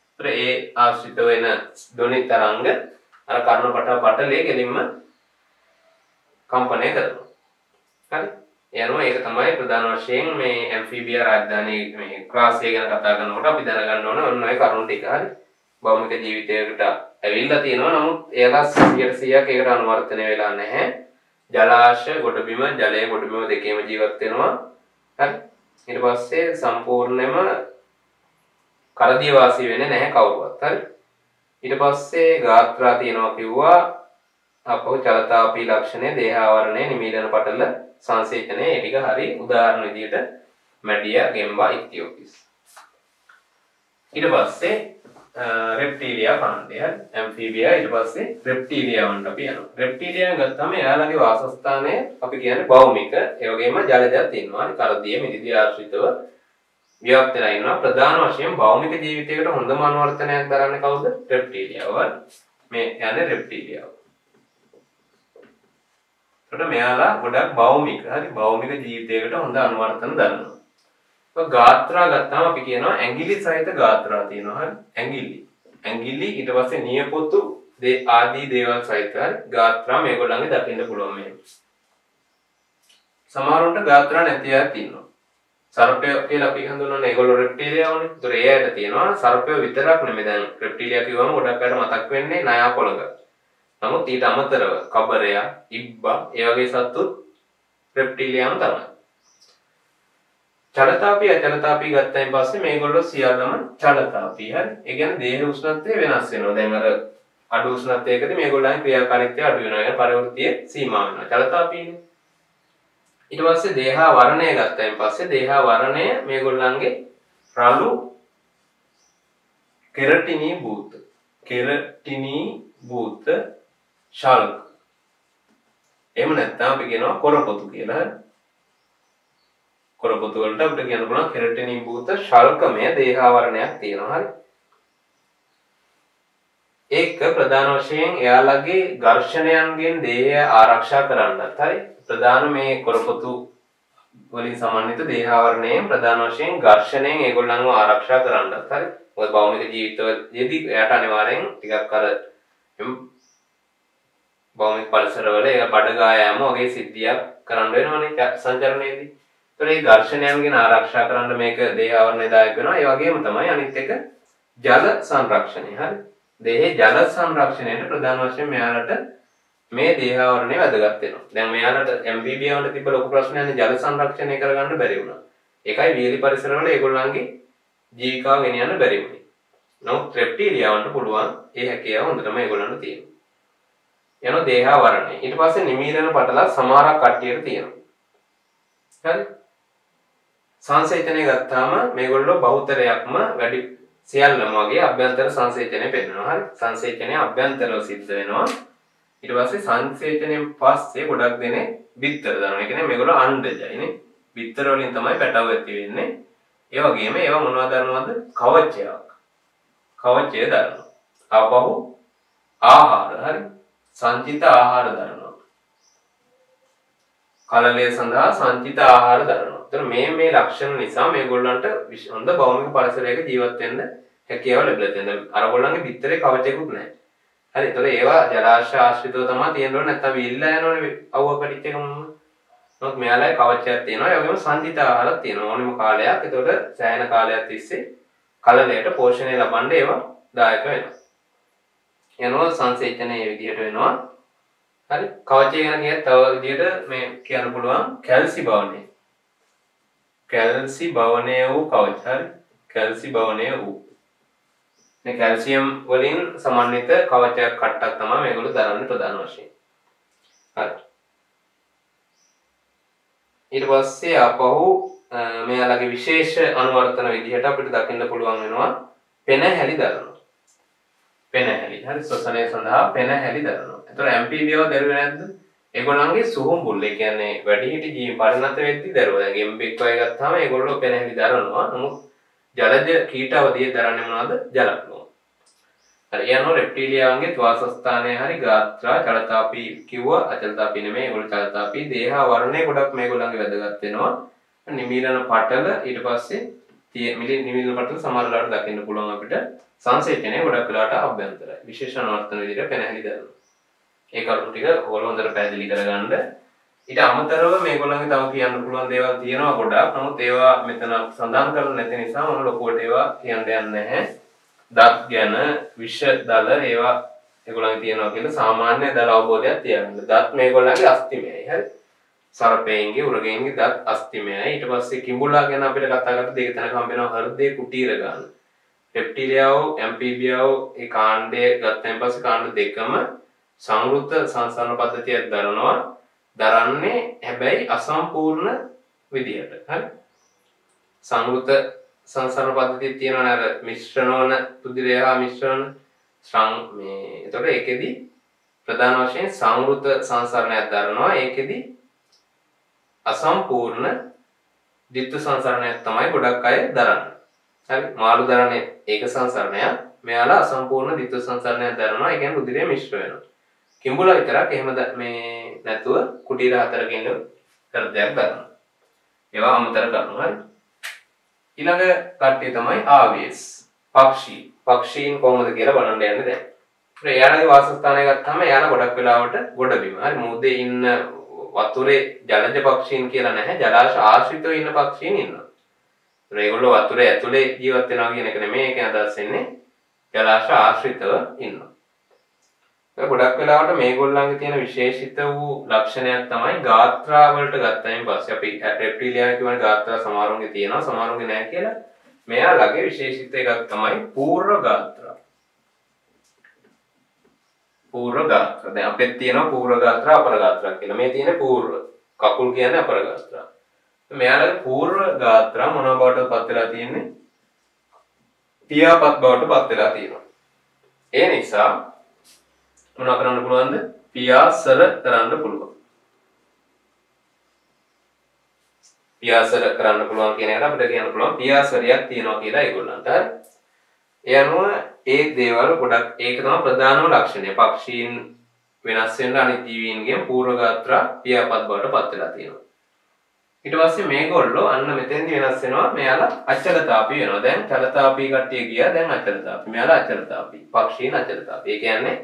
ඒතකොට ඒ ආශ්‍රිත වෙන ධ්වනි තරංග අර කර්ණපටා පටලයේ ගෙලින්ම කම්පණය කරනවා. හරි. ඒ අනුව ඒක තමයි ප්‍රධාන වශයෙන් මේ ඇම්ෆීබියා රාජධානී මේ ක්ලාස් එක ගැන කතා කරනකොට අපි දැනගන්න ඕන ඔන්න ඔය කරුණු ටික. හරි. භෞමික ජීවිතයකට ඇවිල්ලා තියෙනවා. නමුත් ඒලා 100%ක් ඒකට අනුවර්තනය වෙලා නැහැ. ජලාශය, ගොඩබිම, ජලය ගොඩබිම දෙකේම ජීවත් වෙනවා. හරි. ඊට පස්සේ සම්පූර්ණයෙන්ම කරදිය වාසී වෙන්නේ නැහැ කවුරුවත්. හරි. ඊට පස්සේ ගාත්‍රා තියෙනවා කිව්වා. අපෝ චලතාපී ලක්ෂණය, දේහාවරණය, නිමීලන පටල, සංසේචනය ඒ ටික හරි උදාහරණ විදිහට මැඩියා, ගෙම්බා, ඉතියෝපිස්. ඊට පස්සේ රෙප්ටීලියා කාණ්ඩය ඇම්ෆීබියා ඊට පස්සේ රෙප්ටීලියා වන්ට අපි යනවා. රෙප්ටීලියා ගත්තාම එයාලගේ වාසස්ථානය අපි කියන්නේ භෞමික ඒ වගේම ජලජයක් තියෙනවා. කරදිය මිරිදිය ආශ්‍රිතව ව්‍යාප්ත වෙලා ඉන්නවා. ප්‍රධාන වශයෙන් භෞමික ජීවිතයකට හොඳම අනුවර්තනයක් දරන්නේ කවුද? රෙප්ටීලියාව. මේ යන්නේ රෙප්ටීලියාව. ඒකට මෙයාලා ගොඩක් භෞමික හරි භෞමික ජීවිතයකට හොඳ අනුවර්තන දරනවා. ගාත්‍රා ගත්තාම අපි කියනවා ඇඟිලි සහිත ගාත්‍රා තියෙනවා. හරි. ඇඟිලි ඊට පස්සේ නියපොතු ආදී දේවල් සහිත ගාත්‍රා මේගොල්ලන්ගේ දකින්න පුළුවන් මේ. සමහරවිට ගාත්‍රා නැති අය තියෙනවා. සර්පය කියලා අපි හඳුන්වන්නේ ඒගොල්ලෝ රෙප්ටීලියාවනේ. ඒතර ඒ ඇයට තියෙනවා සර්පය විතරක් නෙමෙයි. දැන් රෙප්ටීලියා කිව්වම ගොඩක් අයට මතක් වෙන්නේ නයා පොළඟ. නමුත් ඊට අමතරව කබරයා, ඉබ්බා ඒ වගේ සත්තුත් රෙප්ටීලියාම තමයි. චලතාපී අචලතාපී ගත්තයින් පස්සේ මේගොල්ලෝ සියල්ලම චලතාපී. හරි. ඒ කියන්නේ දේහ උෂ්ණත්වය වෙනස් වෙනවා. දැන් අර අඩු උෂ්ණත්වයකදී මේගොල්ලන්ගේ ක්‍රියාකාරීත්වය අඩු වෙනවා. يعني පරිවෘත්තිය සීමා වෙනවා. චලතාපීනේ. ඊට පස්සේ දේහා වර්ණය ගත්තයින් පස්සේ දේහා වර්ණය මේගොල්ලන්ගේ රළු කෙරටිනී භූත ශල්ක. එහෙම නැත්නම් අපි කියනවා කොරපොතු කියලා. හරි. කොරපොතු වලට අපිට කියන්න පුළුවන් කෙරටිනී භූත ශල්කමය දේහාවරණයක් තියෙනවා. හරි. ඒක ප්‍රධාන වශයෙන් එයාලගේ ඝර්ෂණයන්ගෙන් දේහය ආරක්ෂා කරන්නත්. හරි. ප්‍රධාන මේ කොරපොතු වලින් සමන්විත දේහාවරණයෙන් ප්‍රධාන වශයෙන් ඝර්ෂණයෙන් ඒගොල්ලන්ව ආරක්ෂා කරන්නත්. හරි. මොකද භෞමික ජීවිතවලදී එයාට අනිවාර්යෙන් ටිකක් අර භෞමික පරිසරවල ඒ බඩගා යාම වගේ සිද්ධියක් කරන්න වෙනවනේ සංචරණයේදී. ඒ ඝර්ෂණයන්ගෙන් ආරක්ෂා කරන්න මේක දේහ ආවරණය දායක වෙනවා. ඒ වගේම තමයි අනිත් එක ජල සංරක්ෂණය. හරි. දේහේ ජල සංරක්ෂණයට ප්‍රධාන වශයෙන් මෙයාලට මේ දේහ ආවරණය වැදගත් වෙනවා. දැන් මෙයාලට MBBA වලට තිබ්බ ලොකු ප්‍රශ්නයනේ ජල සංරක්ෂණය කරගන්න බැරි වුණා. ඒකයි වීලි පරිසරවල ඒගොල්ලන්ගේ ජීවිකාව ගෙනියන්න බැරි වුණේ. නමුත් රෙප්ටීලියාවන්ට පුළුවන් ඒ හැකියාව හොඳටම ඒගොල්ලන්ට තියෙනවා. යනවා දේහ ආවරණය. ඊට පස්සේ නිමීලන පටල සමහරක් කට්ටියට තියෙනවා. හරි. සංසේචනය ගත්තාම මේගොල්ලෝ බහුතරයක්ම වැඩි සියල්ලම වගේ අභ්‍යන්තර සංසේචනය පෙන්වනවා. හරි. සංසේචනය අභ්‍යන්තරව සිද්ධ වෙනවා. ඊට පස්සේ සංසේචනයෙන් පස්සේ ගොඩක් දෙනේ බිත්තර දානවා. ඒ කියන්නේ මේගොල්ලෝ අණ්ඩජයිනේ. බිත්තර වලින් තමයි පැටව ඇති වෙන්නේ. ඒ වගේම ඒවා මොනවද දන්නවද? කවචයක්. කවචය දරනවා. ආපහු ආහාර හරි. සංචිත ආහාර දරනවා. කලලය සඳහා සංචිත ආහාර දරනවා. ඒතර මේ ලක්ෂණ නිසා මේගොල්ලන්ට හොඳ භෞමික පරිසරයක ජීවත් වෙන්න හැකියාව ලැබිලා තියෙනවා. අරගොල්ලන්ගේ බිත්තරේ කවචයකුත් නැහැ. හරි. ඒතර ඒවා ජලාශය ආශ්‍රිතව තමයි තියෙන්නේ. නැත්නම් විල්ලා යනවනේ අවුව කඩਿੱච එකම. නමුත් මෙයාලයි කවචයක් තියෙනවා. ඒ වගේම සංචිත ආහාරයක් තියෙනවා. ඕනෙම කාලයක්. ඒතකොට සෑහෙන කාලයක් තිස්සේ කලලයට පෝෂණය ලබන්න ඒවා දායක වෙනවා. යනවා සංසේචනයේ විදිහට වෙනවා. හරි. කවචය ගැන කියත් තව විදිහට මේ කියන්න පුළුවන් කැල්සි භවනය. කැල්සි භවනය වූ කවච. හරි. කැල්සි භවනය වූ. මේ කැල්සියම් වලින් සමන්විත කවචයක් කට්ටක් තමයි මේගොල්ලෝ දරන්නේ ප්‍රධාන වශයෙන්. හරි. ඊට පස්සේ ආපහු මෙයාලගේ විශේෂ අනුවර්තන විදිහට අපිට දකින්න පුළුවන් වෙනවා පෙනහැලි දරනවා. පෙනහැලි. හරි. ශ්වසනය සඳහා පෙනහැලි දරනවා. ඒතර ඇම්ෆීබියව දරුවේ නැද්ද? ඒගොල්ලන්ගේ සුහුම්බුල්. ඒ කියන්නේ වැඩිහිටි ජීවි පරිණත වෙද්දි දරුවා. දැන් ගෙම්බෙක් වගේ ගත්තාම ඒගොල්ලෝ පෙනහැලි දරනවා. නමුත් ජලජ කීට අවදිය දරන්නේ මොනවද? ජලක්ලෝම. හරි. යනවා රෙප්ටිලියාන්ගේ වාසස්ථානයේ හරි ගාත්‍රා චලතාපී කිව්වා. අචලතාපී නෙමෙයි. ඒගොල්ලෝ චලතාපී දේහ වර්ණය ගොඩක් මේගොල්ලන්ගේ වැදගත් වෙනවා. නිමීලන පටල ඊට පස්සේ නිමීලන පටල සමහර වෙලාවට දකින්න පුළුවන් අපිට. සංසේචනය ගොඩක් වෙලාවට අභ්‍යන්තරයි. විශේෂ අනුවර්තන විදිහට පෙනහැලි දරනවා. ඒ කරුණු ටික ඕගොල්ලෝ හොඳට පැහැදිලි කරගන්න. ඊට අමතරව මේගොල්ලන්ගේ තව කියන්න පුළුවන් දේවල් තියෙනවා ගොඩක්. නමුත් ඒවා මෙතන සඳහන් කරලා නැති නිසා මම ලොකුවට ඒවා කියන්න යන්නේ නැහැ. දත් ගැන විෂ දල ඒවා ඒගොල්ලන්ගේ තියෙනවා කියලා සාමාන්‍ය දල අවබෝධයක් තියාගන්න. දත් මේගොල්ලන්ගේ අස්තිමයයි. හරි. සර්පේන්ගේ උරගේන්ගේ දත් අස්තිමයයි. ඊට පස්සේ කිඹුලා ගැන අපිට කතා කරලා දෙක තැනක හම්බ වෙනවා හෘදේ කුටීර ගන්න. රෙප්ටිලියාව ඇම්ෆීබියාව ඒ කාණ්ඩය ගත්තන් පස්සේ කාණ්ඩ දෙකම සංවෘත සංසරණ පද්ධතියක් දරනවා. දරන්නේ හැබැයි අසම්පූර්ණ විදිහට. හරි. සංවෘත සංසරණ පද්ධතිය තියෙනවා නේද? මිශ්‍රණ වන රුධිරය හා මිශ්‍රණ මේ එතකොට ඒකෙදි ප්‍රධාන වශයෙන් සංවෘත සංසරණයක් දරනවා. ඒකෙදි අසම්පූර්ණ ද්විත්ව සංසරණයක් තමයි ගොඩක් අය දරන්නේ. හරි. මාළු දරන්නේ ඒක සංසරණයක්. මෙයාලා අසම්පූර්ණ ද්විත්ව සංසරණයක් දරනවා. ඒ කියන්නේ රුධිරය මිශ්‍ර වෙනවා. කිඹුලා විතරක් එහෙම මේ නැතුව කුටීර හතරකින් හෘදයක් ගන්නවා. ඒවා අමතර කරනවා. හරි. ඊළඟ කට්ටිය තමයි ආවේස්. පක්ෂී. පක්ෂීන් කොහොමද කියලා බලන්න යන්නේ දැන්. ඒත් එයාලගේ වාසස්ථානය ගත්තාම එයාලා ගොඩක් වෙලාවට ගොඩබිම. හරි. මුහුදේ ඉන්න වතුරේ ජලජ පක්ෂීන් කියලා නැහැ. ජලාශ ආශ්‍රිතව ඉන්න පක්ෂීන් ඉන්නවා. ඒගොල්ලෝ වතුරේ ඇතුලේ ජීවත් වෙනවා කියන එක නෙමෙයි ඒකෙන් අදහස් වෙන්නේ. ජලාශ ආශ්‍රිතව ඉන්නවා. ගොඩක් වෙලාවට මේගොල්ලන්ගේ තියෙන විශේෂිත වූ ලක්ෂණයක් තමයි ගාත්‍රා වලට ගත්තයින් පස්සේ අපි රෙප්ටිලියා කියන ගාත්‍රා සමහරුන්ගේ තියෙනවා සමහරුන්ගේ නැහැ කියලා. මෙයාලගේ විශේෂිත එකක් තමයි පූර්ව ගාත්‍රා. පූර්ව ගාත්‍රා. දැන් අපිට තියෙනවා පූර්ව ගාත්‍රා අපර ගාත්‍රා කියලා. මේ තියෙන්නේ පූර්ව. කකුල් කියන්නේ අපර ගාත්‍රා. මෙයාලගේ පූර්ව ගාත්‍රා මොන බවටද පත් වෙලා තියෙන්නේ? පියාපත් බවට පත් වෙලා තියෙනවා. ඒ නිසා මොනවා කරන්න පුළුවන්ද? පියාසර කරන්න පුළුවන්. පියාසර කරන්න පුළුවන් කියන එකට අපිට කියන්න පුළුවන් පියාසරයක් තියෙනවා කියලා ඒගොල්ලන්ට. හරි. ඒ අනුව ඒ දේවල් ගොඩක් ඒක තමයි ප්‍රධානම ලක්ෂණය. පක්ෂීන් වෙනස් වෙන අනිත් ජීවීන්ගේ පූර්ව ගාත්‍රා පියාපත් බවට පත් වෙලා තියෙනවා. ඊට පස්සේ මේගොල්ලෝ අන්න මෙතෙන්දි වෙනස් වෙනවා. මෙයාලා අචලතාපී වෙනවා. දැන් චලතාපී කට්ටිය ගියා. දැන් අචලතාපී. මෙයාලා අචලතාපී. පක්ෂීන් අචලතාපී. ඒ කියන්නේ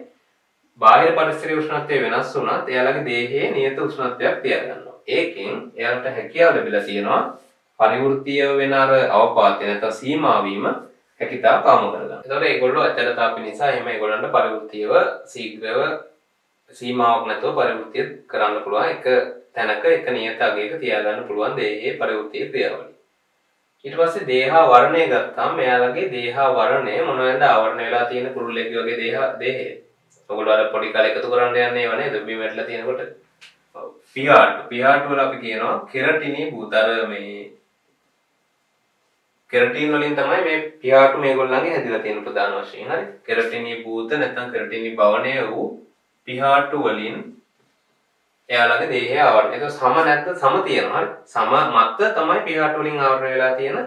බාහිර පරිසරයේ උෂ්ණත්වය වෙනස් වුණත් එයාලගේ දේහයේ නියත උෂ්ණත්වයක් තියාගන්නවා. ඒකෙන් එයාලට හැකියාව ලැබිලා තියෙනවා පරිවෘත්තීය වෙන අර අවපාතය නැත්නම් සීමා වීම හැකියාව කාම කරගන්න. ඒතකොට ඒගොල්ලෝ අචලතාපී නිසා එහෙම ඒගොල්ලන්ට පරිවෘත්තීයව ශීඝ්‍රව සීමාවක් නැතුව පරිවෘත්තීය කරන්න පුළුවන්. එක තැනක එක නියත අගයක තියාගන්න පුළුවන් දේහයේ පරිවෘත්තීය ක්‍රියාවලිය. ඊට පස්සේ දේහා වර්ණය ගත්තාම එයාලගේ දේහා වර්ණය මොනවද ආවරණය වෙලා තියෙන කුරුල්ලෙක්ගේ වගේ දේහය. ඔයගොල්ලෝ අර පොඩි කාලේ එකතු කරන්න යන්නේ ඒව නේද? බිම වැටලා තියෙනකොට. පියාටු වල අපි කියනවා කෙරටිනී භූතර මේ කෙරටින් වලින් තමයි මේ පියාටු මේගොල්ලන්ගේ හැදිලා තියෙන ප්‍රධාන වශයෙන්. හරි. කෙරටිනී භූත නැත්නම් කෙරටිනී භවණය වූ පිහාටු වලින් එයාලගේ දේහය ආවරණය. ඒක සම නැත්නම් සම තියෙනවා. හරි. සම මත තමයි පිහාටු වලින් ආවරණය වෙලා තියෙන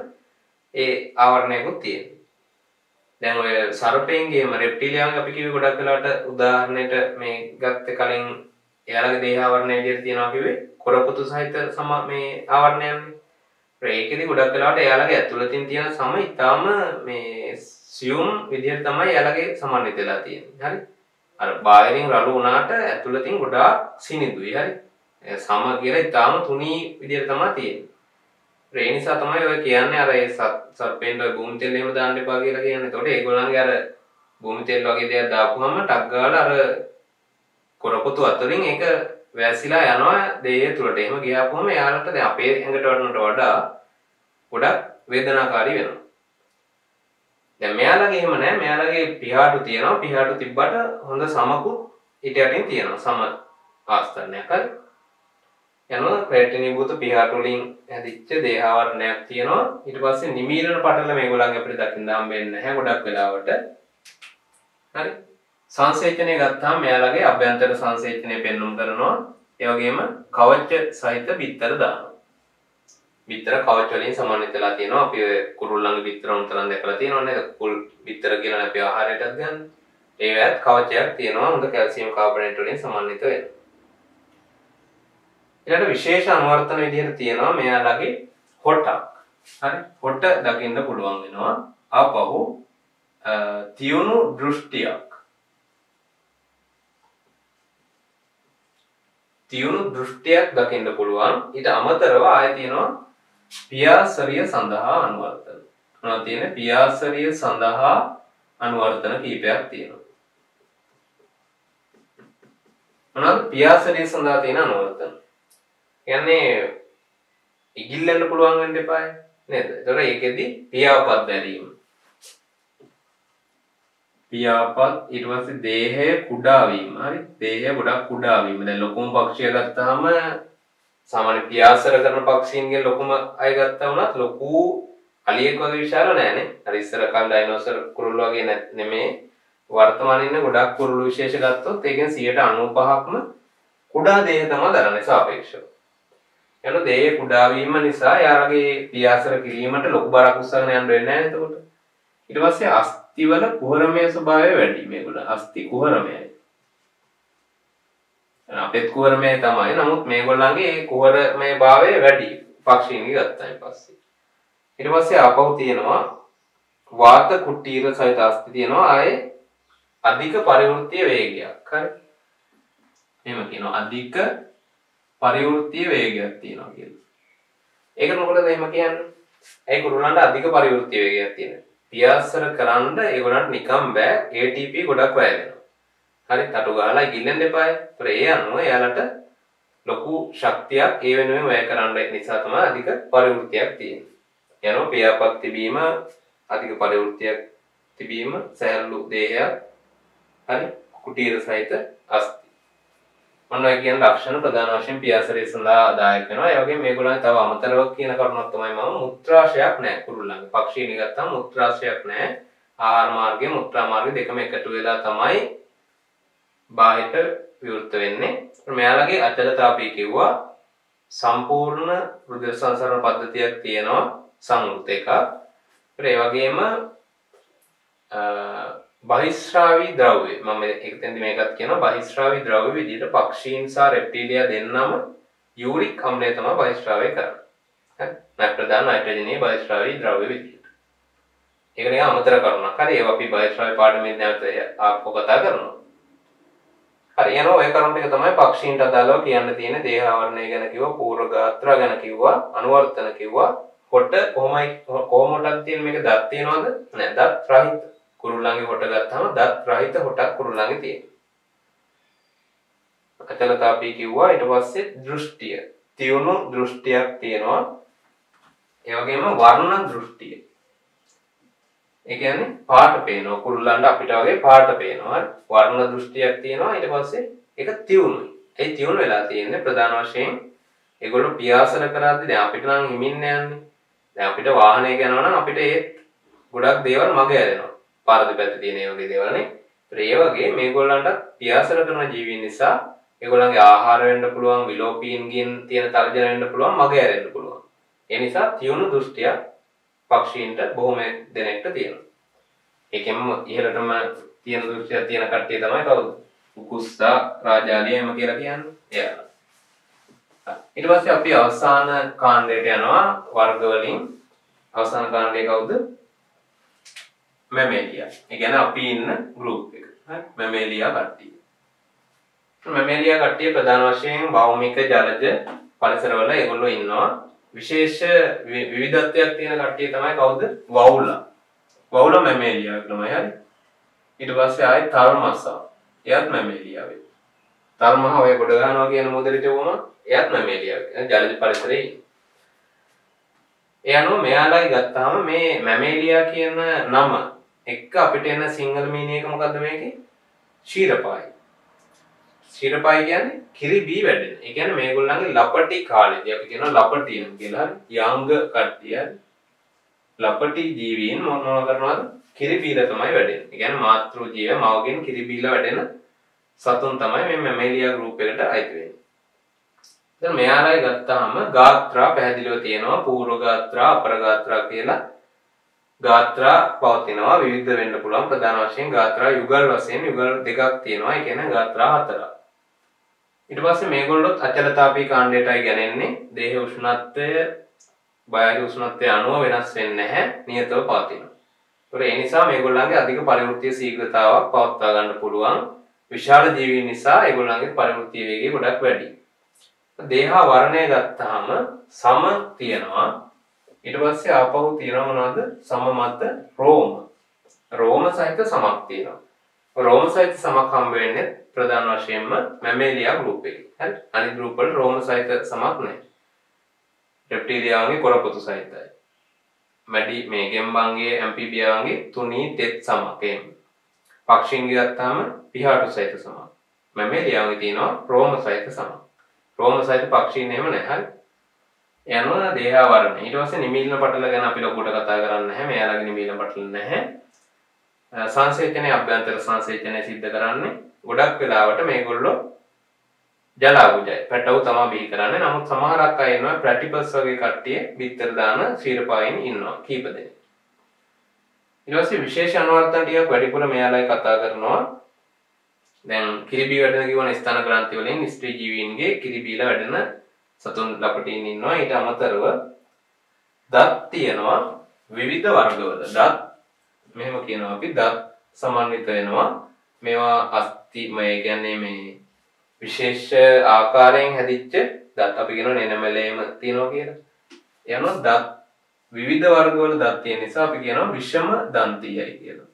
ඒ ආවරණයකුත් තියෙන්නේ. දැන් ඔය සර්පෙන්ගේම රෙප්ටිලියාන් අපි කිව්වේ ගොඩක් වෙලාවට උදාහරණයට මේ ගත්තේ කලින් එයාලගේ දේහ ආවරණය විදිහට තියෙනවා කිව්වේ කොරපොතු සහිත සම මේ ආවරණයන්නේ. ඒකෙදි ගොඩක් වෙලාවට එයාලගේ ඇතුළතින් තියෙන සම ඊටාම මේ සියුම් විදිහට තමයි එයාලගේ සමන්විත වෙලා තියෙන්නේ. හරි. අර බාහිරින් රළු වුණාට ඇතුළතින් ගොඩාක් සිනිඳුයි. හරි. සම කියලා ඊටාම තුනී විදිහට තමයි තියෙන්නේ. ඒ නිසා තමයි ඔය කියන්නේ අර ඒ සර්පෙන්ට භූමි තෙල් එහෙම දාන්න එපා කියලා කියන්නේ. ඒතකොට ඒගොල්ලන්ගේ අර භූමි තෙල් වගේ දේවල් දාපුවම ටක් ගාලා අර කොරපොතු අතරින් ඒක වැසිලා යනවා දේහය තුලට. එහෙම ගියාපුවම එයාලට දැන් අපේ ඇඟට වඩනට වඩා ගොඩක් වේදනාකාරී වෙනවා. දැන් මෙයාලගේ එහෙම නැහැ. මෙයාලගේ පිහාටු තියෙනවා. පිහාටු තිබ්බට හොඳ සමකුත් ඊට යටින් තියෙනවා. සම ආස්තනයක් හරි. යනවා ක්‍රේටිනීභූත පිහාටු වලින් හැදිච්ච දේහාවරණයක් තියෙනවා. ඊට පස්සේ නිමීරණ පටල මේගොල්ලන්ගේ අපිට දකින්න හම්බෙන්නේ නැහැ ගොඩක් වෙලාවට. හරි. සංසේචනය ගත්තාම මෙයාලගේ අභ්‍යන්තර සංසේචනය පෙන්වුම් කරනවා. ඒ වගේම කවච සහිත බිත්තර දානවා. බිත්තර කවච වලින් සමන්විත වෙලා තියෙනවා. අපි ඔය කුරුල්ලන්ගේ බිත්තර උන්තරන් දැකලා තියෙනවා නේද? කුල් බිත්තර කියලා අපි ආහාරයටත් ගන්න. ඒවත් කවචයක් තියෙනවා. හොඳ කැල්සියම් කාබනේට් වලින් සමන්විත වෙනවා. ඊළඟ විශේෂ අනුවර්තන විදිහට තියෙනවා මෙයාලගේ හොටක්. හරි. හොට දකින්න පුළුවන් වෙනවා. ආපහු තියුණු දෘෂ්ටියක්. තියුණු දෘෂ්ටියක් දකින්න පුළුවන්. ඊට අමතරව ආයෙ තියෙනවා පියාසරිය සඳහා අනුවර්තන. මොනවද තියෙන්නේ? පියාසරිය සඳහා අනුවර්තන කීපයක් තියෙනවා. මොනවද පියාසරිය සඳහා තියෙන අනුවර්තන? කියන්නේ ඉගිල්ලන්න පුළුවන් වෙන්න එපා නේද? ඒතර ඒකෙදි පියාපත් බැලීම. පියාපත් ඊට පස්සේ දේහය කුඩා වීම. හරි. දේහය ගොඩක් කුඩා වීම. දැන් ලොකුම පක්ෂිය ගත්තාම සාමාන්‍ය පියාසර කරන පක්ෂීන්ගෙන් ලොකුම අය ගත්තා වුණත් ලොකු අලියෙක් වගේ විශාල නෑනේ. අර ඉස්සර කල් ඩයිනෝසර් කුරුල්ල වගේ නෙමෙයි. වර්තමානයේ ඉන්න ගොඩක් කුරුළු විශේෂ ගත්තොත් ඒකෙන් 95%ක්ම කුඩා දේහ තමයි දරන්නේ සාපේක්ෂව. යන දේහ කුඩා වීම නිසා යාළගේ පියාසර කිරීමට ලොකු බරක් උස්සගෙන යන්න වෙන්නේ නැහැ එතකොට. ඊට පස්සේ අස්තිවල කුහරමය ස්වභාවය වැඩි මේගොල්ලෝ. අස්ති කුහරමයයි. අපේත් කුහරමය තමයි. නමුත් මේගොල්ලන්ගේ ඒ කුහරමය භාවය වැඩි. පක්ෂීන්ගේ ගත්තායින් පස්සේ. ඊට පස්සේ ආපහු තියෙනවා වාත කුටීර සහිත අස්ති තියෙනවා ආයේ අධික පරිවෘත්තීය වේගයක්. හරි. එහෙම කියනවා අධික පරිවෘත්තීය වේගයක් තියෙනවා කියලා. ඒකට මොකටද එහෙම කියන්නේ? ඒ කුරුල්ලන්ට අධික පරිවෘත්තීය වේගයක් තියෙනවා. පියාසර කරන්න ඒගොල්ලන්ට නිකම් බෑ. ATP ගොඩක් වැය වෙනවා. හරි තටු ගහලා ගිල්ලෙන්න එපායි. ඒතර ඒ අනුව එයාලට ලොකු ශක්තියක් ඒ වෙනුවෙන් වැය කරන්න නිසා තමයි අධික පරිවෘත්තියක් තියෙන්නේ. යනවා පියාපත් තිබීම අධික පරිවෘත්තියක් තිබීම සෑහළු දේහයක් හරි කුටීර සහිත අස්ති. මොනවා කියන ලක්ෂණ ප්‍රධාන වශයෙන් පියාසරය සඳහා දායක වෙනවා. ඒ වගේම මේගොල්ලන් තව අමතරව කියන කරුණක් තමයි මම මුත්‍රාශයක් නැහැ කුරුල්ලන්ගේ. පක්ෂීනි ගත්තාම මුත්‍රාශයක් නැහැ. ආහාර මාර්ගය මුත්‍රා මාර්ගය දෙකම එකතු වෙලා තමයි බාහිර විවෘත වෙන්නේ. මෙයාලගේ අචලතාපී කිව්වා සම්පූර්ණ රුධිර සංසරණ පද්ධතියක් තියෙනවා සංවෘත එකක්. ඒ වගේම බහිස්රාවී ද්‍රව්‍ය මම එක්තෙන්දි මේකත් කියනවා බහිස්රාවී ද්‍රව්‍ය විදිහට පක්ෂීන් සහ රෙප්ටිලියා දෙන්නම යූරික් අම්ලය තමයි බහිස්රාවය කරන්නේ. හරි. ප්‍රධාන නයිට්‍රජනීය බහිස්රාවී ද්‍රව්‍ය විදිහට. ඒක නිකන් අමතර කරුණක්. හරි. ඒක අපි බහිස්රාවී පාඩමේ නැවත ආපහු කතා කරනවා. හරි. යනවා ඔය කරුණ ටික තමයි පක්ෂීන්ට අදාළව කියන්න තියෙන දේහ ආවරණය ගැන කිව්වා, පූර්ව ගාත්‍ර ගැන කිව්වා, අනුවර්තන කිව්වා. කොට කොහොමද තියෙන මේක දත් තියනවද? නෑ දත් රහිත. කුරුල්ලන්ගේ හොට ගත්තාම දත් රහිත හොටක් කුරුල්ලන්ගේ තියෙනවා. අචලතාපී කිව්වා ඊට පස්සේ දෘෂ්ටිය. තියුණු දෘෂ්ටියක් තියෙනවා. ඒ වගේම වර්ණ දෘෂ්ටිය. ඒ කියන්නේ පාට පේනවා කුරුල්ලන්ට අපිට වගේ පාට පේනවා. වර්ණ දෘෂ්ටියක් තියෙනවා ඊට පස්සේ ඒක තියුණුයි. ඒ තියුණු වෙලා තියෙන්නේ ප්‍රධාන වශයෙන් ඒගොල්ලෝ පියාසන කරද්දී දැන් අපිට නම් හිමින්න යන්නේ. දැන් අපිට වාහනයක යනවා නම් අපිට ඒ ගොඩක් දේවල් මග ඇරෙනවා. පාර දෙපැත්තේ තියෙන ඒ වගේ දේවල් නේ. ඒ වගේ මේගොල්ලන්ට පියාසර කරන ජීවීන් නිසා ඒගොල්ලන්ගේ ආහාර වෙන්න පුළුවන්, විලෝපීන්ගෙන් තියෙන තර්ජන වෙන්න පුළුවන්, මග ඇරෙන්න පුළුවන්. ඒ නිසා තියුණු දෘෂ්ටිය පක්ෂීන්ට බොහොම දෙනෙක්ට තියෙනවා. ඒකෙන්ම ඉහළටම තියෙන දෘෂ්ටිය තියෙන කට්ටිය තමයි කවුද? උකුස්සා, රාජාලිය එහෙම කියලා කියන්නේ. එයාලා. ඊට පස්සේ අපි අවසාන කාණ්ඩයට යනවා වර්ග වලින්. අවසාන කාණ්ඩය කවුද? මැමේලියා. ඒ කියන්නේ අපි ඉන්න ගෲප් එක. හරි? මැමේලියා කට්ටිය. මැමේලියා කට්ටිය ප්‍රධාන වශයෙන් භෞමික ජලජ පරිසරවල ඒගොල්ලෝ ඉන්නවා. විශේෂ විවිධත්වයක් තියෙන කට්ටිය තමයි කවුද? වවුලා. වවුලා මැමේලියා තමයි. හරි? ඊට පස්සේ ආයේ තර්මසා. එයාත් මැමේලියා වෙයි. තර්මහ ඔය ගොඩ ගන්නවා කියන මොදෙලට වුණා. එයාත් මැමේලියා. ජලජ පරිසරයේ. ඒ අනුව මෙයාලයි ගත්තාම මේ මැමේලියා කියන නම එක්ක අපිට එන සිංහල මීනිය එක මොකද්ද මේකේ? ක්ෂීරපායි. ක්ෂීරපායි කියන්නේ කිරි බී වැඩෙන. ඒ කියන්නේ මේගොල්ලන්ගේ ලපටි කාලේදී අපි කියනවා ලපටියන් කියලා. යංග කට්ටිය. ලපටි ජීවීන් මොනවා කරනවද? කිරි බීලා තමයි වැඩෙන්නේ. ඒ කියන්නේ මාතෘ ජීව මවගෙන් කිරි බීලා වැඩෙන සතුන් තමයි මේ මැමේලියා ගෲප් එකට අයිති වෙන්නේ. දැන් මෙයාලයි ගත්තාම ගාත්‍රා පැහැදිලිව තියෙනවා. පූර්ව ගාත්‍රා, අපර ගාත්‍රා කියලා. ගාත්‍රා පවතිනවා විවිධ වෙන්න පුළුවන්. ප්‍රධාන වශයෙන් ගාත්‍රා යුගල් වශයෙන් යුගල් දෙකක් තියෙනවා. ඒ කියන්නේ ගාත්‍රා හතරක්. ඊට පස්සේ මේගොල්ලොත් අචලතාපී කාණ්ඩයටයි ගන්නේ. දේහ උෂ්ණත්වය බාහිර උෂ්ණත්වය අනුව වෙනස් වෙන්නේ නැහැ. නියතව පවතිනවා. ඒ නිසා මේගොල්ලන්ගේ අධික පරිවෘත්තීය ශීඝ්‍රතාවක් පවත්වා ගන්න පුළුවන්. විශාල ජීවීන් නිසා ඒගොල්ලන්ගේ පරිවෘත්තීය වේගය ගොඩක් වැඩි. දේහ වර්ණය ගත්තාම සම තියෙනවා. ඊට පස්සේ ආපහු තියෙනවා මොනවද? සම මත රෝම. රෝම සහිත සමක් තියෙනවා. රෝම සහිත සමක් හම්බ වෙන්නේ ප්‍රධාන වශයෙන්ම මැමේලියා ගෲප් එකේ. හරි? අනිත් ගෲප් වල රෝම සහිත සමක් නැහැ. රෙප්ටිලියාගේ කොරපොතු සහිතයි. මැඩි මේ ගෙම්බන්ගේ ඇම්ෆිබියාගේ තුනී තෙත් සමක් එන්නේ. පක්ෂීන්ගේ ගත්තාම පිහාටු සහිත සමක්. මැමේලියාගේ තියෙනවා රෝම සහිත සමක්. රෝම සහිත පක්ෂීන් එහෙම නැහැ. හරි? යනවා දේහ වර්ණ. ඊට පස්සේ නිමීලන පටල ගැන අපි ලොකුට කතා කරන්නේ නැහැ. මෙයාලගේ නිමීලන පටල නැහැ. සංසේචනයේ අභ්‍යන්තර සංසේචනය සිද්ධ කරන්නේ ගොඩක් වෙලාවට මේගොල්ලෝ ජලාබුජයි. පැටව තමයි බිහි කරන්නේ. නමුත් සමහරක් අය ඉන්නවා ප්ලැටිපස් වගේ කට්ටිය බිත්තර දාන ක්ෂීරපායින් ඉන්නවා කීප දෙනෙක්. ඊට පස්සේ විශේෂ අනුවර්තන ටිකක් වැඩිපුර මෙයාලයි කතා කරනවා. දැන් කිරිබී වැඩෙන කිව්වනේ ස්ථාන ක්‍රාන්ති වලින් ස්ත්‍රී ජීවීන්ගේ කිරිබීලා වැඩෙන සතුන් ලපටින් ඉන්නවා. ඊට අමතරව දත් තියෙනවා විවිධ වර්ගවල. දත් මෙහෙම කියනවා අපි දත් සමන්විත වෙනවා. මේවා අස්තිමය කියන්නේ මේ විශේෂ ආකාරයෙන් හැදිච්ච දත් අපි කියනවා නෙනමලේම තියෙනවා කියලා. එනවා දත් විවිධ වර්ගවල දත් තියෙන නිසා අපි කියනවා විෂම දන්තියයි කියලා.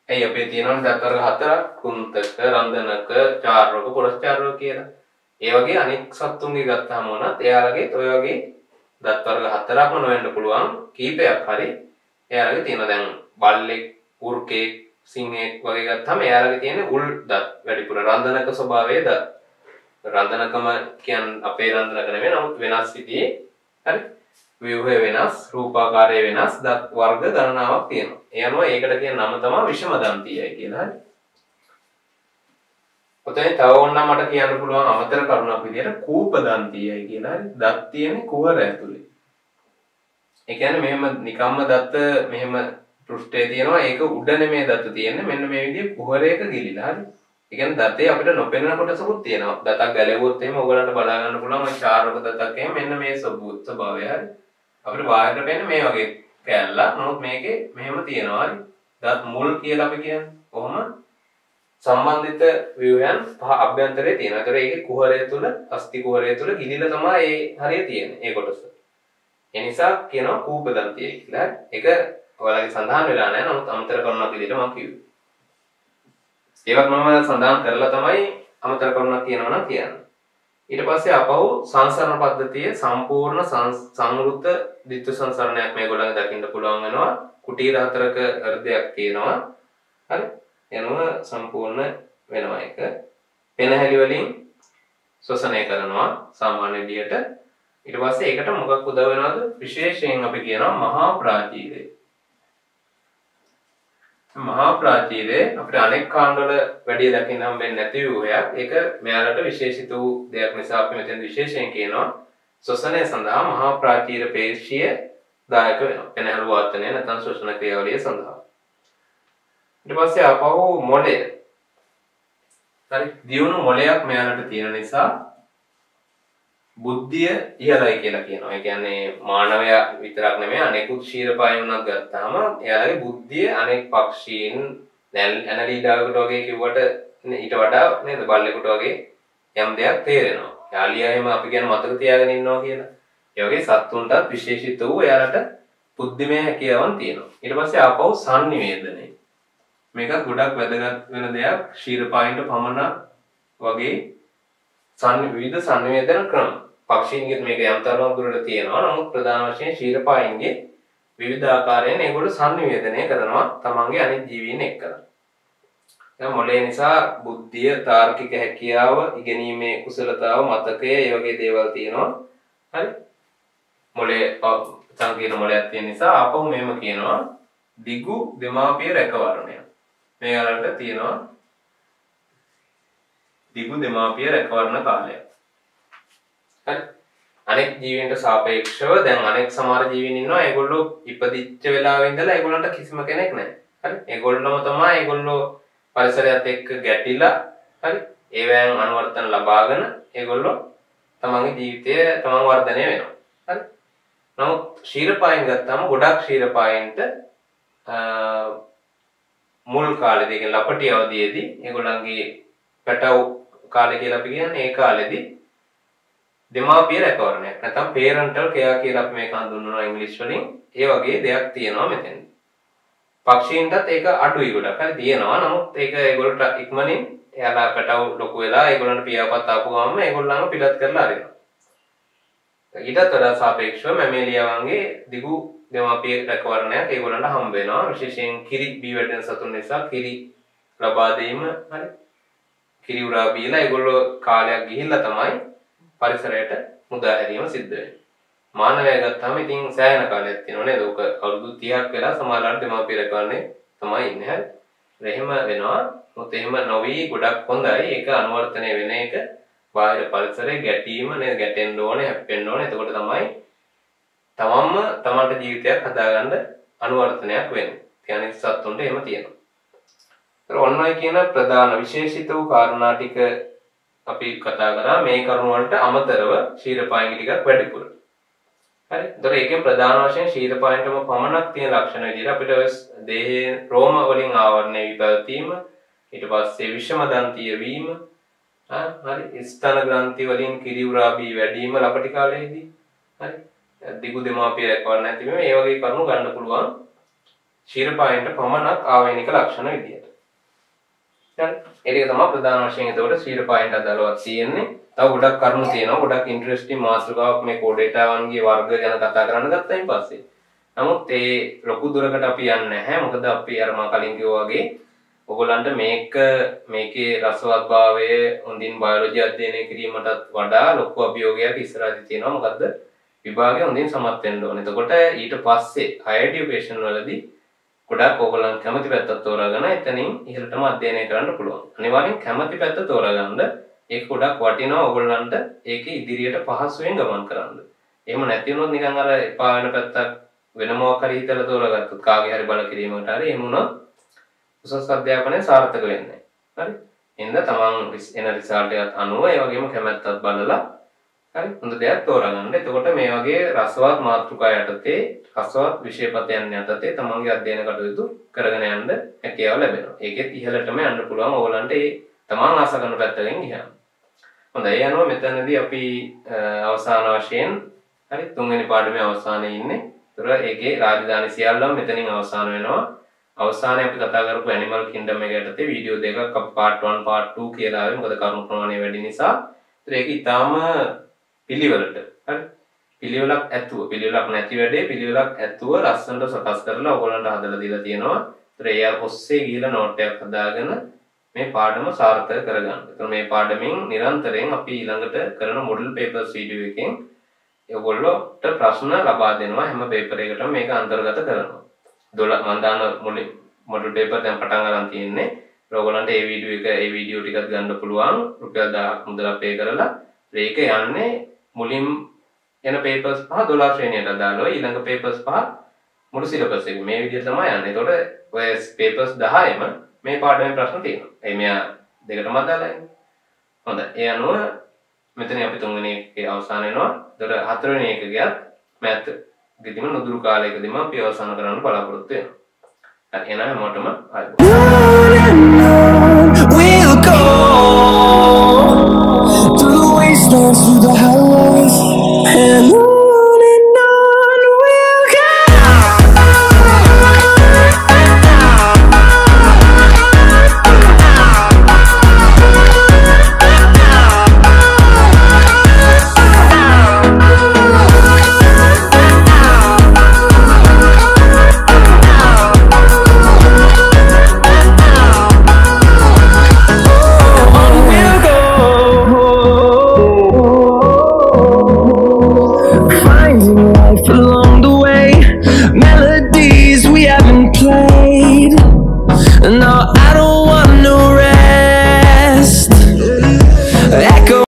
ඒ අපේ තියෙනවා දත් වර්ග හතරක් කුන්තක, රන්දනක, චාර්වක, පුරස්චාර්වක කියලා. ඒ වගේ අනෙක් සත්තුන්ගේ ගත්තාම වුණත් එයාලගේ ඔය වගේ දත් වර්ග හතරක්ම නොවෙන්න පුළුවන් කීපයක් හරි එයාලගේ තියෙනවා. දැන් බල්ලෙක්, කුර්කෙක්, සිංහෙක් වගේ ගත්තාම එයාලගේ තියෙන උල් දත් වැඩිපුර රන්දනක ස්වභාවයේ දත්. රන්දනකම කියන්නේ අපේ රන්දනක නෙවෙයි නමුත් වෙනස් විදිහේ හරි ව්‍යුහය වෙනස්, රූපාකාරය වෙනස් දත් වර්ග ගණනාවක් තියෙනවා. ඒ අනුව ඒකට කියන නම තමයි විෂම දන්තියයි කියලා. හරි. ඔතන තව ඕනනම් මට කියන්න පුළුවන් අමතර කරුණක් විදියට කූප දන්තියයි කියලා. හරි. දත් තියෙන්නේ කුහර ඇතුලේ. ඒ කියන්නේ මෙහෙම නිකම්ම දත් මෙහෙම පෘෂ්ඨයේ තියෙනවා. ඒක උඩ නෙමේ දත් තියෙන්නේ. මෙන්න මේ විදිහේ කුහරයක ගිලිලා. හරි. ඒ කියන්නේ දතේ අපිට නොපෙනෙන කොටසකුත් තියෙනවා. දතක් ගැලෙවුවොත් එහෙම ඔයගලන්ට බලා ගන්න පුළුවන් ඔය චාරක දතක් එහෙම මෙන්න මේ ස්වභාවය. හරි. අපිට බාහිරට පෙන්නේ මේ වගේ කැල්ලක්. නමුත් මේකේ මෙහෙම තියෙනවා. හරි. දත් මුල් කියලා අපි කියන්නේ. කොහොම සම්බන්ධිත ව්‍යුහයන් පහ අභ්‍යන්තරයේ තියෙනවා. ඒතර ඒකේ කුහරය තුල අස්ථි කුහරය තුල ගිලිලා තමයි ඒ හරිය තියෙන්නේ. ඒ කොටස. ඒ නිසා කියනවා කූප දන්තිය කියලා. ඒක ඔයාලගේ සඳහන් වෙලා නැහැ. නමුත් අමතර කරුණක් විදිහට මම කිව්වේ. ඒවත් මම සඳහන් කරලා තමයි අමතර කරුණක් කියනවා නම් කියන්නේ. ඊට පස්සේ අපහු සංසරණ පද්ධතිය සම්පූර්ණ සංවෘත ditth සංසරණයක් මේගොල්ලන්ගේ දකින්න පුළුවන් වෙනවා. කුටීර හතරක හෘදයක් තියෙනවා. හරි. එනවා සම්පූර්ණ වෙනවා එක. පෙනහැලි වලින් ශ්වසනය කරනවා සාමාන්‍ය විදියට. ඊට පස්සේ ඒකට මොකක් උදව් වෙනවද? විශේෂයෙන් අපි කියනවා මහා ප්‍රාචීරය. මහා ප්‍රාචීරයේ අපිට අනෙක් කාණ්ඩවල වැඩි දකින්න හම්බෙන්නේ නැති වූයක්. ඒක මෙයාලට විශේෂිත වූ දෙයක් නිසා අපි මෙතෙන් විශේෂයෙන් කියනවා ශ්වසනය සඳහා මහා ප්‍රාචීර පේශිය දායක වෙනවා. පෙනහළු වාතනය නැත්නම් ශ්වසන ක්‍රියාවලිය සඳහා. ඊට පස්සේ ආපහු මොළය. හරි දියුණු මොළයක් මෙයාලට තියෙන නිසා බුද්ධිය ඉහළයි කියලා කියනවා. ඒ කියන්නේ මානවයා විතරක් නෙමෙයි අනෙකුත් ක්ෂීරපායුණක් ගත්තාම එයාලගේ බුද්ධිය අනෙක් පක්ෂීන් ඇනලීඩාවකට වගේ කිව්වට ඊට වඩා නේද බල්ලෙකුට වගේ යම් දෙයක් තේරෙනවා. යාලියා එහෙම අපි කියන මතක තියාගෙන ඉන්නවා කියලා. ඒ වගේ සත්තුන්ටත් විශේෂිත වූ එයාලට බුද්ධිමය හැකියාවන් තියෙනවා. ඊට පස්සේ ආපහු සංනිවේදනය. මේක ගොඩක් වැදගත් වෙන දෙයක්. ක්ෂීරපායුන්ට පමණක් වගේ විවිධ සංනිවේදන ක්‍රම පක්ෂීන්ගේ මේක යම් තරම් දුරට තියෙනවා. නමුත් ප්‍රධාන වශයෙන් ක්ෂීරපායුන්ගේ විවිධ ආකාරයෙන් ඒගොල්ලෝ සංනිවේදනය කරනවා තමන්ගේ අනිත් ජීවීන් එක්කලා. දැන් මොළේ නිසා බුද්ධිය, තාර්කික හැකියාව, ඉගෙනීමේ කුසලතාව, මතකය, ඒ වගේ දේවල් තියෙනවා. හරි? මොළේ සංකීර්ණ මොළයක් තියෙන නිසා ආපහු මෙහෙම කියනවා දිගු දෙමාපිය රැකවරණය. මේගලන්ට තියෙනවා දිගු දෙමාපිය රැකවරණ කාලයක්. හරි? අනෙක් ජීවීන්ට සාපේක්ෂව දැන් අනෙක් සමහර ජීවීන් ඉන්නවා ඒගොල්ලෝ ඉපදිච්ච වෙලාවෙ ඉඳලා ඒගොල්ලන්ට කිසිම කෙනෙක් නැහැ. හරි? ඒගොල්ලෝම තමයි ඒගොල්ලෝ පරිසරයත් එක්ක ගැටිලා හරි? ඒවැන් අනුවර්තන ලබාගෙන ඒගොල්ලෝ තමන්ගේ ජීවිතය තමන් වර්ධනය වෙනවා. හරි? නමුත් ක්ෂීරපායන් ගත්තාම ගොඩක් ක්ෂීරපායන්ට මුල් කාලේදී කියන්නේ ලපටි අවධියේදී ඒගොල්ලන්ගේ පැටව කාලේ කියලා අපි කියන්නේ ඒ කාලෙදී දෙමාපිය රැකවරණයක් නැත්නම් පේරන්ටල් කෙයා කියලා අපි මේක හඳුන්වනවා ඉංග්‍රීසි වලින්. ඒ වගේ දෙයක් තියෙනවා මෙතෙන්. පක්ෂීන්ටත් ඒක අඩුයි ගොඩක්. හරි තියෙනවා. නමුත් ඒක ඒගොල්ලන්ට ඉක්මනින් එයාලා පැටව ලොකු වෙලා ඒගොල්ලන්ට පියාපත් ආපු ගමන් ඒගොල්ලන්ව පිටත් කරලා අරිනවා. ඊටත් වඩා සාපේක්ෂව මැමේලියාවන්ගේ දිගු දෙමාපිය රැකවරණයක් ඒගොල්ලන්ට හම්බ වෙනවා. විශේෂයෙන් කිරි බී වැඩෙන සතුන් නිසා කිරි ලබා දීම හරි කිරි උරා බීලා ඒගොල්ලෝ කාලයක් ගිහිල්ලා තමයි පරිසරයට මුදා හැරීම සිද්ධ වෙන්නේ. මානවයා ගත්තාම ඉතින් සෑහෙන කාලයක් තියෙනවා නේද? ඔක අවුරුදු 30ක් වෙලා සමහරවල්ලාට දෙමාපිය රැකවරණේ තමයි ඉන්නේ. හරි. එහෙම වෙනවා. මොකද එහෙම නොවි ගොඩක් හොඳයි. ඒක අනුවර්තනය වෙන එක බාහිර පරිසරයේ ගැටීම නේද? ගැටෙන්න ඕනේ, හැප්පෙන්න ඕනේ. එතකොට තමයි තමන්ම තමන්ට ජීවිතයක් හදාගන්න අනුවර්තනයක් වෙන්නේ. කියන්නේ සත්තුන්ට එහෙම තියෙනවා. ඒතර ඔන්නයි කියන ප්‍රධාන විශේෂිත වූ කාරණා ටික අපි කතා කරා. මේ කරුණ වලට අමතරව ක්ෂීරපායන් ටිකක් වැඩිපුර. හරි. ඒතර ඒකේ ප්‍රධාන වශයෙන් ක්ෂීරපායන්ටම පමණක් තියෙන ලක්ෂණ විදිහට අපිට දේහයේ රෝම වලින් ආවරණය විපැවතීම, ඊට පස්සේ විෂම දන්තිය වීම, හරි ස්තන ග්‍රන්ථි වලින් කිරි උරා බී වැඩිම ලපටි කාලයේදී, හරි දිගු දෙමාපිය රැකවරණ නැතිවීම, මේ වගේ කරුණු ගන්න පුළුවන් ක්ෂීරපායන්ට පමණක් ආවේනික ලක්ෂණ විදිහට. හරි. ඒක තමයි ප්‍රධාන වශයෙන් එතකොට ක්ෂීරපායන්ට අදාළව තියෙන්නේ. තව ගොඩක් කරුණු තියෙනවා. ගොඩක් ඉන්ටරෙස්ටිං මාතෘකාවක් මේ කෝඩේටාවන්ගේ වර්ග ගැන කතා කරන්න ගත්තායින් පස්සේ. නමුත් ඒ ලොකු දුරකට අපි යන්නේ නැහැ. මොකද අපි අර මා කලින් කිව්වා වගේ ඔයගොල්ලන්ට මේකේ රසවත්භාවය හොඳින් බයොලොජි අධ්‍යයනය කිරීමටත් වඩා ලොකු අභියෝගයක් ඉස්සරහදී තියෙනවා. මොකද්ද? විභාගය හොඳින් සමත් වෙන්න ඕනේ. එතකොට ඊට පස්සේ higher education වලදී ගොඩක් ඕගොල්ලන් කැමති පැත්තක් තෝරාගෙන එතනින් ඉහළටම අධ්‍යයනය කරන්න පුළුවන්. අනිවාර්යෙන් කැමති පැත්ත තෝරාගන්න. ඒක ගොඩක් වටිනවා ඕගොල්ලන්ට ඒක ඉදිරියට පහසුවෙන් ගමන් කරන්න. එහෙම නැති වුණොත් නිකන් අර එපා වෙන පැත්තක් වෙන මොකක් හරි හිතලා තෝරාගත්තොත් කාගේ හරි බල කිරීමකට හරි එහෙම වුණොත් උසස් අධ්‍යාපනය සාර්ථක වෙන්නේ නැහැ. හරි. එහෙනම් තමන් එන රිසල්ට් එකත් අනුව ඒ වගේම කැමැත්තත් බලලා හරි හොඳ දෙයක් තෝරාගන්න. එතකොට මේ වගේ රසවත් මාතෘකා යටතේ රසවත් විෂයපතයන් යටතේ තමන්ගේ අධ්‍යයන කටයුතු කරගෙන යන්න හැකියාව ලැබෙනවා. ඒකෙත් ඉහළටම යන්න පුළුවන් ඕගොල්ලන්ට ඒ තමන් ආස කරන පැත්තකින් ගියාම. හොඳයි. ඒ අනුව මෙතනදී අපි අවසාන වශයෙන් හරි තුන්වෙනි පාඩමේ අවසානයේ ඉන්නේ. ඒතර ඒකේ රාජධානි සියල්ලම මෙතනින් අවසාන වෙනවා. අවසානයේ අපි කතා කරපු ඇනිමල් කින්ඩම් එක යටතේ වීඩියෝ දෙකක් අපි part 1 part 2 කියලා ආවේ. මොකද කරුණු ප්‍රමාණය වැඩි නිසා. ඒතර ඒක ඊටාම පිළිවෙලට හරි පිළිවෙලක් ඇතුව පිළිවෙලක් නැති වැඩේ පිළිවෙලක් ඇතුව ලස්සනට සකස් කරලා ඔයගොල්ලන්ට හදලා දීලා තියෙනවා. ඒතර ඒ ඔස්සේ ගිහලා නෝට් එකක් හදාගෙන මේ පාඩම සාර්ථක කරගන්න. ඒතර මේ පාඩමෙන් නිරන්තරයෙන් අපි ඊළඟට කරන මොඩල් පේපර්ස් වීඩියෝ එකෙන් ඔයගොල්ලෝට ප්‍රශ්න ලබා දෙනවා. හැම පේපර් එකකටම මේක අන්තර්ගත කරනවා. 12 මම දාන මුලින් මොඩල් පේපර් දැන් පටන් ගන්න තියෙන්නේ. ඔයගොල්ලන්ට ඒ වීඩියෝ ටිකත් ගන්න පුළුවන්. රුපියල් 1000ක් මුදලක් පේ කරලා ඒක යන්නේ මුලින් එන පේපර්ස් පහ 12 ශ්‍රේණියට අදාළව ඊළඟ පේපර්ස් පහ මුළු සිලබස් එකේ මේ විදිහට තමයි යන්නේ. එතකොට ඔය පේපර්ස් 10ෙම මේ පාඩමේ ප්‍රශ්න තියෙනවා. ඒ මෙයා දෙකටම අදාළයි. හොඳයි. ඒ අනුව මෙතන අපි තුන්වෙනි එකේ අවසන් වෙනවා. එතකොට හතරවෙනි එක ගියත් මැත් ගෙදිම නුදුරු කාලයකදීම අපි අවසන් කරන්න බලාපොරොත්තු වෙනවා. හරි. එහෙනම් හැමෝටම We'll go through the wastelands, through the